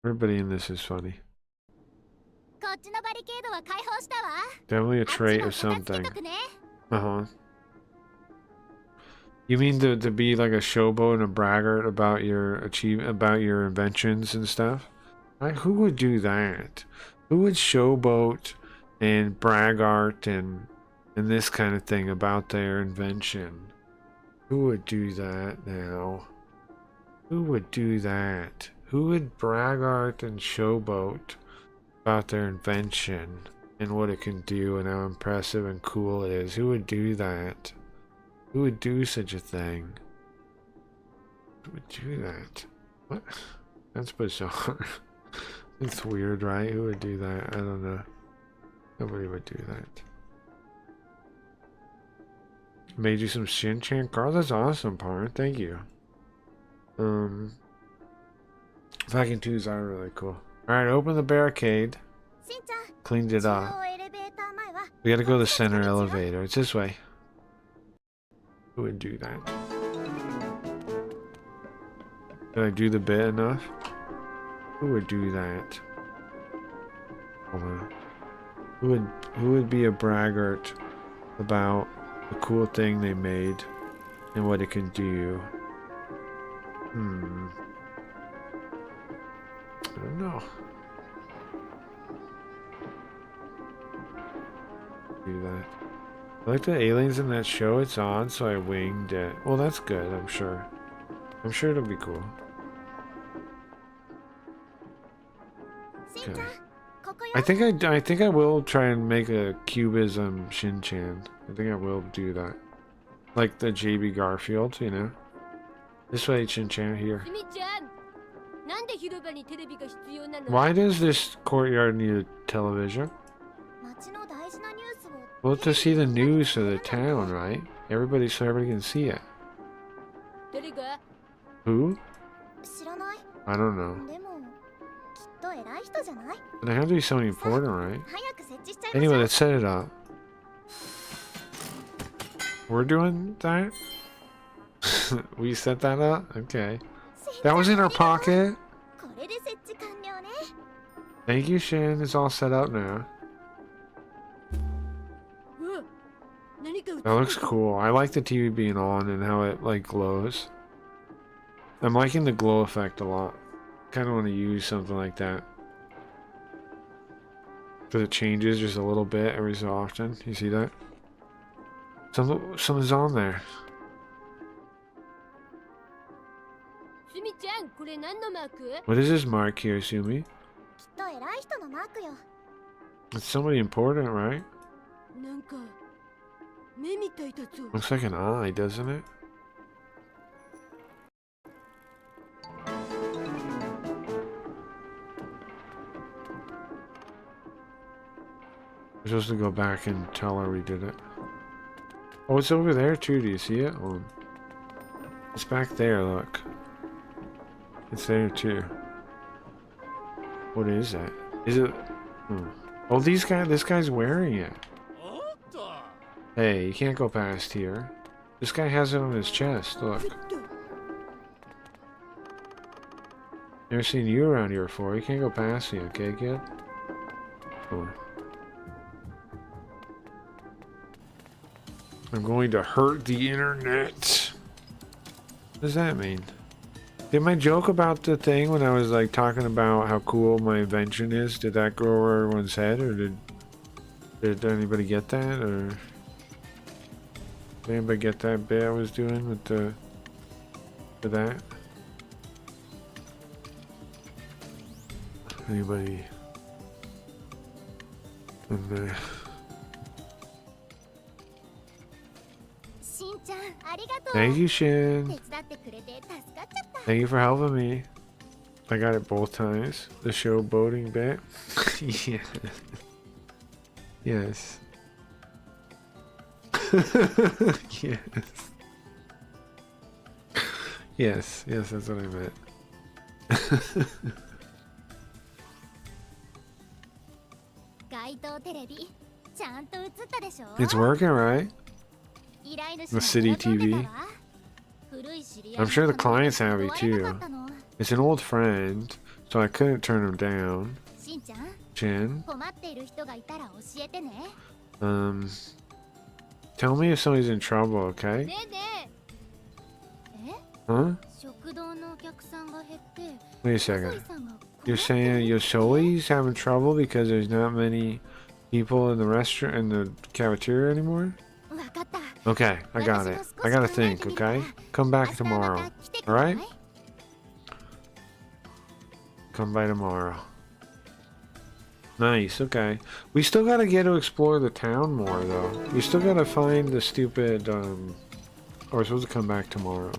Everybody in this is funny. Definitely a trait of something. Uh-huh. You mean to be like a showboat and a braggart about your about your inventions and stuff? Right? Who would do that? Who would showboat and braggart and this kind of thing about their invention? Who would do that now? Who would do that? Who would braggart and showboat about their invention and what it can do and how impressive and cool it is? Who would do that? Who would do such a thing? Who would do that? What? That's bizarre. It's weird, right? Who would do that? I don't know. Nobody would do that. Made you some Shin-chan cards? That's awesome, Par. Thank you. Vacuum tubes are really cool. Alright, open the barricade. Cleaned it up. We gotta go to the center elevator. It's this way. Who would do that? Did I do the bit enough? Who would do that? Hold on. Who would be a braggart about the cool thing they made and what it can do? I don't know. Do that. I like the aliens in that show. It's on, so I winged it. Well, that's good, I'm sure. I'm sure it'll be cool. Okay. I think I will try and make a cubism Shin-chan. I think I will do that. Like the JB Garfield, you know? This way, Shin-chan, here. Why does this courtyard need a television? Well, to see the news of the town, right? So everybody can see it. Who? I don't know. But they have to be something important, right? Anyway, let's set it up. We're doing that? We set that up? Okay. That was in our pocket? Thank you, Shin. It's all set up now. That looks cool. I like the TV being on and how it like glows. I'm liking the glow effect a lot. Kind of want to use something like that. Because it changes just a little bit every so often. You see that? Something's on there. What is this mark here, Sumi? It's somebody important, right? Looks like an eye, doesn't it? We're supposed to go back and tell her we did it. Oh, it's over there too. Do you see it? Oh, it's back there, look. It's there too. What is that? Is it... Oh, this guy's wearing it. Hey, you can't go past here. This guy has it on his chest, look. Never seen you around here before. You can't go past me, okay, kid? Oh. I'm going to hurt the internet. What does that mean? Did my joke about the thing when I was like talking about how cool my invention is, did that go over everyone's head, or did anybody get that, or did anybody get that bit I was doing with that? Anybody? And thank you, Shin. Thank you for helping me. I got it both times. The showboating bit. Yeah. Yes. Yes. Yes. Yes, that's what I meant. It's working, right? The city TV. I'm sure the client's happy too. It's an old friend, so I couldn't turn him down. Shin. Tell me if somebody's in trouble, okay? Huh? Wait a second. You're saying Yosoi's having trouble because there's not many people in the restaurant, in the cafeteria anymore? Okay, I got it. I gotta think, okay? Come back tomorrow, alright? Come by tomorrow. Nice, okay. We still gotta get to explore the town more, though. We still gotta find the stupid, Or we're supposed to come back tomorrow.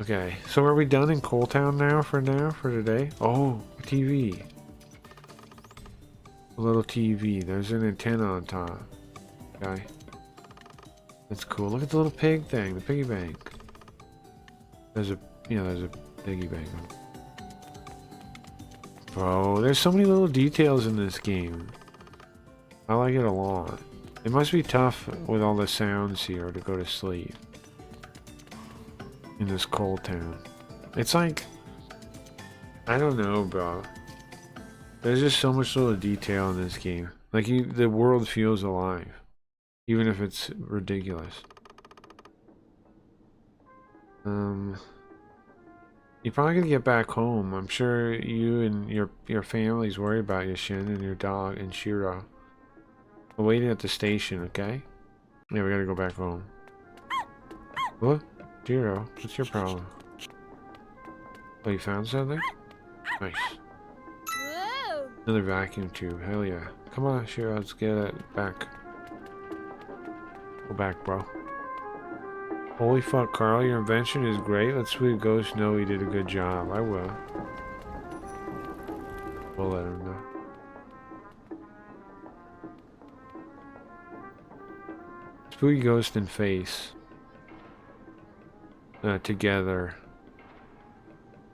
Okay, so are we done in Coal Town now, for today? Oh, a TV. A little TV. There's an antenna on top. Okay. That's cool. Look at the little pig thing, the piggy bank. There's a piggy bank. Bro, there's so many little details in this game. I like it a lot. It must be tough with all the sounds here to go to sleep. In this Coal Town. It's like, I don't know, bro. There's just so much little detail in this game. Like, the world feels alive. Even if it's ridiculous. You're probably gonna get back home. I'm sure you and your family's worried about you, Shin, and your dog, and Shiro. We're waiting at the station, okay? Yeah, we gotta go back home. What? Shiro, what's your problem? Oh, you found something? Nice. Another vacuum tube. Hell yeah. Come on, Shiro, let's get it back. Go back, bro. Holy fuck, Carl, your invention is great. Let's let Ghost know he did a good job. I will. We'll let him know. Spooky Ghost and Face together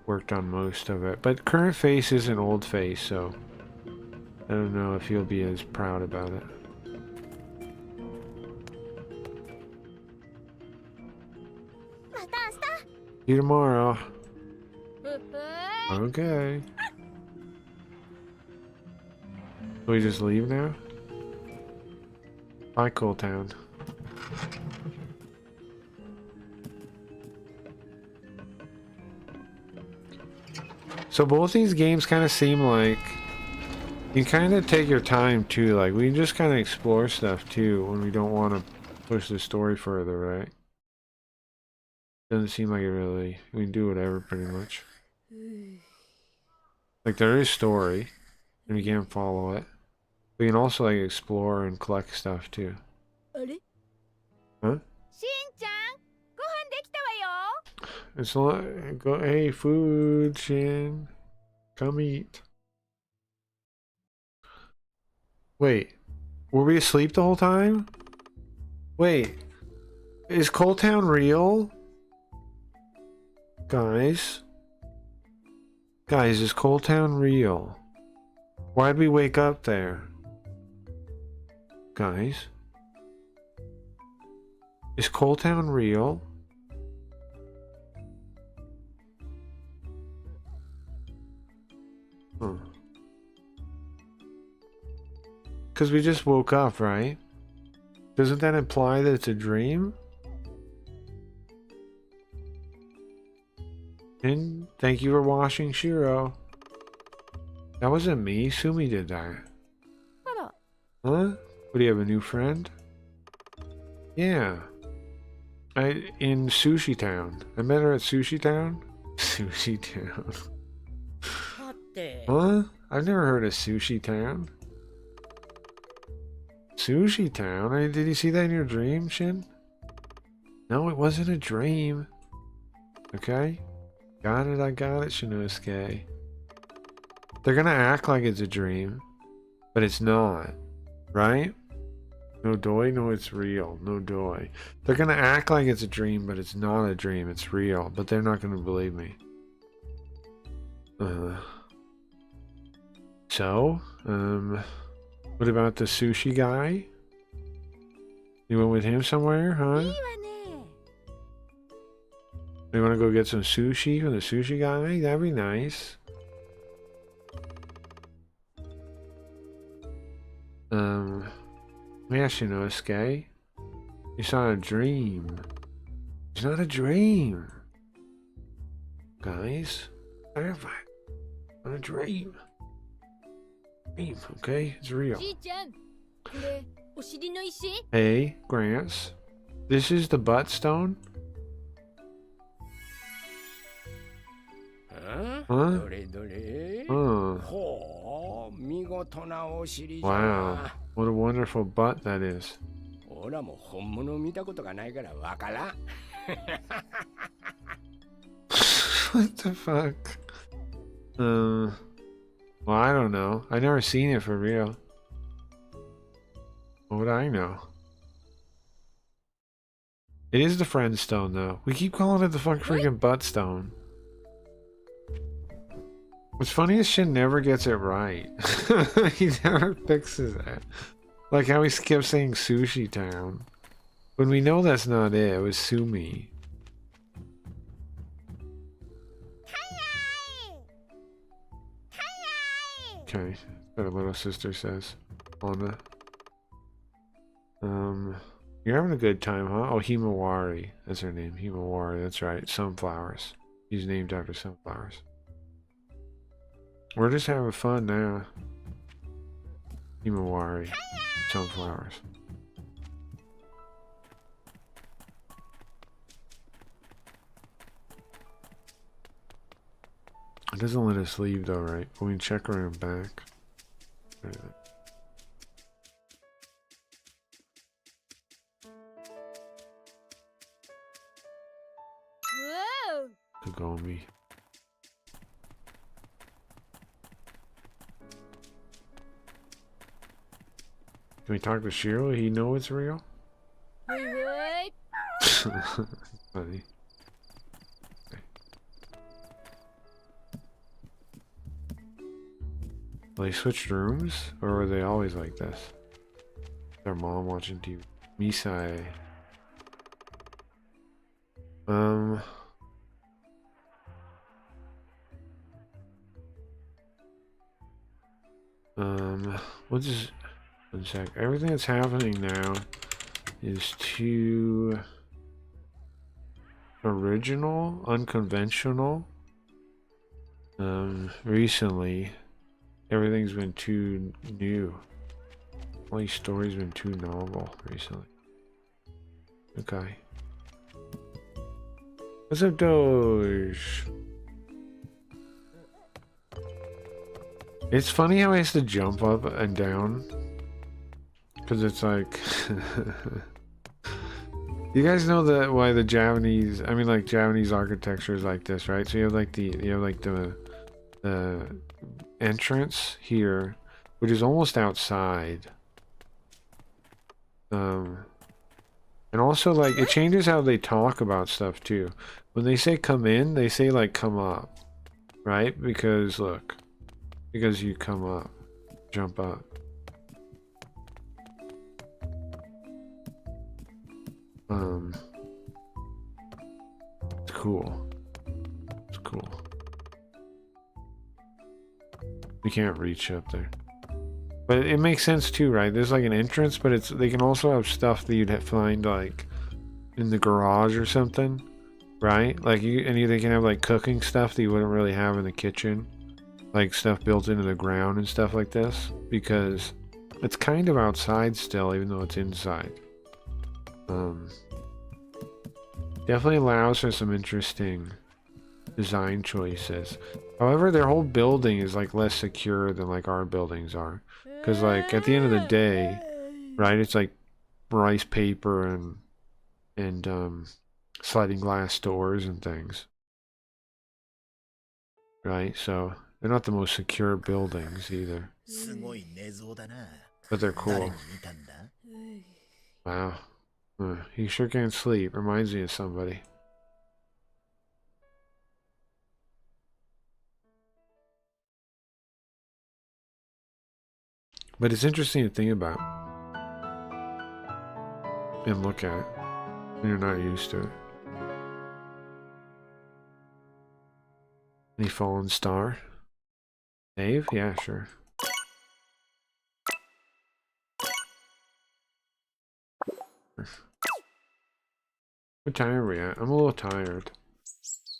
worked on most of it. But current Face is an old Face, so I don't know if he'll be as proud about it. See you tomorrow. Okay. We just leave now? Bye, Coal Town. So both these games kind of seem like you kind of take your time too. Like we just kind of explore stuff too when we don't want to push the story further, right? Doesn't seem like it really. We can do whatever pretty much. Like there is story, and we can follow it. We can also like explore and collect stuff too. Huh? It's not. Go. Hey, food, Shin. Come eat. Wait, were we asleep the whole time? Wait, is Coal Town real? Guys, is Coal Town real? Why'd we wake up there? Guys, is Coal Town real? Because we just woke up, right? Doesn't that imply that it's a dream? And thank you for washing Shiro. That wasn't me. Sumi did that. Huh? What, do you have a new friend? Yeah. In Sushi Town. I met her at Sushi Town? Sushi Town. Huh? I've never heard of Sushi Town. Sushi Town? Did you see that in your dream, Shin? No, it wasn't a dream. Okay? Got it, I got it, Shinosuke. They're gonna act like it's a dream, but it's not. Right? No doi? No, it's real. No doi. They're gonna act like it's a dream, but it's not a dream. It's real, but they're not gonna believe me. So, what about the sushi guy? You went with him somewhere, huh? You want to go get some sushi from the sushi guy? That'd be nice. Yashinosuke, you saw a dream. It's not a dream, guys. Clarify. Not a dream. Dream, okay? It's real. Hey, Grants. This is the butt stone? Huh? Wow. What a wonderful butt that is. What the fuck? Well, I don't know. I never seen it for real. What would I know? It is the friend stone, though. We keep calling it the freaking butt stone. What's funny is Shin never gets it right. He never fixes it. Like how he kept saying Sushi Town. When we know that's not it. It was Sumi. Okay, that her little sister says. Lana. You're having a good time, huh? Oh, Himawari. That's her name. Himawari, that's right. Sunflowers. He's named after sunflowers. We're just having fun now. Himawari. Sunflowers. It doesn't let us leave though, right? But we can check around back. Kagome. Can we talk to Shiro? He know it's real? Funny. Okay. Well, they switched rooms? Or were they always like this? Their mom watching TV. Misai. What's this? One sec. Everything that's happening now is too original, unconventional. Recently, everything's been too new. All these stories been too novel recently. Okay. What's up, Doge? It's funny how he has to jump up and down. Because it's like... You guys know that why the Japanese... I mean, like, Japanese architecture is like this, right? So you have like the entrance here, which is almost outside. And also, like, it changes how they talk about stuff, too. When they say come in, they say, like, come up. Right? Because, look. Because you come up. Jump up. It's cool. It's cool. You can't reach up there. But it makes sense too, right? There's like an entrance, but they can also have stuff that you'd find like in the garage or something, right? Like they can have like cooking stuff that you wouldn't really have in the kitchen, like stuff built into the ground and stuff like this, because it's kind of outside still, even though it's inside. Definitely allows for some interesting design choices. However, their whole building is like less secure than like our buildings are. Because like at the end of the day, right, it's like rice paper and sliding glass doors and things. Right, so they're not the most secure buildings either. But they're cool. Wow. He sure can't sleep. Reminds me of somebody. But it's interesting to think about. and look at it when you're not used to it. Any fallen star? Save? Yeah, sure. What time are we at? I'm a little tired.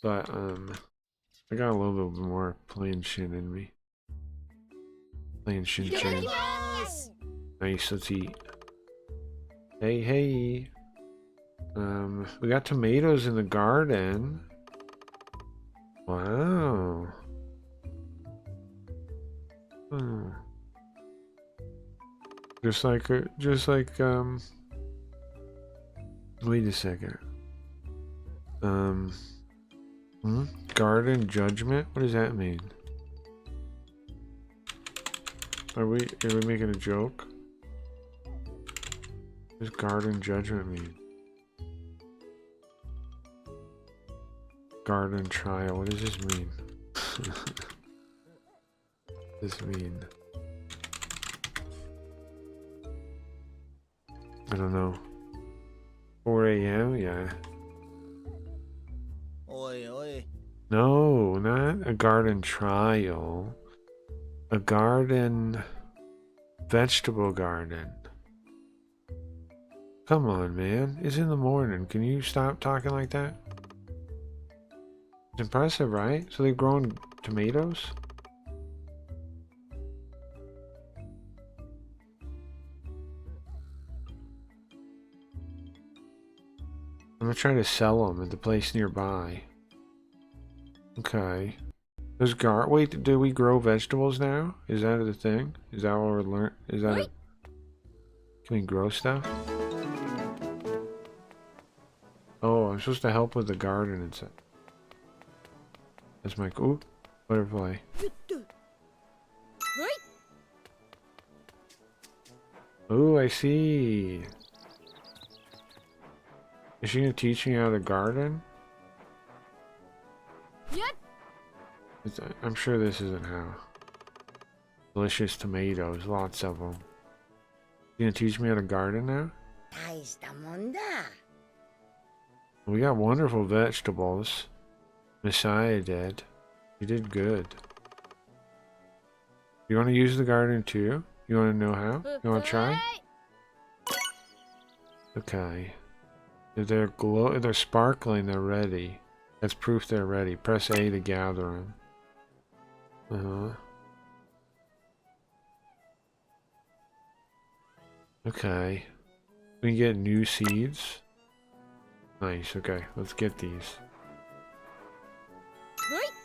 But, I got a little bit more plain Shin in me. Plain Shin Chan. Nice, let's eat. Hey, hey. We got tomatoes in the garden. Wow. Just like, wait a second. Garden judgment? What does that mean? Are we making a joke? What does garden judgment mean? Garden trial. What does this mean? What does this mean? I don't know. 4 a.m. Yeah. Oi, oi. No, not a garden trial. A garden... vegetable garden. Come on, man. It's in the morning. Can you stop talking like that? It's impressive, right? So they've grown tomatoes? I'm gonna try to sell them at the place nearby. Okay. There's wait, do we grow vegetables now? Is that the thing? Is that what we're learning? Is that it? Can we grow stuff? Oh, I'm supposed to help with the garden and stuff. That's my... Ooh, butterfly. Ooh, I see. Is she gonna teach me how to garden? I'm sure this isn't how. Delicious tomatoes, lots of them. You gonna teach me how to garden now? We got wonderful vegetables. Messiah did. You did good. You want to use the garden too? You want to know how? You want to try? Okay. If they're sparkling, they're ready. That's proof they're ready. Press A to gather them. Okay. We can get new seeds. Nice, okay. Let's get these.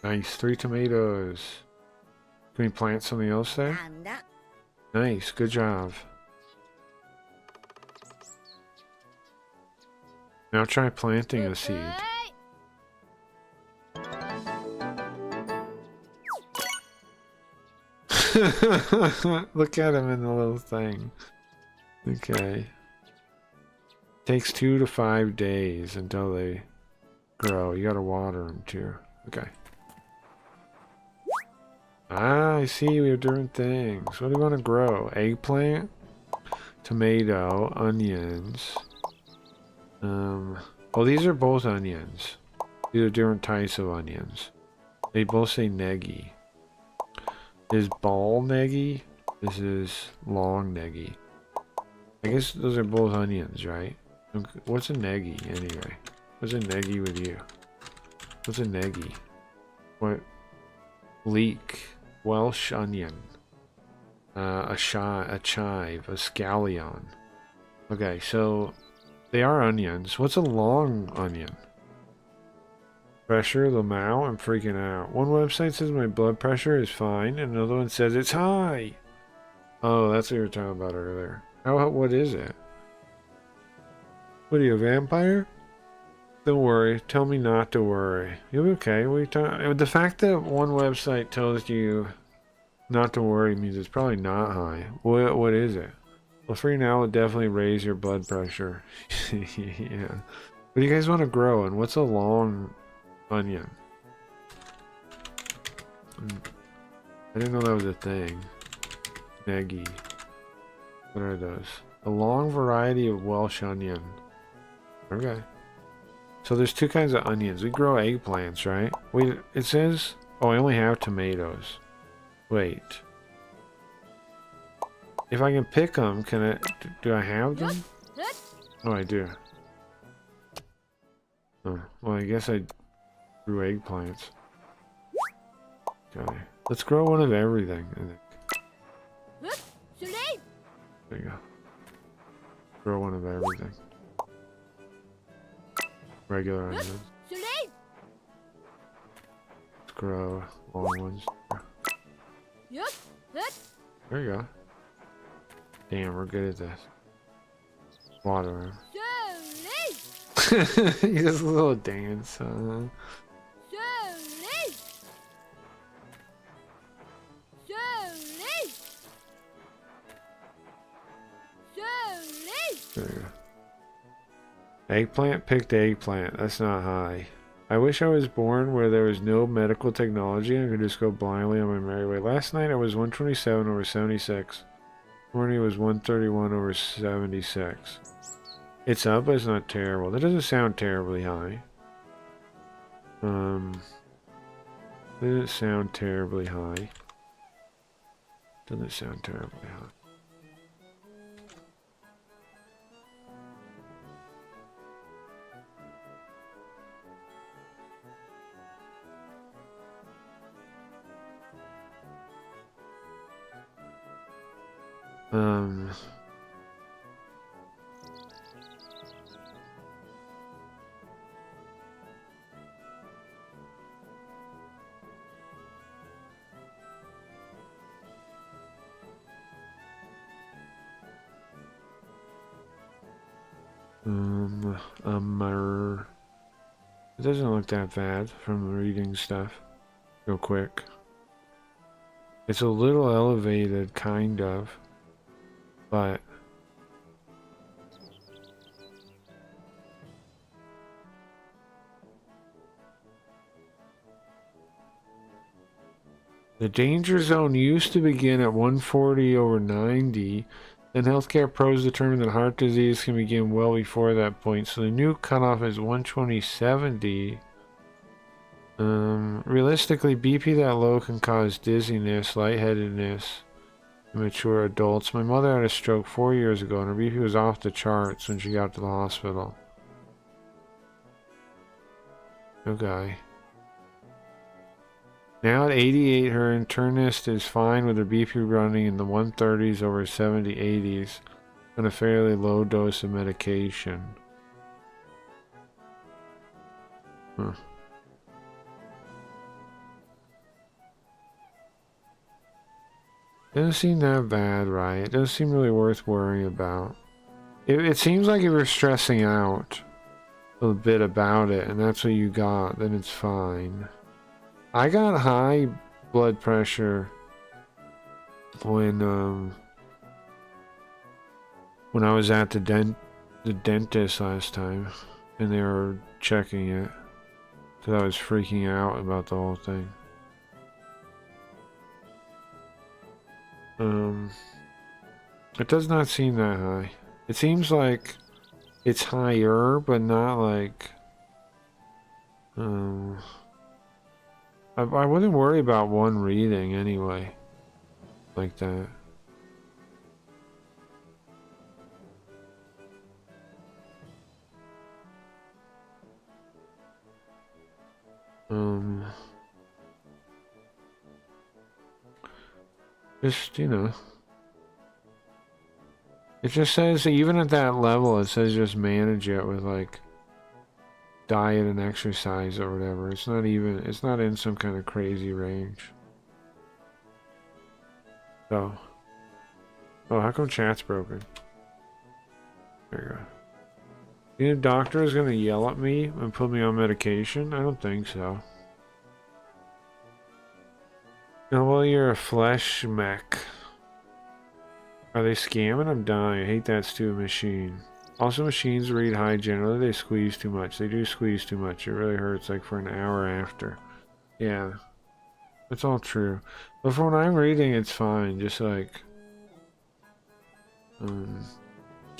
Nice, 3 tomatoes. Can we plant something else there? Nice, good job. Now try planting a seed. Look at him in the little thing. Okay. Takes 2 to 5 days until they grow. You gotta water them too. Okay. Ah, I see. We have different things. What do you want to grow? Eggplant? Tomato? Onions? Oh, these are both onions. These are different types of onions. They both say negi. This is ball negi. This is long negi. I guess those are both onions, right? What's a negi anyway? What's a negi with you? What's a negi? What? Leek. Welsh onion. A chive. A scallion. Okay, so they are onions. What's a long onion? Pressure, Lamau, I'm freaking out. One website says my blood pressure is fine, and another one says it's high. Oh, that's what you were talking about earlier. What is it? What are you, a vampire? Don't worry. Tell me not to worry. You'll be okay. The fact that one website tells you not to worry means it's probably not high. What is it? Well, free now will definitely raise your blood pressure. Yeah. What do you guys want to grow? And what's a long onion? I didn't know that was a thing. Negi. What are those? A long variety of Welsh onion. Okay. So there's two kinds of onions. We grow eggplants, right? Wait, it says... Oh, I only have tomatoes. Wait. If I can pick them, can I... Do I have them? Oh, I do. Oh, well, I guess I grew eggplants. Okay. Let's grow one of everything, I think. There you go. Grow one of everything. Regular onions. Let's grow long ones. There you go. Damn, we're good at this. Water him. He does a little dance. There you go. Eggplant picked eggplant. That's not high. I wish I was born where there was no medical technology and I could just go blindly on my merry way. Last night I was 127 over 76. Morning was 131 over 76. It's up, but it's not terrible. That doesn't sound terribly high. Doesn't sound terribly high. Doesn't sound terribly high. It doesn't look that bad from reading stuff real quick. It's a little elevated, kind of, but the danger zone used to begin at 140 over 90. Then healthcare pros determined that heart disease can begin well before that point. So the new cutoff is 120/70. Realistically, BP that low can cause dizziness, lightheadedness in mature adults. My mother had a stroke 4 years ago and her BP was off the charts when she got to the hospital. Okay. Now at 88, her internist is fine with her BP running in the 130s over 70/80s on a fairly low dose of medication. Huh. Doesn't seem that bad, right? It doesn't seem really worth worrying about. It seems like if you're stressing out a bit about it and that's what you got, then it's fine. I got high blood pressure when I was at the dentist last time and they were checking it because I was freaking out about the whole thing. It does not seem that high. It seems like it's higher, but not like I wouldn't worry about one reading anyway, like that. Just, you know, it just says, even at that level, it says just manage it with like diet and exercise or whatever. It's not in some kind of crazy range. So, oh, how come chat's broken? There you go. You think the doctor is gonna yell at me and put me on medication? I don't think so. No, well, you're a flesh mech. Are they scamming? I'm dying. I hate that stupid machine. Also, machines read high generally. They squeeze too much. They do squeeze too much. It really hurts like for an hour after. Yeah. That's all true. But from what I'm reading, it's fine. Just like...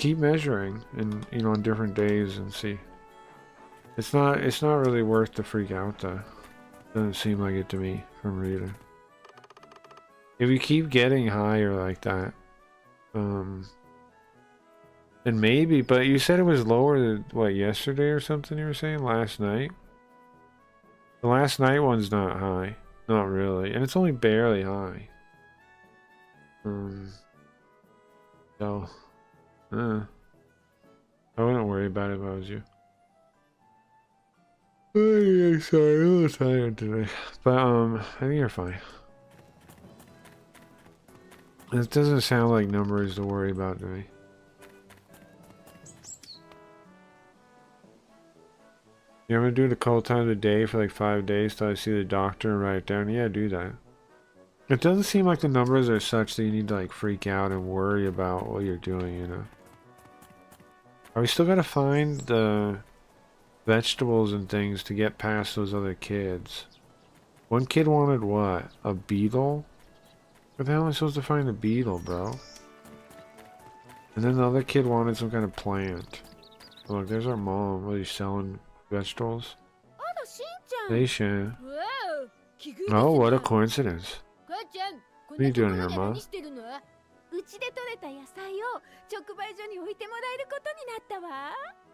keep measuring, and you know, on different days, and see. It's not really worth to freak out though. Doesn't seem like it to me from reading. If you keep getting higher like that, then maybe. But you said it was lower than what, yesterday or something? You were saying last night. The last night one's not high, not really, and it's only barely high. So, I wouldn't worry about it if I was you. Oh, yeah, sorry, I'm a little tired today, but I think you're fine. It doesn't sound like numbers to worry about to me. You ever do the couple times a day for like 5 days till I see the doctor and write it down? Yeah, do that. It doesn't seem like the numbers are such that you need to like freak out and worry about what you're doing, you know. Are we still gotta find the vegetables and things to get past those other kids? One kid wanted what? A beetle? Where the hell am I supposed to find a beetle, bro? And then the other kid wanted some kind of plant. Look, there's our mom. What, are you selling vegetables? Hey, Shan. Oh, what a coincidence. What are you doing here, Mom?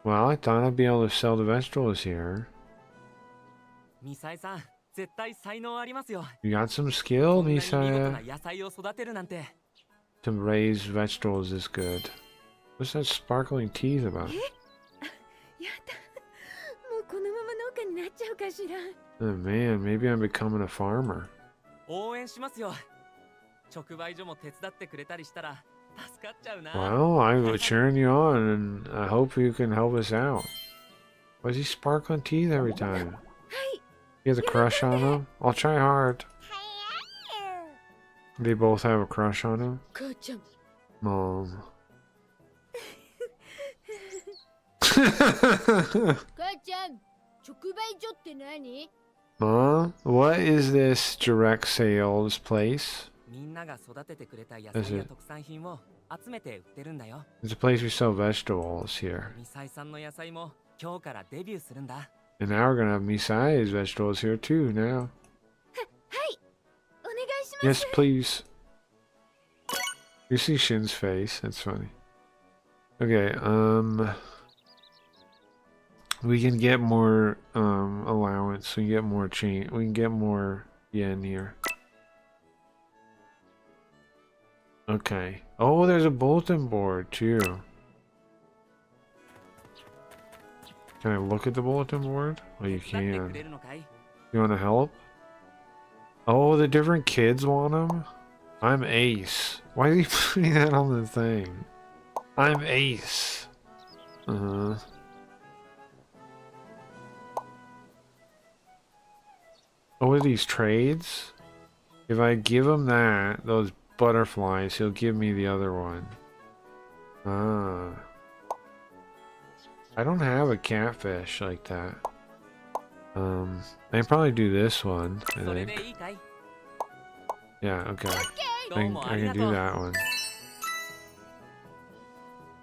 Well, I thought I'd be able to sell the vegetables here. You got some skill, Misaya. To raise vegetables is good. What's that sparkling teeth about? Oh man, maybe I'm becoming a farmer. Well, I'm cheering you on, and I hope you can help us out. Why is he sparkling teeth every time? You have a crush on him? I'll try hard. They both have a crush on him? Mom. Mom, what is this direct sales place? Is it? It's a place we sell vegetables here. And now we're gonna have Misaya's vegetables here too now. Yes, please. You see Shin's face, that's funny. Okay, we can get more allowance, we can get more chain, we can get more yen here. Okay. Oh, there's a bulletin board too. Can I look at the bulletin board? Oh, you can. You want to help? Oh, the different kids want them? I'm Ace. Why is he putting that on the thing? I'm Ace. Oh, are these trades? If I give him that, those butterflies, he'll give me the other one. Ah. I don't have a catfish like that. I can probably do this one, I think. Yeah, okay. I can do that one.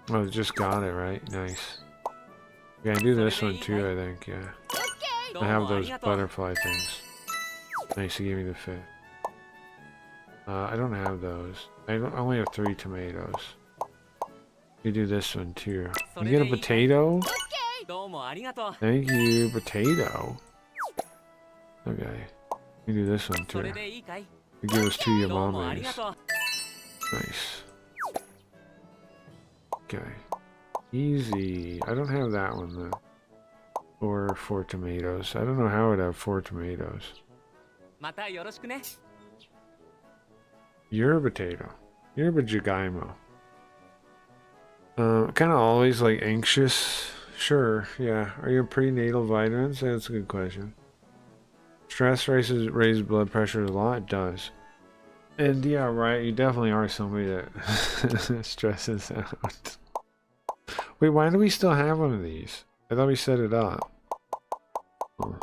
Oh, just got it, right? Nice. Yeah, I can do this one too, I think, yeah. I have those butterfly things. Nice, you gave me the fish. I don't have those. I only have 3 tomatoes. You do this one too. You get a potato? Thank you, potato. Okay. You do this one too. You give us 2 Yamamis. Nice. Okay. Easy. I don't have that one though. Or 4 tomatoes. I don't know how I'd have 4 tomatoes. You're a potato. You're a Jagaimo. Kind of always like anxious. Sure, yeah. Are you prenatal vitamins? That's a good question. Stress raises blood pressure a lot. It does. And yeah, right. You definitely are somebody that stresses out. Wait, why do we still have one of these? I thought we set it up. Oh.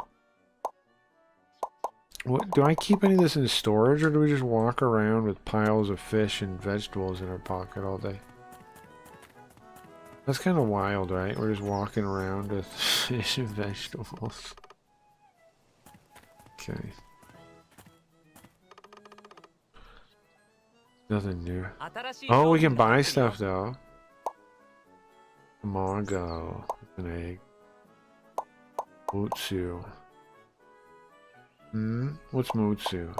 What, do I keep any of this in storage, or do we just walk around with piles of fish and vegetables in our pocket all day? That's kind of wild, right? We're just walking around with fish and vegetables. Okay. Nothing new. Oh, we can buy stuff though. Margo. An egg. Mutsu. What's Mutsu?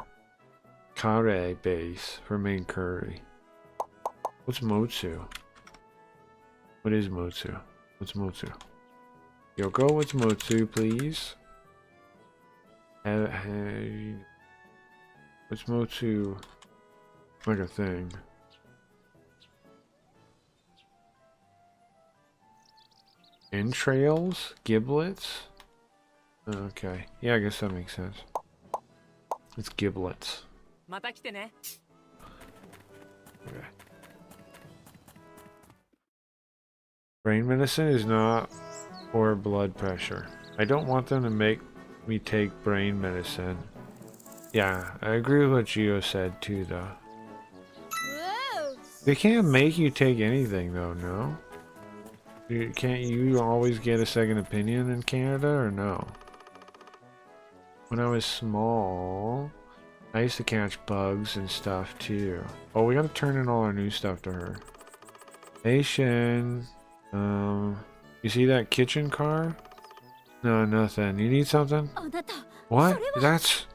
Kare base for main curry. What's Mutsu? What is Mutsu? What's Mutsu? Yoko, what's Mutsu, please? What's Mutsu? Like a thing. Entrails? Giblets? Okay. Yeah, I guess that makes sense. It's giblets. Okay. Brain medicine is not for blood pressure. I don't want them to make me take brain medicine. Yeah, I agree with what Gio said too, though. They can't make you take anything, though, no? Can't you always get a second opinion in Canada, or no? When I was small, I used to catch bugs and stuff, too. Oh, we gotta turn in all our new stuff to her. Hey, Shin. You see that kitchen car? No, nothing. You need something? What? That's...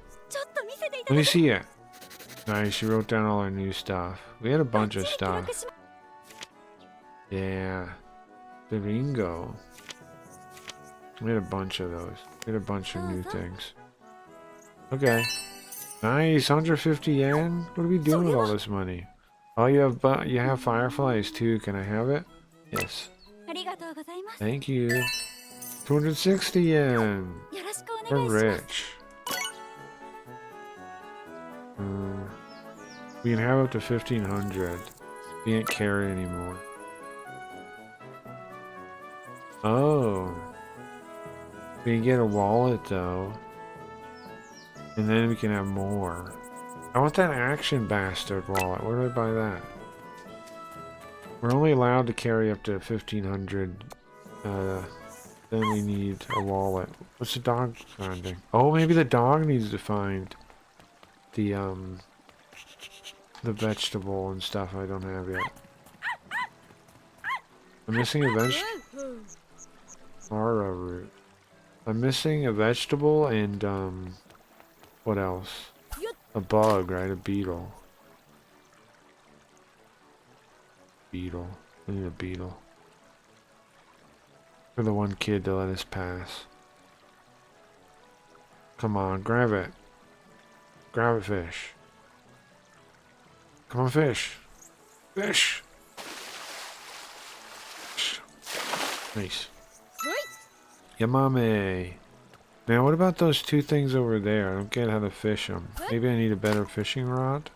Let me see it. Nice, she wrote down all our new stuff. We had a bunch of stuff. Yeah. The Ringo. We had a bunch of those. We had a bunch of new things. Okay. Nice, 150 yen? What are we doing with all this money? Oh, you have fireflies too. Can I have it? Yes. Thank you. 260 yen. We're rich. We can have up to 1500. We can't carry anymore. Oh. We can get a wallet though. And then we can have more. I want that Action Bastard wallet. Where do I buy that? We're only allowed to carry up to 1500. Then we need a wallet. What's the dog finding? Oh, maybe the dog needs to find the vegetable and stuff I don't have yet. I'm missing a vegetable. Ara root. I'm missing a vegetable and what else? A bug, right? A beetle. Beetle. I need a beetle. For the one kid to let us pass. Come on, grab it. Grab it, fish. Come on, fish. Fish! Nice. Yamame. Now, what about those two things over there? I don't get how to fish them. Maybe I need a better fishing rod?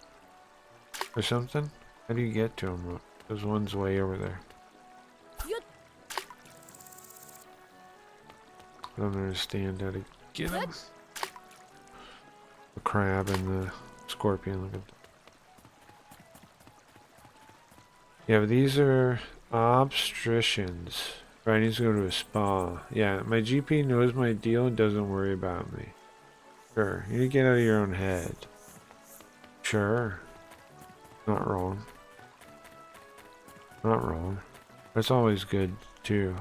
Or something? How do you get to them? There's one's way over there. I don't understand how to get them. The crab and the scorpion. Look at them. Yeah, but these are obstetricians. Right, I need to go to a spa. Yeah, my GP knows my deal and doesn't worry about me. Sure, you need to get out of your own head. Sure. Not wrong. Not wrong. That's always good, too.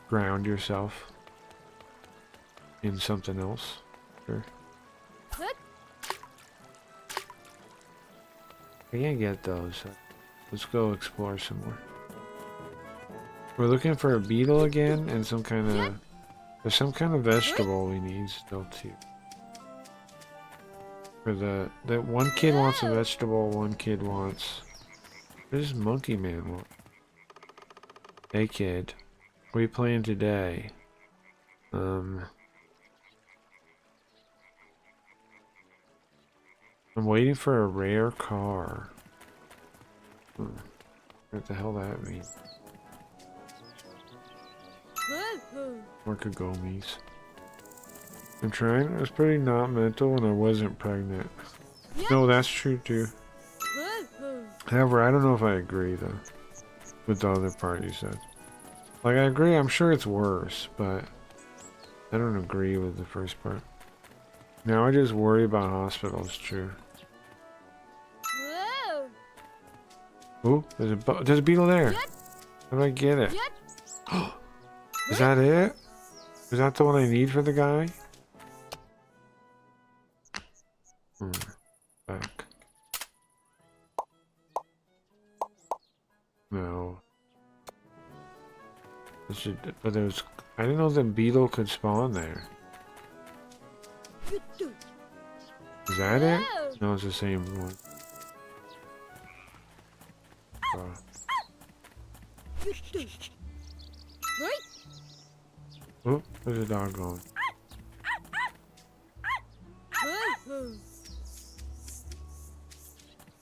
Ground yourself in something else. Sure. I can't get those. Let's go explore some more. We're looking for a beetle again and some kind of... There's some kind of vegetable we need still too. For that one kid wants a vegetable, one kid wants... What does Monkey Man want? Hey kid, what are you playing today? I'm waiting for a rare car. What the hell that means? Or Kagomis. I'm trying. I was pretty not mental when I wasn't pregnant. No, that's true too. However, I don't know if I agree though. with the other part you said. Like, I agree, I'm sure it's worse, but I don't agree with the first part. Now I just worry about hospitals, true. Ooh, there's a beetle there. How do I get it? Is that it? Is that the one I need for the guy? Back. No. But there was. I didn't know the beetle could spawn there. Is that it? No, it's the same one. Oh, there's a dog going.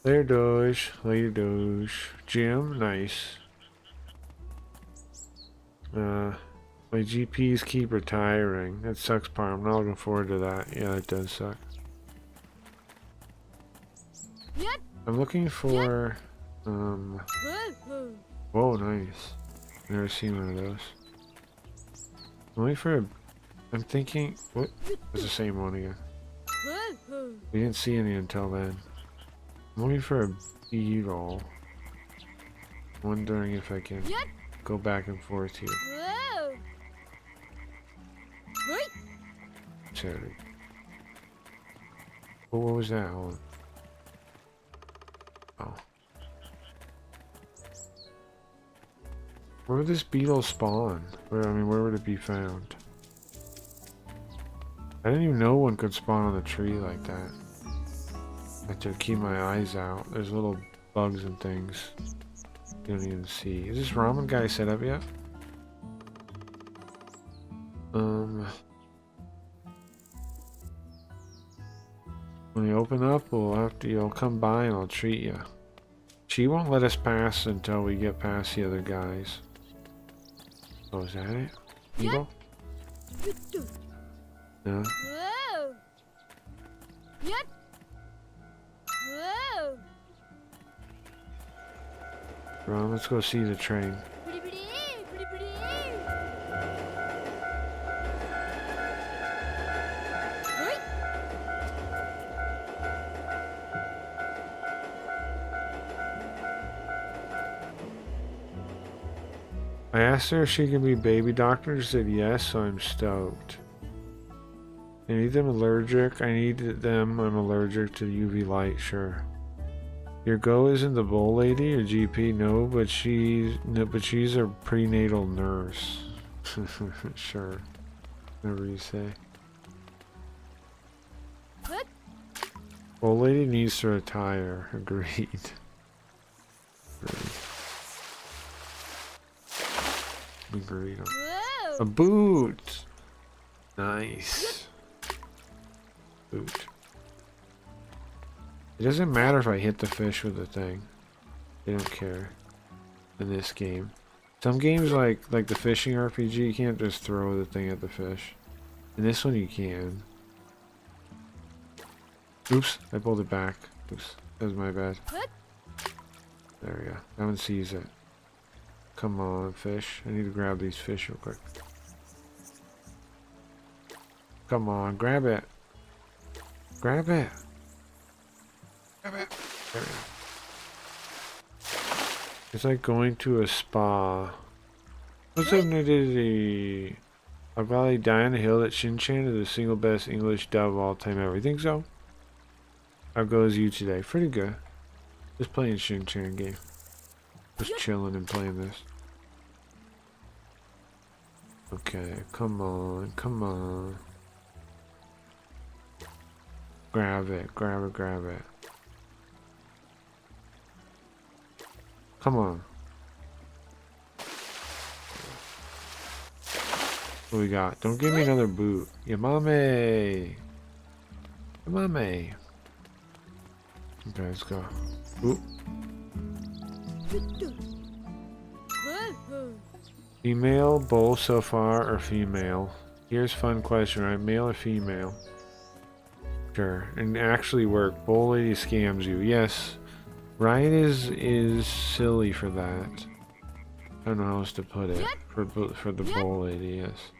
There, Doge. Later, Doge. Jim, nice. My GPs keep retiring. That sucks, part. I'm not looking forward to that. Yeah, it does suck. I'm looking for, whoa, nice. Never seen one of those. I'm looking for I'm thinking, what? It's the same one again. We didn't see any until then. I'm looking for a beetle. Wondering if I can go back and forth here. Sorry. Oh, what was that? Hold on. Oh. Where would this beetle spawn? Where would it be found? I didn't even know one could spawn on a tree like that. I have to keep my eyes out. There's little bugs and things you don't even see. Is this ramen guy set up yet? When you open up, you'll come by and I'll treat you. She won't let us pass until we get past the other guys. Oh, is that it? Eagle? No. Ron, let's go see the train. I asked her if she can be baby doctor. She said yes, so I'm stoked. I need them allergic. I need them. I'm allergic to UV light, sure. Your go isn't the bowl lady or GP, no, but she's a prenatal nurse. Sure. Whatever you say. What? Bowl lady needs to retire. Agreed. Agreed. A boot! Nice. Boot. It doesn't matter if I hit the fish with the thing. They don't care. In this game. Some games like the fishing RPG, you can't just throw the thing at the fish. In this one you can. Oops, I pulled it back. Oops, that was my bad. There we go. That one sees it. Come on, fish. I need to grab these fish real quick. Come on, grab it. Grab it. Grab it. There we go. It's like going to a spa. What's up, nudity? I'll probably die on the hill that Shin-chan is the single best English dub of all time ever. You think so? How goes you today? Pretty good. Just playing Shin-chan game. Just chilling and playing this. Okay, come on, come on. Grab it, grab it, grab it. Come on. What we got? Don't give me another boot. Yamame! Yamame! Okay, let's go. Oop. Female bowl so far or female? Here's fun question, right? Male or female? Sure. And actually work. Bowl lady scams you. Yes. Riot is silly for that. I don't know how else to put it. For the bull lady, yes.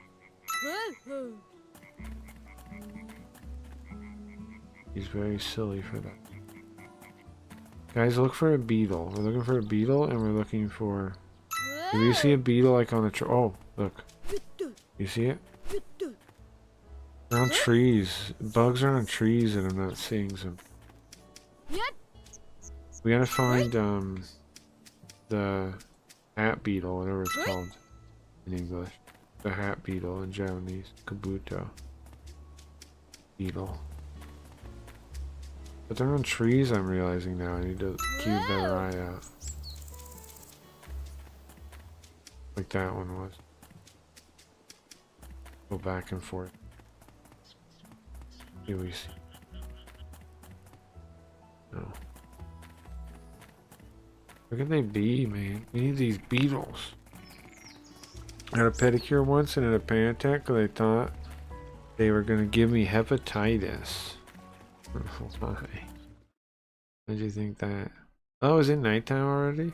He's very silly for that. Guys, look for a beetle. We're looking for a beetle, and we're looking for... Do you see a beetle like on the tree? Oh, look. You see it? They're on trees. Bugs are on trees, and I'm not seeing them. We gotta find, the hat beetle, whatever it's called in English. The hat beetle in Japanese. Kabuto. Beetle. But they're on trees, I'm realizing now. I need to keep a better eye out. Like that one was. Go back and forth. See what we see. No. Where can they be, man? We need these beetles. I had a pedicure once and at a panic attack because I thought they were going to give me hepatitis. Why? Why did you think that? Oh, is it nighttime already?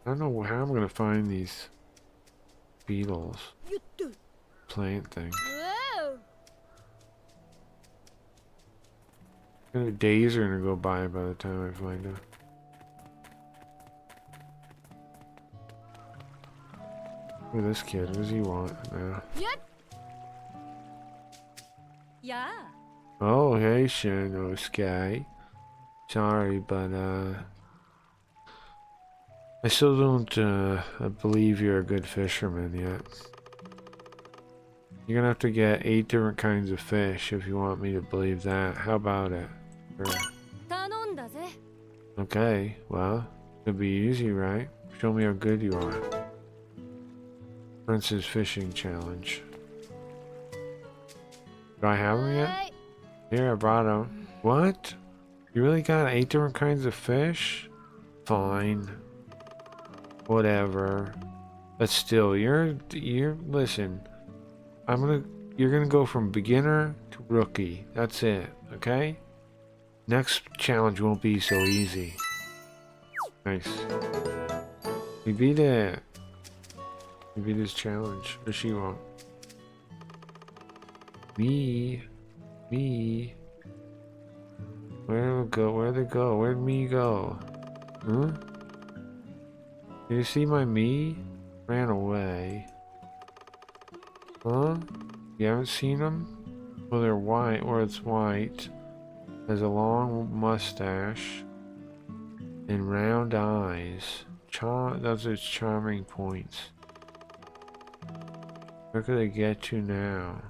I don't know how I'm going to find these beetles. Plant things. Days are gonna go by the time I find them. Look at this kid. What does he want now? Yeah. Oh, hey, Shano Sky. Sorry, but I still don't believe you're a good fisherman yet. You're gonna have to get 8 different kinds of fish if you want me to believe that. How about it? Okay, well, it'll be easy, right? Show me how good you are. Prince's Fishing Challenge. Do I have them yet? Here, I brought them. What? You really got 8 different kinds of fish? Fine. Whatever. But still, you're listen. You're gonna go from beginner to rookie. That's it, okay? Next challenge won't be so easy. Nice. We beat it. We beat this challenge. Or she won't. Me. Where'd they go? Where'd me go? Huh? Do you see my me? Ran away. Huh? You haven't seen them? Well, they're white, or it's white. Has a long mustache and round eyes. Those are its charming points. Where could I get to now?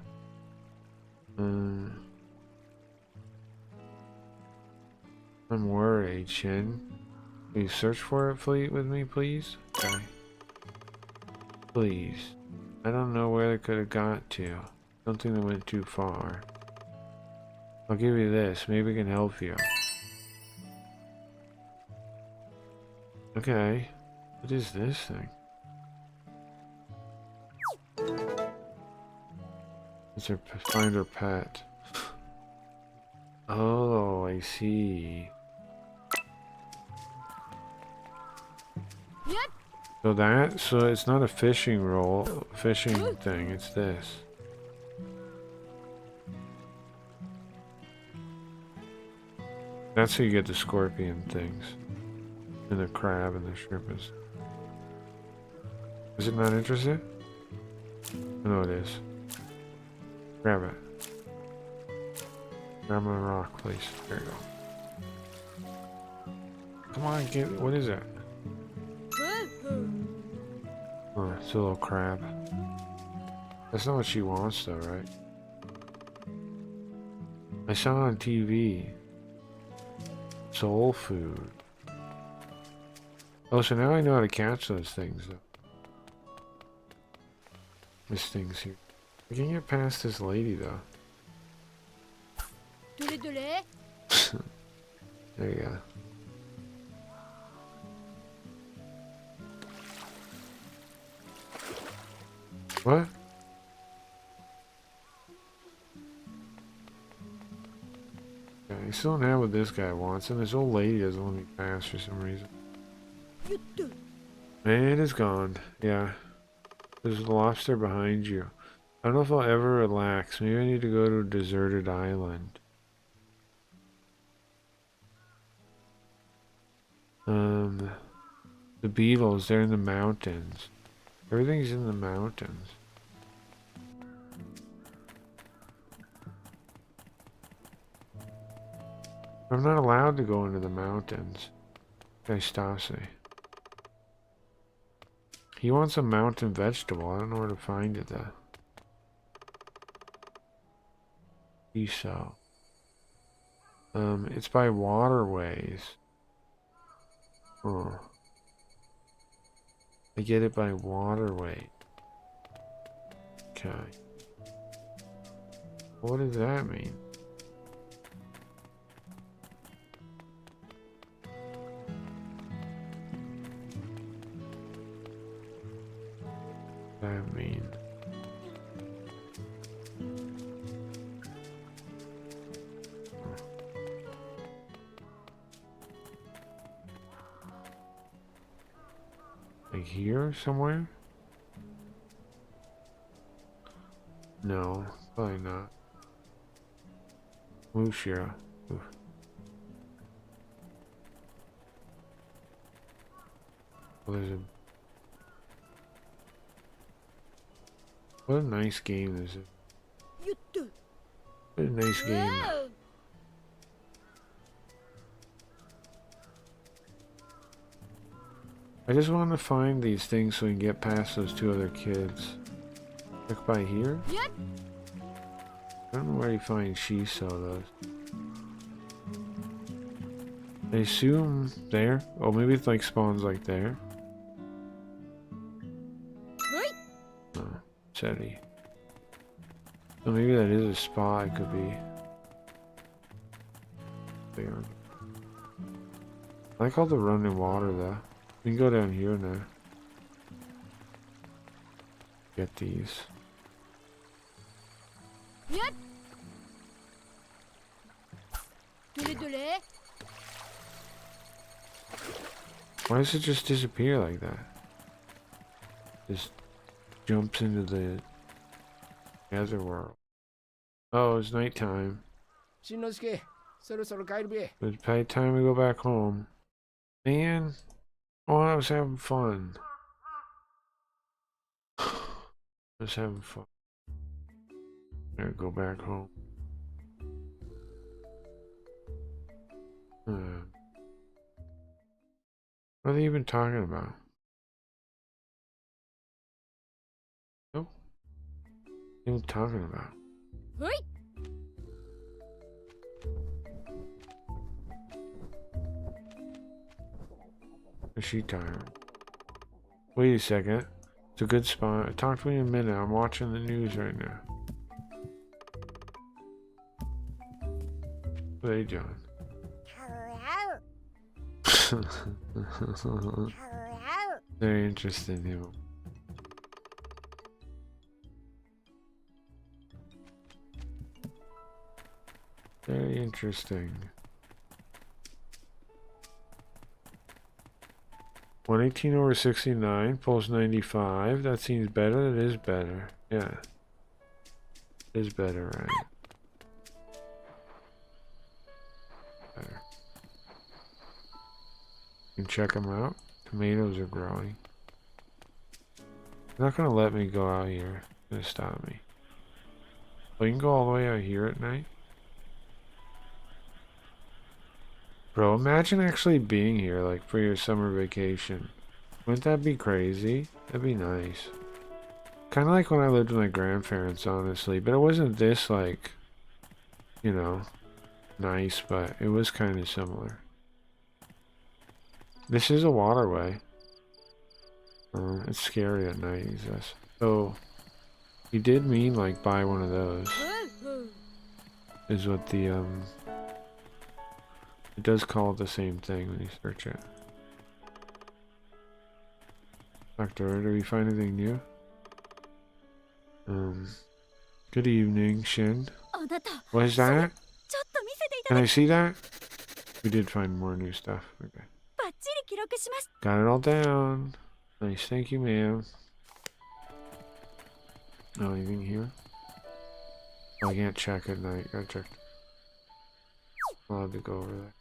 I'm worried, Shin. Will you search for it with me, please? Okay. Please. I don't know where they could have got to. I don't think they went too far. I'll give you this. Maybe it can help you. Okay. What is this thing? It's her find her pet. Oh, I see. So it's not a fishing thing, it's this. That's how you get the scorpion things. And the crab and the shrimp is. Is it not interested? No, it is. Grab it. Grab my rock, please. There you go. Come on, what is it? Oh, it's a little crab. That's not what she wants though, right? I saw it on TV. Soul food. Oh, so now I know how to catch those things though. This thing's here. I can get past this lady though. There you go. What? Yeah, I still don't have what this guy wants, and this old lady doesn't let me pass for some reason. It is gone. Yeah. There's a lobster behind you. I don't know if I'll ever relax. Maybe I need to go to a deserted island. The beetles, they're in the mountains. Everything's in the mountains. I'm not allowed to go into the mountains. Guy Stasi. He wants a mountain vegetable. I don't know where to find it though. Shiso. It's by waterways. Oh. I get it by waterway. Okay. What does that mean? That mean? Like here somewhere? No, probably not. Mushira. Oof. Well, there's a... What a nice game is it? What a nice game. I just want to find these things so we can get past those two other kids. Look by here? I don't know where you find Shiso though. I assume there. Oh, maybe it like spawns like there. Oh, Seti. So maybe that is a spot it could be. There. I like all the running water though. We can go down here now. Get these. Why does it just disappear like that? Just jumps into the other world. Oh, it's nighttime. Shinnosuke, そろそろ帰るべ。 It's probably time to go back home. Man, oh, I was having fun. I was having fun. Gotta go back home. What are they even talking about? Nope. What are they talking about? Is she tired? Wait a second. It's a good spot. Talk to me in a minute. I'm watching the news right now. What are they doing? Very interesting, you. Very interesting. 118 over 69, pulse 95. That seems better. It is better. Yeah. It is better, right? Better. You can check them out. Tomatoes are growing. They're not gonna let me go out here. They're gonna stop me. Oh, you can go all the way out here at night? Bro, imagine actually being here, like, for your summer vacation. Wouldn't that be crazy? That'd be nice. Kind of like when I lived with my grandparents, honestly. But it wasn't this, like, you know, nice, but it was kind of similar. This is a waterway. It's scary at night, he says. So, he did mean, like, buy one of those. Is what the, it does call it the same thing when you search it. Doctor, do we find anything new? Good evening, Shin. What is that? Can I see that? We did find more new stuff. Okay. Got it all down. Nice, thank you, ma'am. Oh, anything here? Oh, I can't check at night. Gotta check. I'll have to go over there.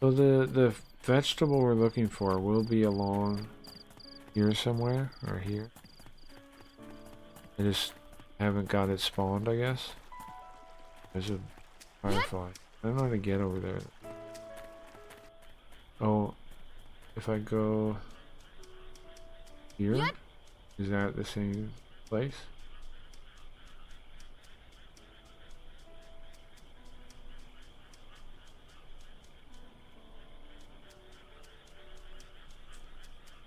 So the vegetable we're looking for will be along here somewhere, or here. I just haven't got it spawned, I guess. There's a firefly. I don't know how to get over there. Oh, if I go here, is that the same place?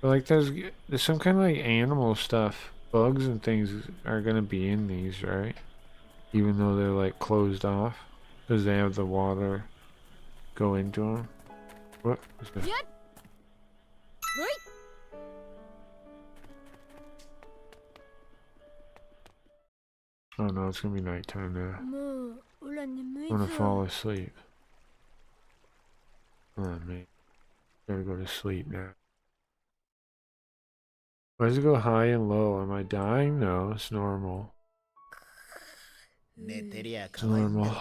But like there's some kind of like animal stuff. Bugs and things are gonna be in these, right? Even though they're like closed off, because they have the water go into them. What is this? Oh no, it's gonna be nighttime now. I'm gonna fall asleep. Oh man, gotta go to sleep now. Why does it go high and low? Am I dying? No, it's normal. It's normal.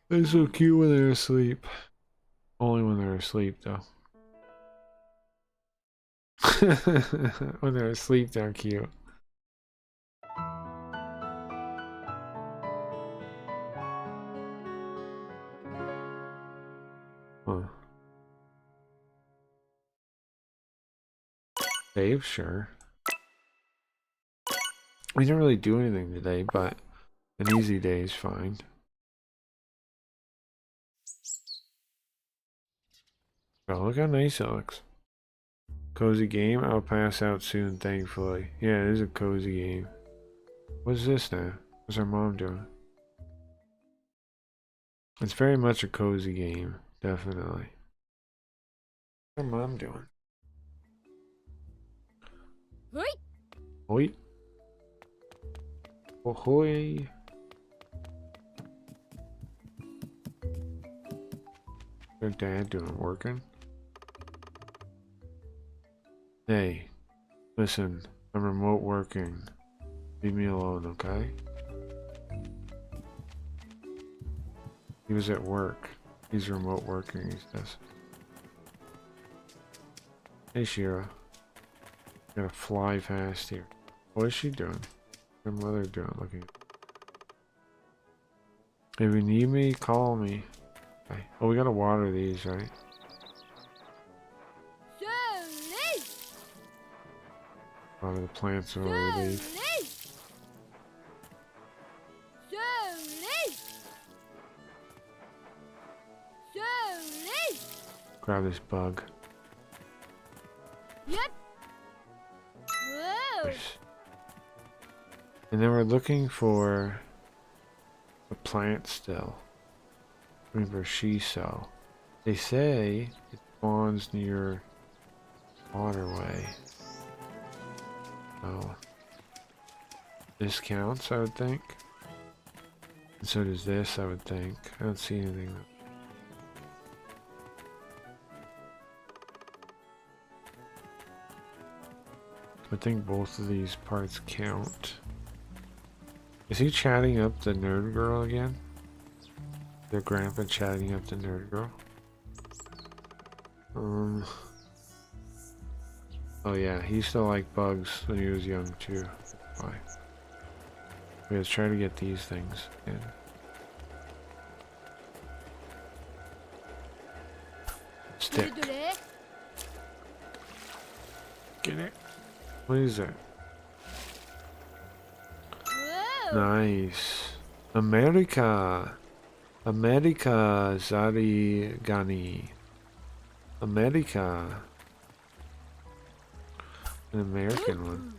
They're so cute when they're asleep. Only when they're asleep, though. When they're asleep, they're cute. Huh. Save, sure. We didn't really do anything today, but an easy day is fine. Oh, look how nice it looks. Cozy game? I'll pass out soon, thankfully. Yeah, it is a cozy game. What's this now? What's our mom doing? It's very much a cozy game, definitely. What's our mom doing? Oi. Ahoy. Their dad doing working? Hey, listen, I'm remote working. Leave me alone, okay? He was at work. He's remote working, he says. Hey, Shira. Gotta fly fast here. What is she doing? What's her mother doing? Looking. If you need me, call me. Okay. Oh, we gotta water these, right? Water the plants before we leave. Grab this bug. Yep. Nice. And then we're looking for a plant still. Looking for Shiso. They say it spawns near waterway. Oh. This counts, I would think. And so does this, I would think. I don't see anything. I think both of these parts count. Is he chatting up the nerd girl again? Their grandpa chatting up the nerd girl? Oh yeah, he used to like bugs when he was young too. Why? Let's try to get these things in. Stick. Get it. What is it? Nice. America. America Zarigani. America. An American one.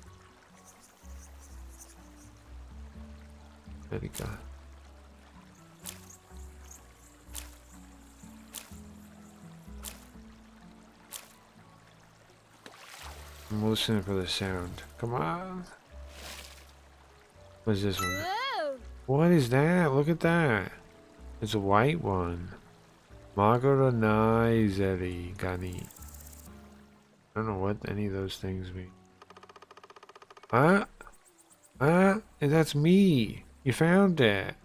America. I'm listening for the sound. Come on. What is this one? What is that? Look at that. It's a white one. Magoro nai zeri gani. I don't know what any of those things mean. And that's me. You found it.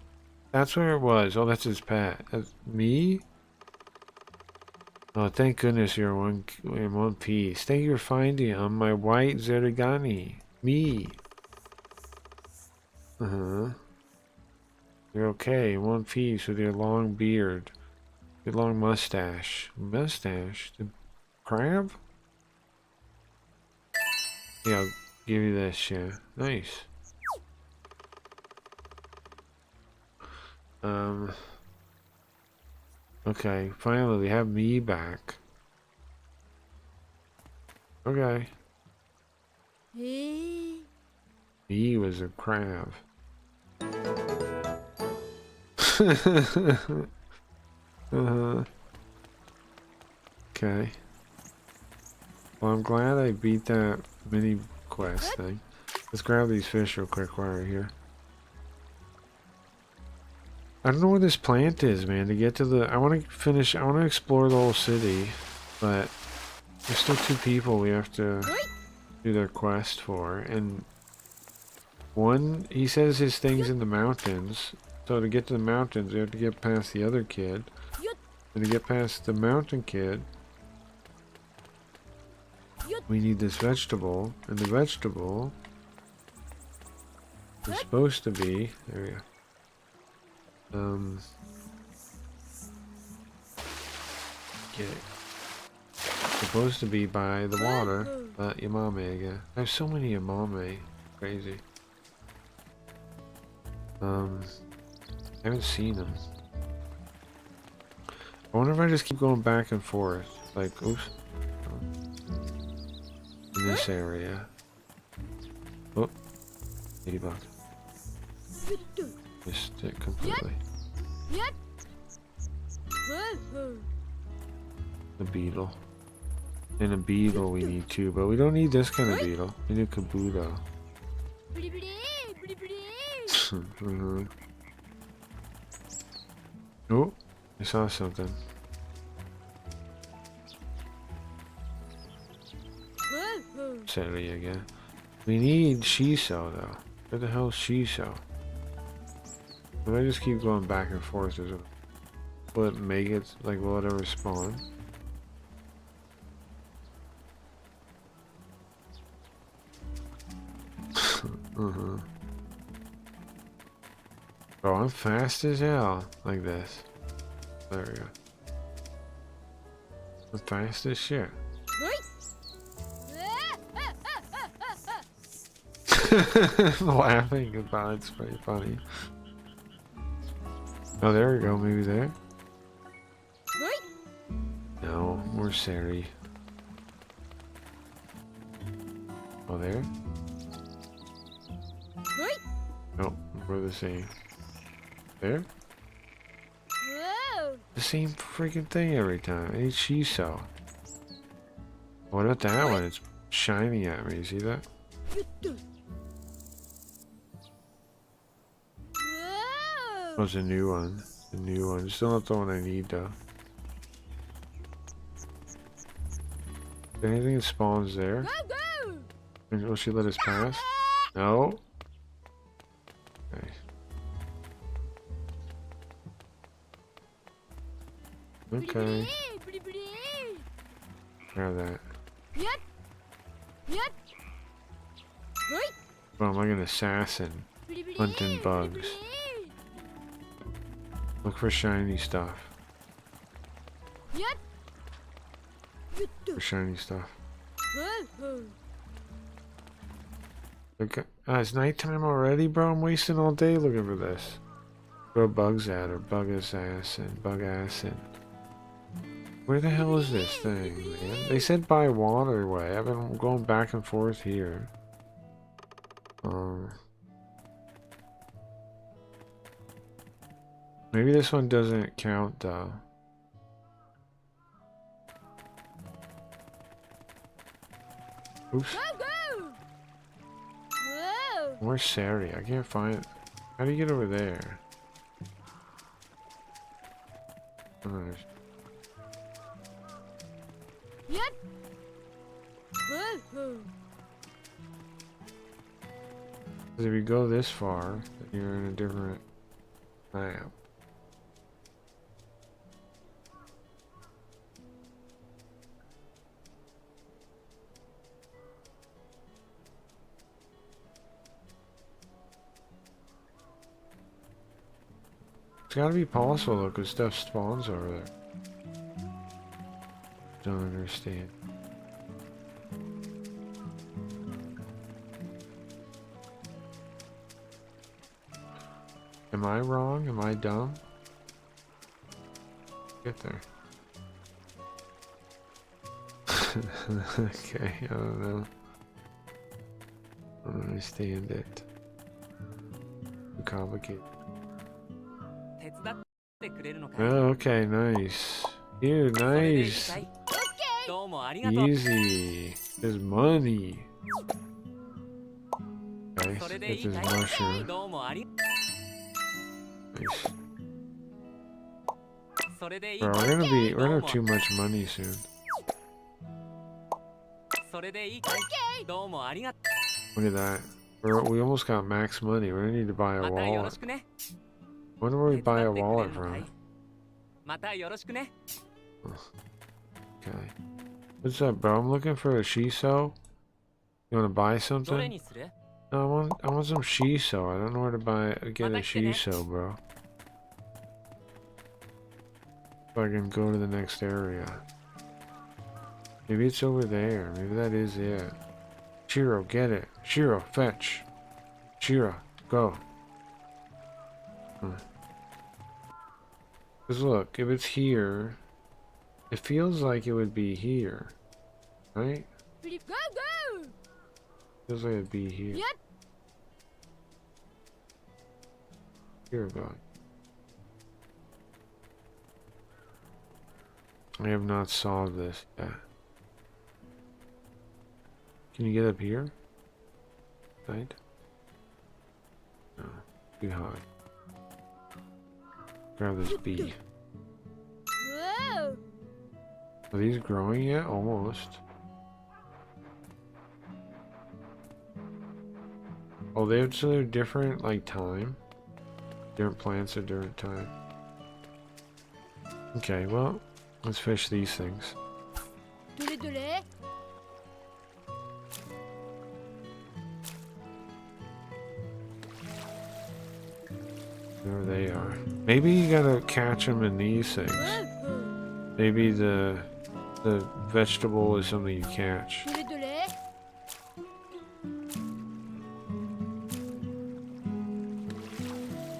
That's where it was. Oh, that's his pet. That's me? Oh, thank goodness you're in one piece. Thank you for finding on my white Zerigani. Me. Uh-huh. You're okay, in one piece with your long beard. Your long mustache. Mustache? The crab? Yeah, I'll give you this, yeah. Nice. Okay, finally we have me back. Okay. Me was a crab. Okay. Well, I'm glad I beat that mini quest thing. Let's grab these fish real quick while we're here. I don't know where this plant is, man, to get to the... I want to explore the whole city, but there's still 2 people we have to do their quest for, and one, he says his thing's in the mountains, so to get to the mountains, we have to get past the other kid, and to get past the mountain kid, we need this vegetable, and the vegetable is supposed to be... There we go. Get it. Supposed to be by the water, but Yamame again. I have so many Yamame. Crazy. I haven't seen them. I wonder if I just keep going back and forth. Like, oops. In this area. Oh. Ladybug. Missed it completely. The beetle. And a beetle we need too, but we don't need this kind of beetle. We need Kabuto. Oh, I saw something. Sadly again. We need Shiso though. Where the hell's Shiso? If I just keep going back and forth, will it make it, like, will it ever spawn? Oh, I'm fast as hell, like this. There we go. I'm fast as shit. Laughing about it's pretty funny. Oh, there we go. Maybe there. No, more Sari. Oh, there. Nope, we're the same. There. The same freaking thing every time. It's Shiso. What about that one? It's shining at me. See that? Oh, it's a new one. The new one. Still not the one I need though. Is there anything that spawns there? And will she let us pass? No. Okay. Okay. Grab that. Well, I'm like an assassin hunting bugs. Look for shiny stuff. For shiny stuff. Okay. It's nighttime already, bro. I'm wasting all day looking for this. Throw bugs at her. Bug assassin. Bug assassin. Where the hell is this thing, man? They said by waterway. I've been going back and forth here. Maybe this one doesn't count though. Oops. Where's Sari? I can't find... How do you get over there? Oh, If you go this far, then you're in a different map. It's gotta be possible though, because stuff spawns over there. Don't understand. Am I wrong? Am I dumb? Get there. Okay, I don't know. I don't understand it. Too complicated. Oh, okay, nice. Ew, nice. Easy. There's money. Okay, get this mushroom. Nice. Bro, we're gonna have too much money soon. Look at that. We almost got max money. We're gonna need to buy a wallet. Where do we buy a wallet from? Okay. What's up, bro? I'm looking for a shiso. You wanna buy something? No, I want some shiso. I don't know where to get a shiso, bro. So I can go to the next area. Maybe it's over there. Maybe that is it. Shiro, get it. Shiro, fetch. Shiro, go. Because look, if it's here, it feels like it would be here. Right? Feels like it'd be here. Here, God. I have not solved this yet. Can you get up here? Right? No. Too high. Grab this bee. Are these growing yet? Almost. Oh, they're different, like, time. Different plants at different time. Okay, well, let's fish these things. There they are. Maybe you gotta catch them in these things. Maybe the vegetable is something you catch.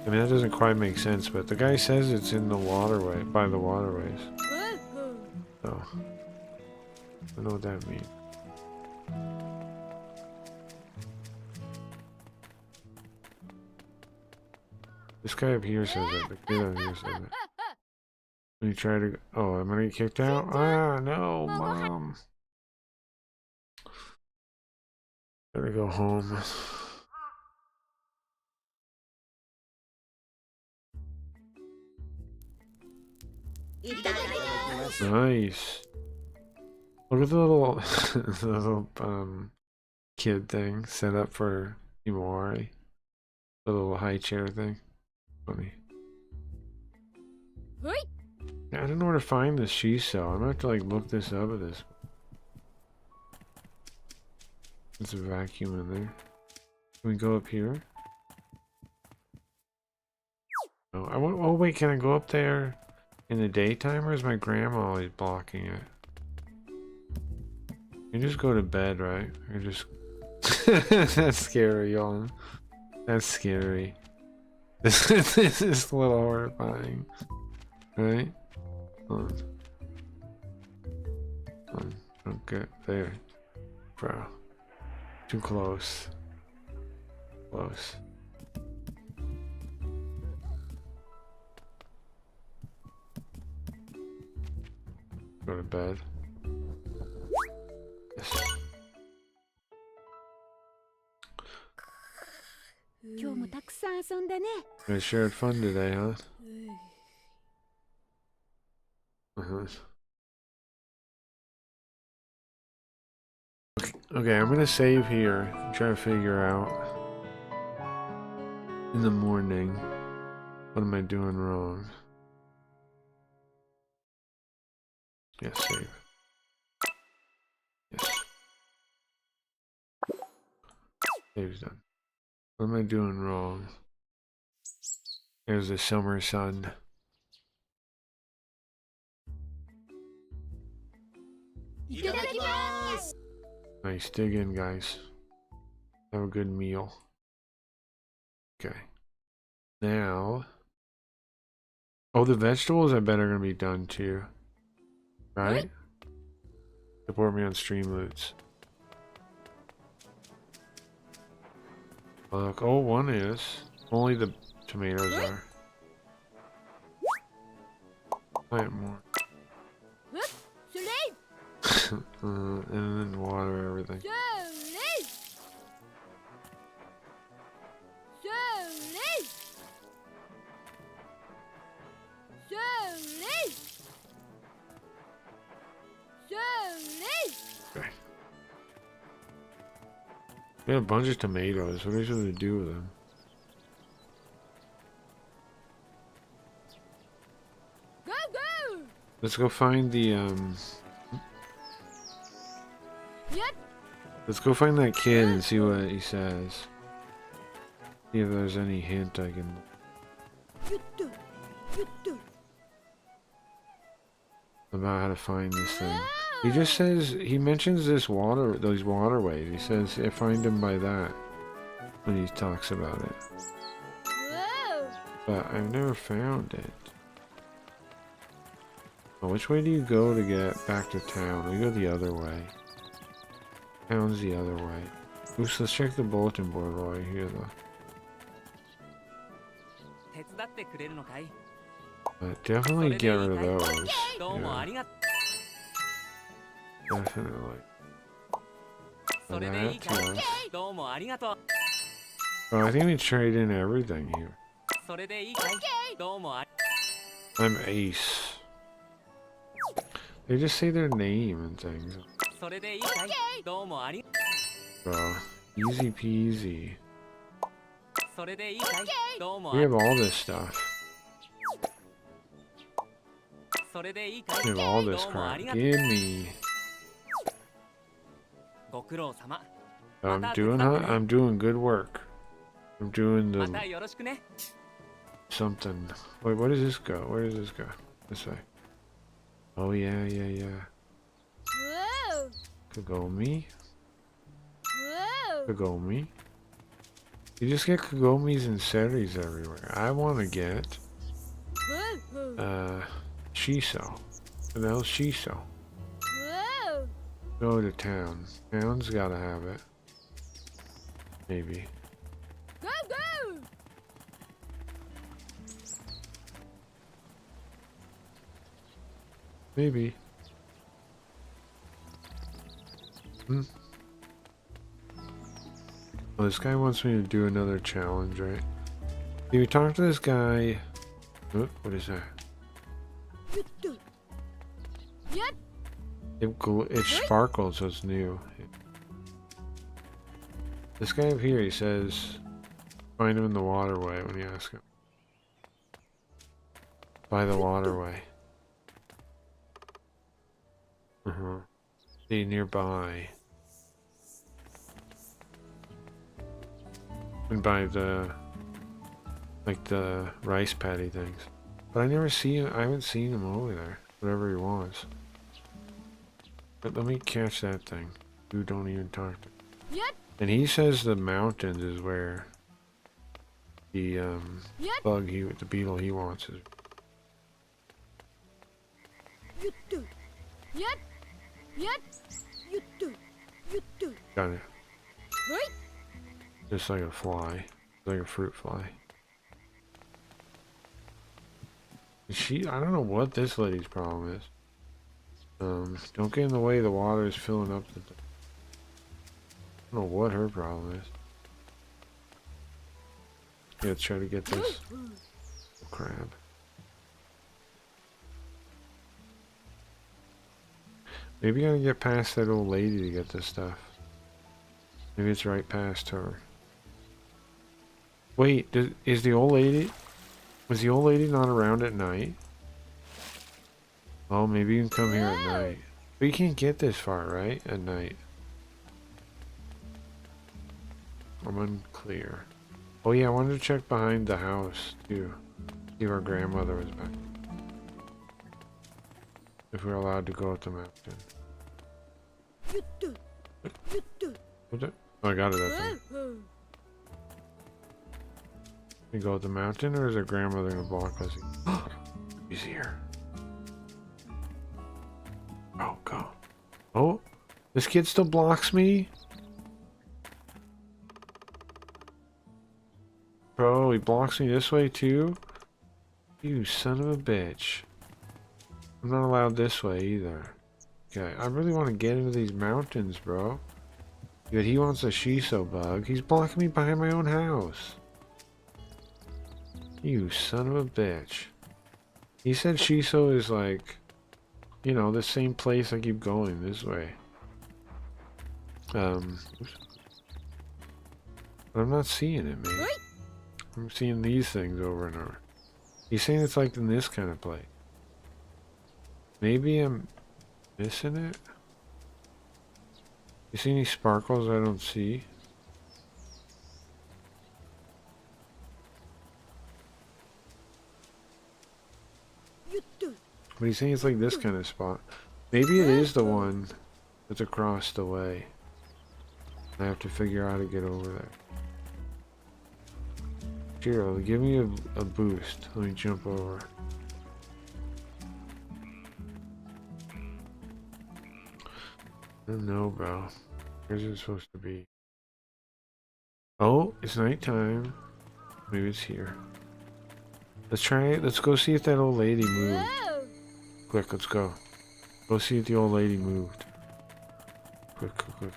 I mean, that doesn't quite make sense, but the guy says it's in the waterway, by the waterways. So, I don't know what that means. This guy up here says it. The kid up here says it. When you try to... Oh, I'm gonna get kicked out? Ah, no, Mom. Gotta go home. Nice. Look at the little, the little kid thing set up for Imori. The little high chair thing. Funny. Yeah, I don't know where to find this shiso. I'm gonna have to like look this up at this. There's a vacuum in there. Can we go up here? No, I want. Oh wait, can I go up there in the daytime, or is my grandma always blocking it? You just go to bed, right? Or just... That's scary, y'all. That's scary. This is a little horrifying. Right? Hold on. Okay, there. Bro. Too close. Close. Go to bed. Yes. You guys shared fun today, huh? Okay, I'm gonna save here and try to figure out in the morning what am I doing wrong. Yes, save. Yes. Save's done. What am I doing wrong? There's the summer sun. Nice, dig in, guys. Have a good meal. Okay. Now. Oh, the vegetables I bet are gonna be done too. Right? Support me on Streamloots. Look, oh, one is. Only the tomatoes are. Plant more. And then water everything. Okay. We have a bunch of tomatoes. What are we supposed to do with them? Let's go find the Let's go find that kid and see what he says. See if there's any hint I can. About how to find this thing. He just says, he mentions this water, those waterways. He says, I find him by that when he talks about it. But I've never found it. Oh, which way do you go to get back to town? We go the other way. Town's the other way. Oops, let's check the bulletin board while I hear that. Definitely get rid of those. Yeah. Definitely. And that too. Oh, I think we trade in everything here. I'm Ace. They just say their name and things. Bro, easy peasy. We have all this stuff. We have all this crap. Gimme. I'm doing good work. I'm doing the something. Wait, where does this go? Where does this go? This way. Oh yeah. Kagome. Kagome. You just get Kagomes and Seris everywhere. I want to get Shiso. What the hell's Shiso? Go to town. Town's gotta have it. Maybe. Maybe. Oh, this guy wants me to do another challenge, right? Can we talk to this guy? Oh, what is that? It sparkles, so it's new. This guy up here, he says, find him in the waterway when you ask him. By the waterway. See nearby. And by the, like the rice paddy things. But I never see him, I haven't seen him over there. Whatever he wants. But let me catch that thing. You don't even talk to him. And he says the mountains is where the bug the beetle he wants is. Got it. Just like a fly. Like a fruit fly. I don't know what this lady's problem is. Don't get in the way, the water is filling up the... I don't know what her problem is. Yeah, let's try to get this crab. Maybe I gotta get past that old lady to get this stuff. Maybe it's right past her. Wait, is the old lady... Was the old lady not around at night? Oh, maybe you can come here at night. But you can't get this far, right? At night. I'm unclear. Oh yeah, I wanted to check behind the house, too. See if our grandmother was back. If we're allowed to go up the mountain. What the? Oh, I got it up there. We go up the mountain, or is our grandmother gonna block us? He's here. Oh, go. Oh, this kid still blocks me? Bro, he blocks me this way too? You son of a bitch. I'm not allowed this way either. Okay, I really want to get into these mountains, bro. But he wants a Shiso bug. He's blocking me behind my own house. You son of a bitch. He said Shiso is like, you know, the same place I keep going this way. Oops. But I'm not seeing it, man. I'm seeing these things over and over. He's saying it's like in this kind of place. Maybe I'm missing it? You see any sparkles I don't see? But he's saying it's like this kind of spot. Maybe it is the one that's across the way. I have to figure out how to get over there. Jiro, give me a boost. Let me jump over. I don't know, bro. Where's it supposed to be? Oh, it's nighttime. Maybe it's here. Let's try it. Let's go see if that old lady moved. Quick, let's go. Go see if the old lady moved. Quick, quick, quick.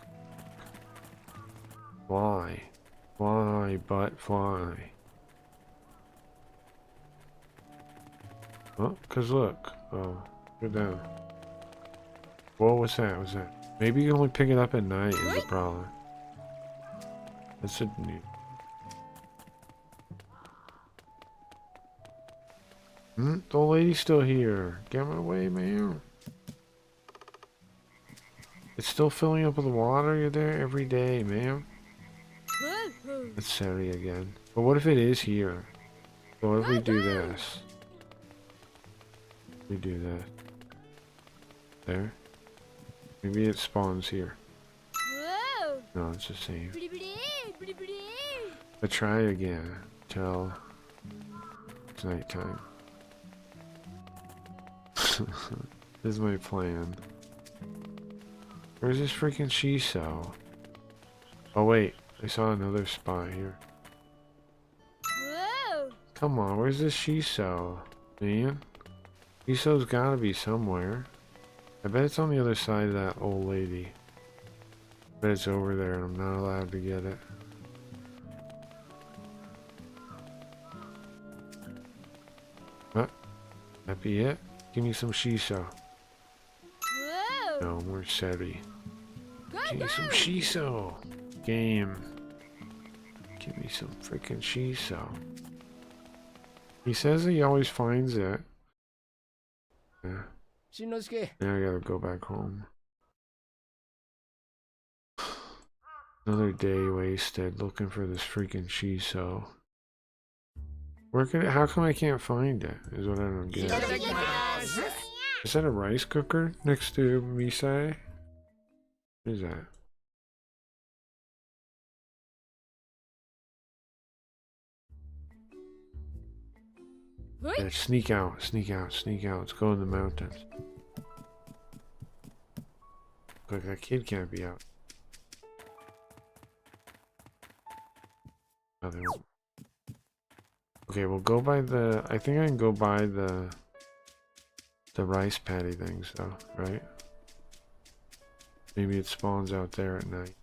Fly. Fly, but fly. Oh, cause look. Oh, go down. Whoa, what's that? What's that? Maybe you can only pick it up at night is the problem. That's a new. The old lady's still here. Get my way, man. It's still filling up with water. You're there every day, man. It's Sari again. But what if it is here? So what if we do this? We do that. There. Maybe it spawns here. No, it's the same. But try again till it's nighttime. This is my plan. Where's this freaking Shiso? Oh wait, I saw another spot here. Come on, where's this Shiso? Man? Shiso's gotta be somewhere. I bet it's on the other side of that old lady. I bet it's over there and I'm not allowed to get it. What? That be it? Give me some Shiso. No, more Sari. Give me some Shiso. Game. Give me some freaking Shiso. He says he always finds it. Yeah. Now I gotta go back home. Another day wasted looking for this freaking Shiso. Where can it, how come I can't find it? Is what I don't get. Is that a rice cooker next to Misai? What is that? Yeah, sneak out, sneak out, sneak out. Let's go in the mountains. Look, that kid can't be out. Oh, okay, we'll go by the... I think I can go by the rice paddy things though, right? Maybe it spawns out there at night.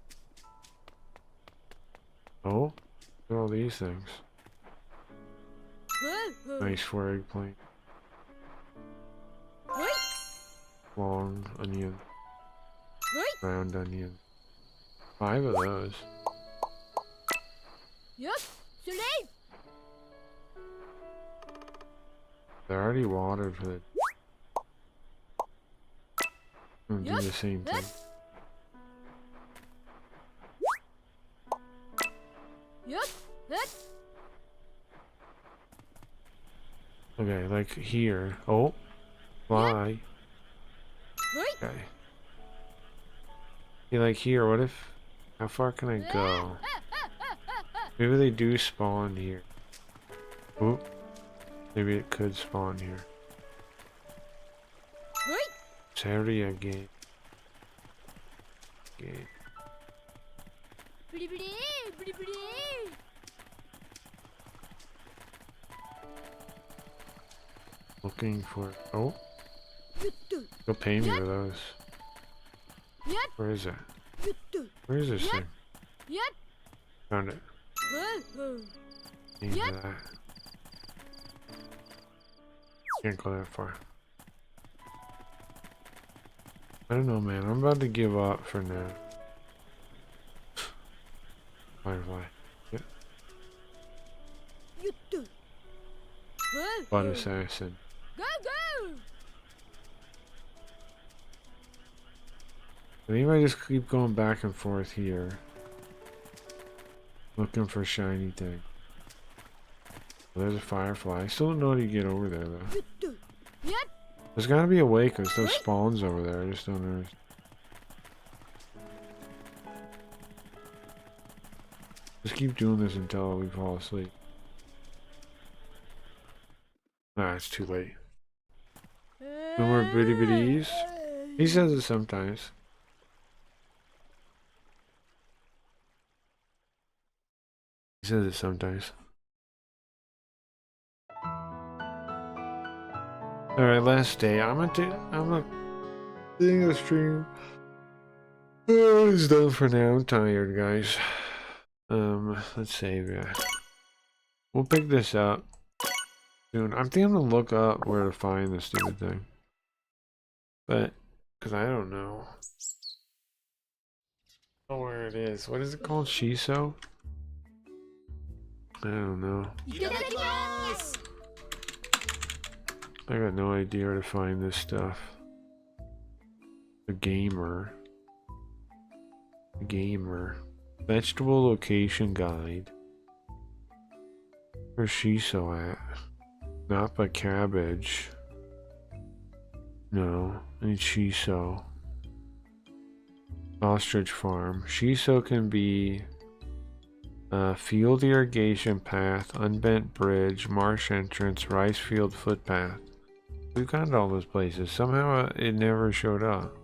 Oh, look at all these things. Nice for eggplant. Long onion. Round onion. 5 of those. They're already watered for the... I'm gonna do the same thing. Okay, like here. Oh, fly. Okay. Yeah, like here. What if? How far can I go? Maybe they do spawn here. Oh, maybe it could spawn here. Saturday again. Okay. Looking for... Oh! You'll pay me for those. Where is it? Where is this thing? Found it. Pay for that. Can't go that far. I don't know, man. I'm about to give up for now. Firefly. Yep. Blood assassin. I think I just keep going back and forth here, looking for shiny thing. Well, there's a firefly. I still don't know how to get over there though. There's gotta be a way because those spawns over there. I just don't know. Just keep doing this until we fall asleep. Nah, it's too late. No more bitty bitties. He says it sometimes. He says it sometimes. Alright, last day. I'm gonna doing the stream. Oh, it's done for now. I'm tired, guys. Let's save it. We'll pick this up soon. I think I'm gonna look up where to find this stupid thing. But, because I don't know. Oh, where it is. What is it called? Shiso? I don't know. I got no idea where to find this stuff. The gamer. Vegetable location guide. Where's Shiso at? Napa cabbage. No, I need Shiso. Ostrich farm. Shiso can be field irrigation path, unbent bridge, marsh entrance, rice field footpath. We've got all those places. Somehow it never showed up.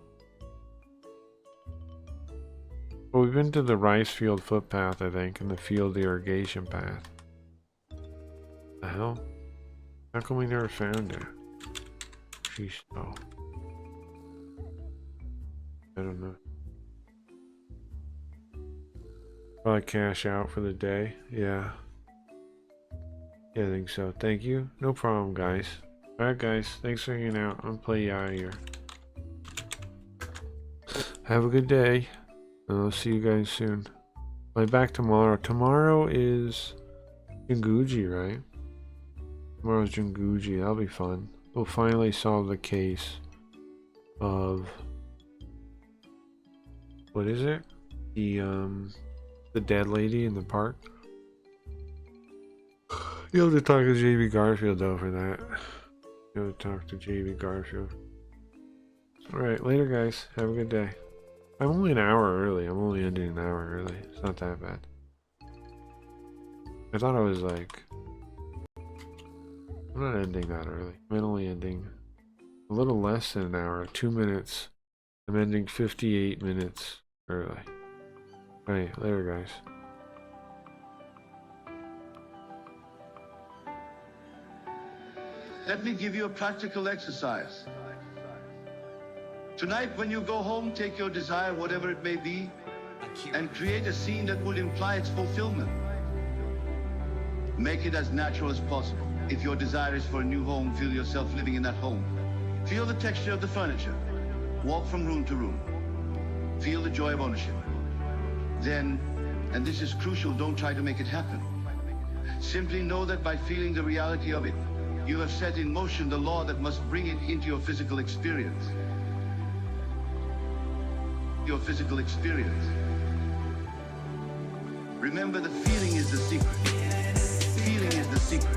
But we've been to the rice field footpath, I think, and the field irrigation path. The hell? How come we never found it? Jeez, oh. I don't know. Probably cash out for the day. Yeah. Yeah, I think so. Thank you. No problem, guys. Alright, guys. Thanks for hanging out. I'm gonna play you out of here. Have a good day. And I'll see you guys soon. I'll be back tomorrow. Tomorrow is Jinguji, right? Tomorrow's Jinguji. That'll be fun. We'll finally solve the case of... What is it? The dead lady in the park. You'll have to talk to JB Garfield though for that. You'll have to talk to JB Garfield. Alright, later guys. Have a good day. I'm only an hour early. I'm only ending an hour early. It's not that bad. I thought I was like... I'm not ending that early. I'm only ending a little less than an hour. 2 minutes. I'm ending 58 minutes early. Alright, later guys. Let me give you a practical exercise. Tonight, when you go home, take your desire, whatever it may be, and create a scene that will imply its fulfillment. Make it as natural as possible. If your desire is for a new home, feel yourself living in that home. Feel the texture of the furniture. Walk from room to room. Feel the joy of ownership. then, and this is crucial, don't try to make it happen. Simply know that by feeling the reality of it, you have set in motion the law that must bring it into your physical experience. Your physical experience. Remember, the feeling is the secret. Feeling is the secret.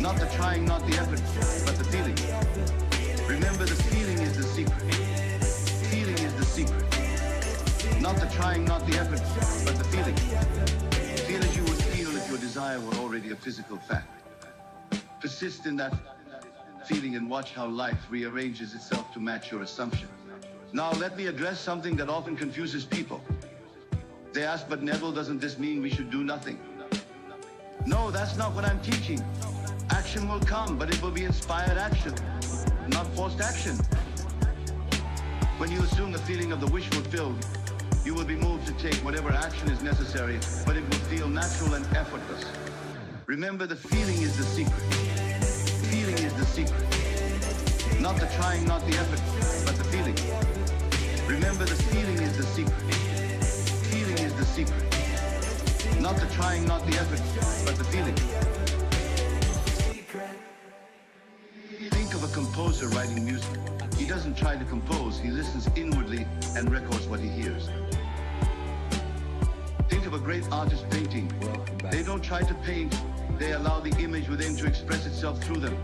Not the trying, not the effort, but the feeling. Remember, the feeling is the secret. Feeling is the secret. Not the trying, not the effort, but the feeling. Feel as you would feel if your desire were already a physical fact. Persist in that feeling and watch how life rearranges itself to match your assumption. Now let me address something that often confuses people. They ask, but Neville, doesn't this mean we should do nothing? No, that's not what I'm teaching. Action will come, but it will be inspired action, not forced action. When you assume the feeling of the wish fulfilled, you will be moved to take whatever action is necessary, but it will feel natural and effortless. Remember, the feeling is the secret. Feeling is the secret. Not the trying, not the effort, but the feeling. Remember, the feeling is the secret. Feeling is the secret. Not the trying, not the effort, but the feeling. Think of a composer writing music. He doesn't try to compose, he listens inwardly and records what he hears. Think of a great artist painting. They don't try to paint, they allow the image within to express itself through them.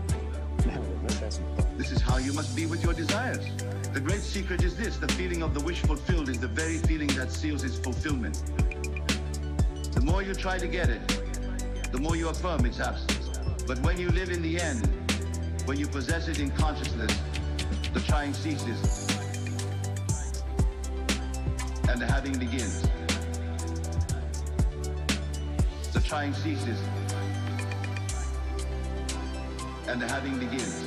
This is how you must be with your desires. The great secret is this: the feeling of the wish fulfilled is the very feeling that seals its fulfillment. The more you try to get it, the more you affirm its absence. But when you live in the end, when you possess it in consciousness, the trying ceases, and the having begins. The trying ceases, and the having begins.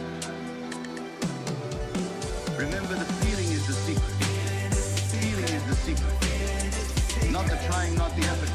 Remember, the feeling is the secret. Feeling is the secret. Not the trying, not the effort,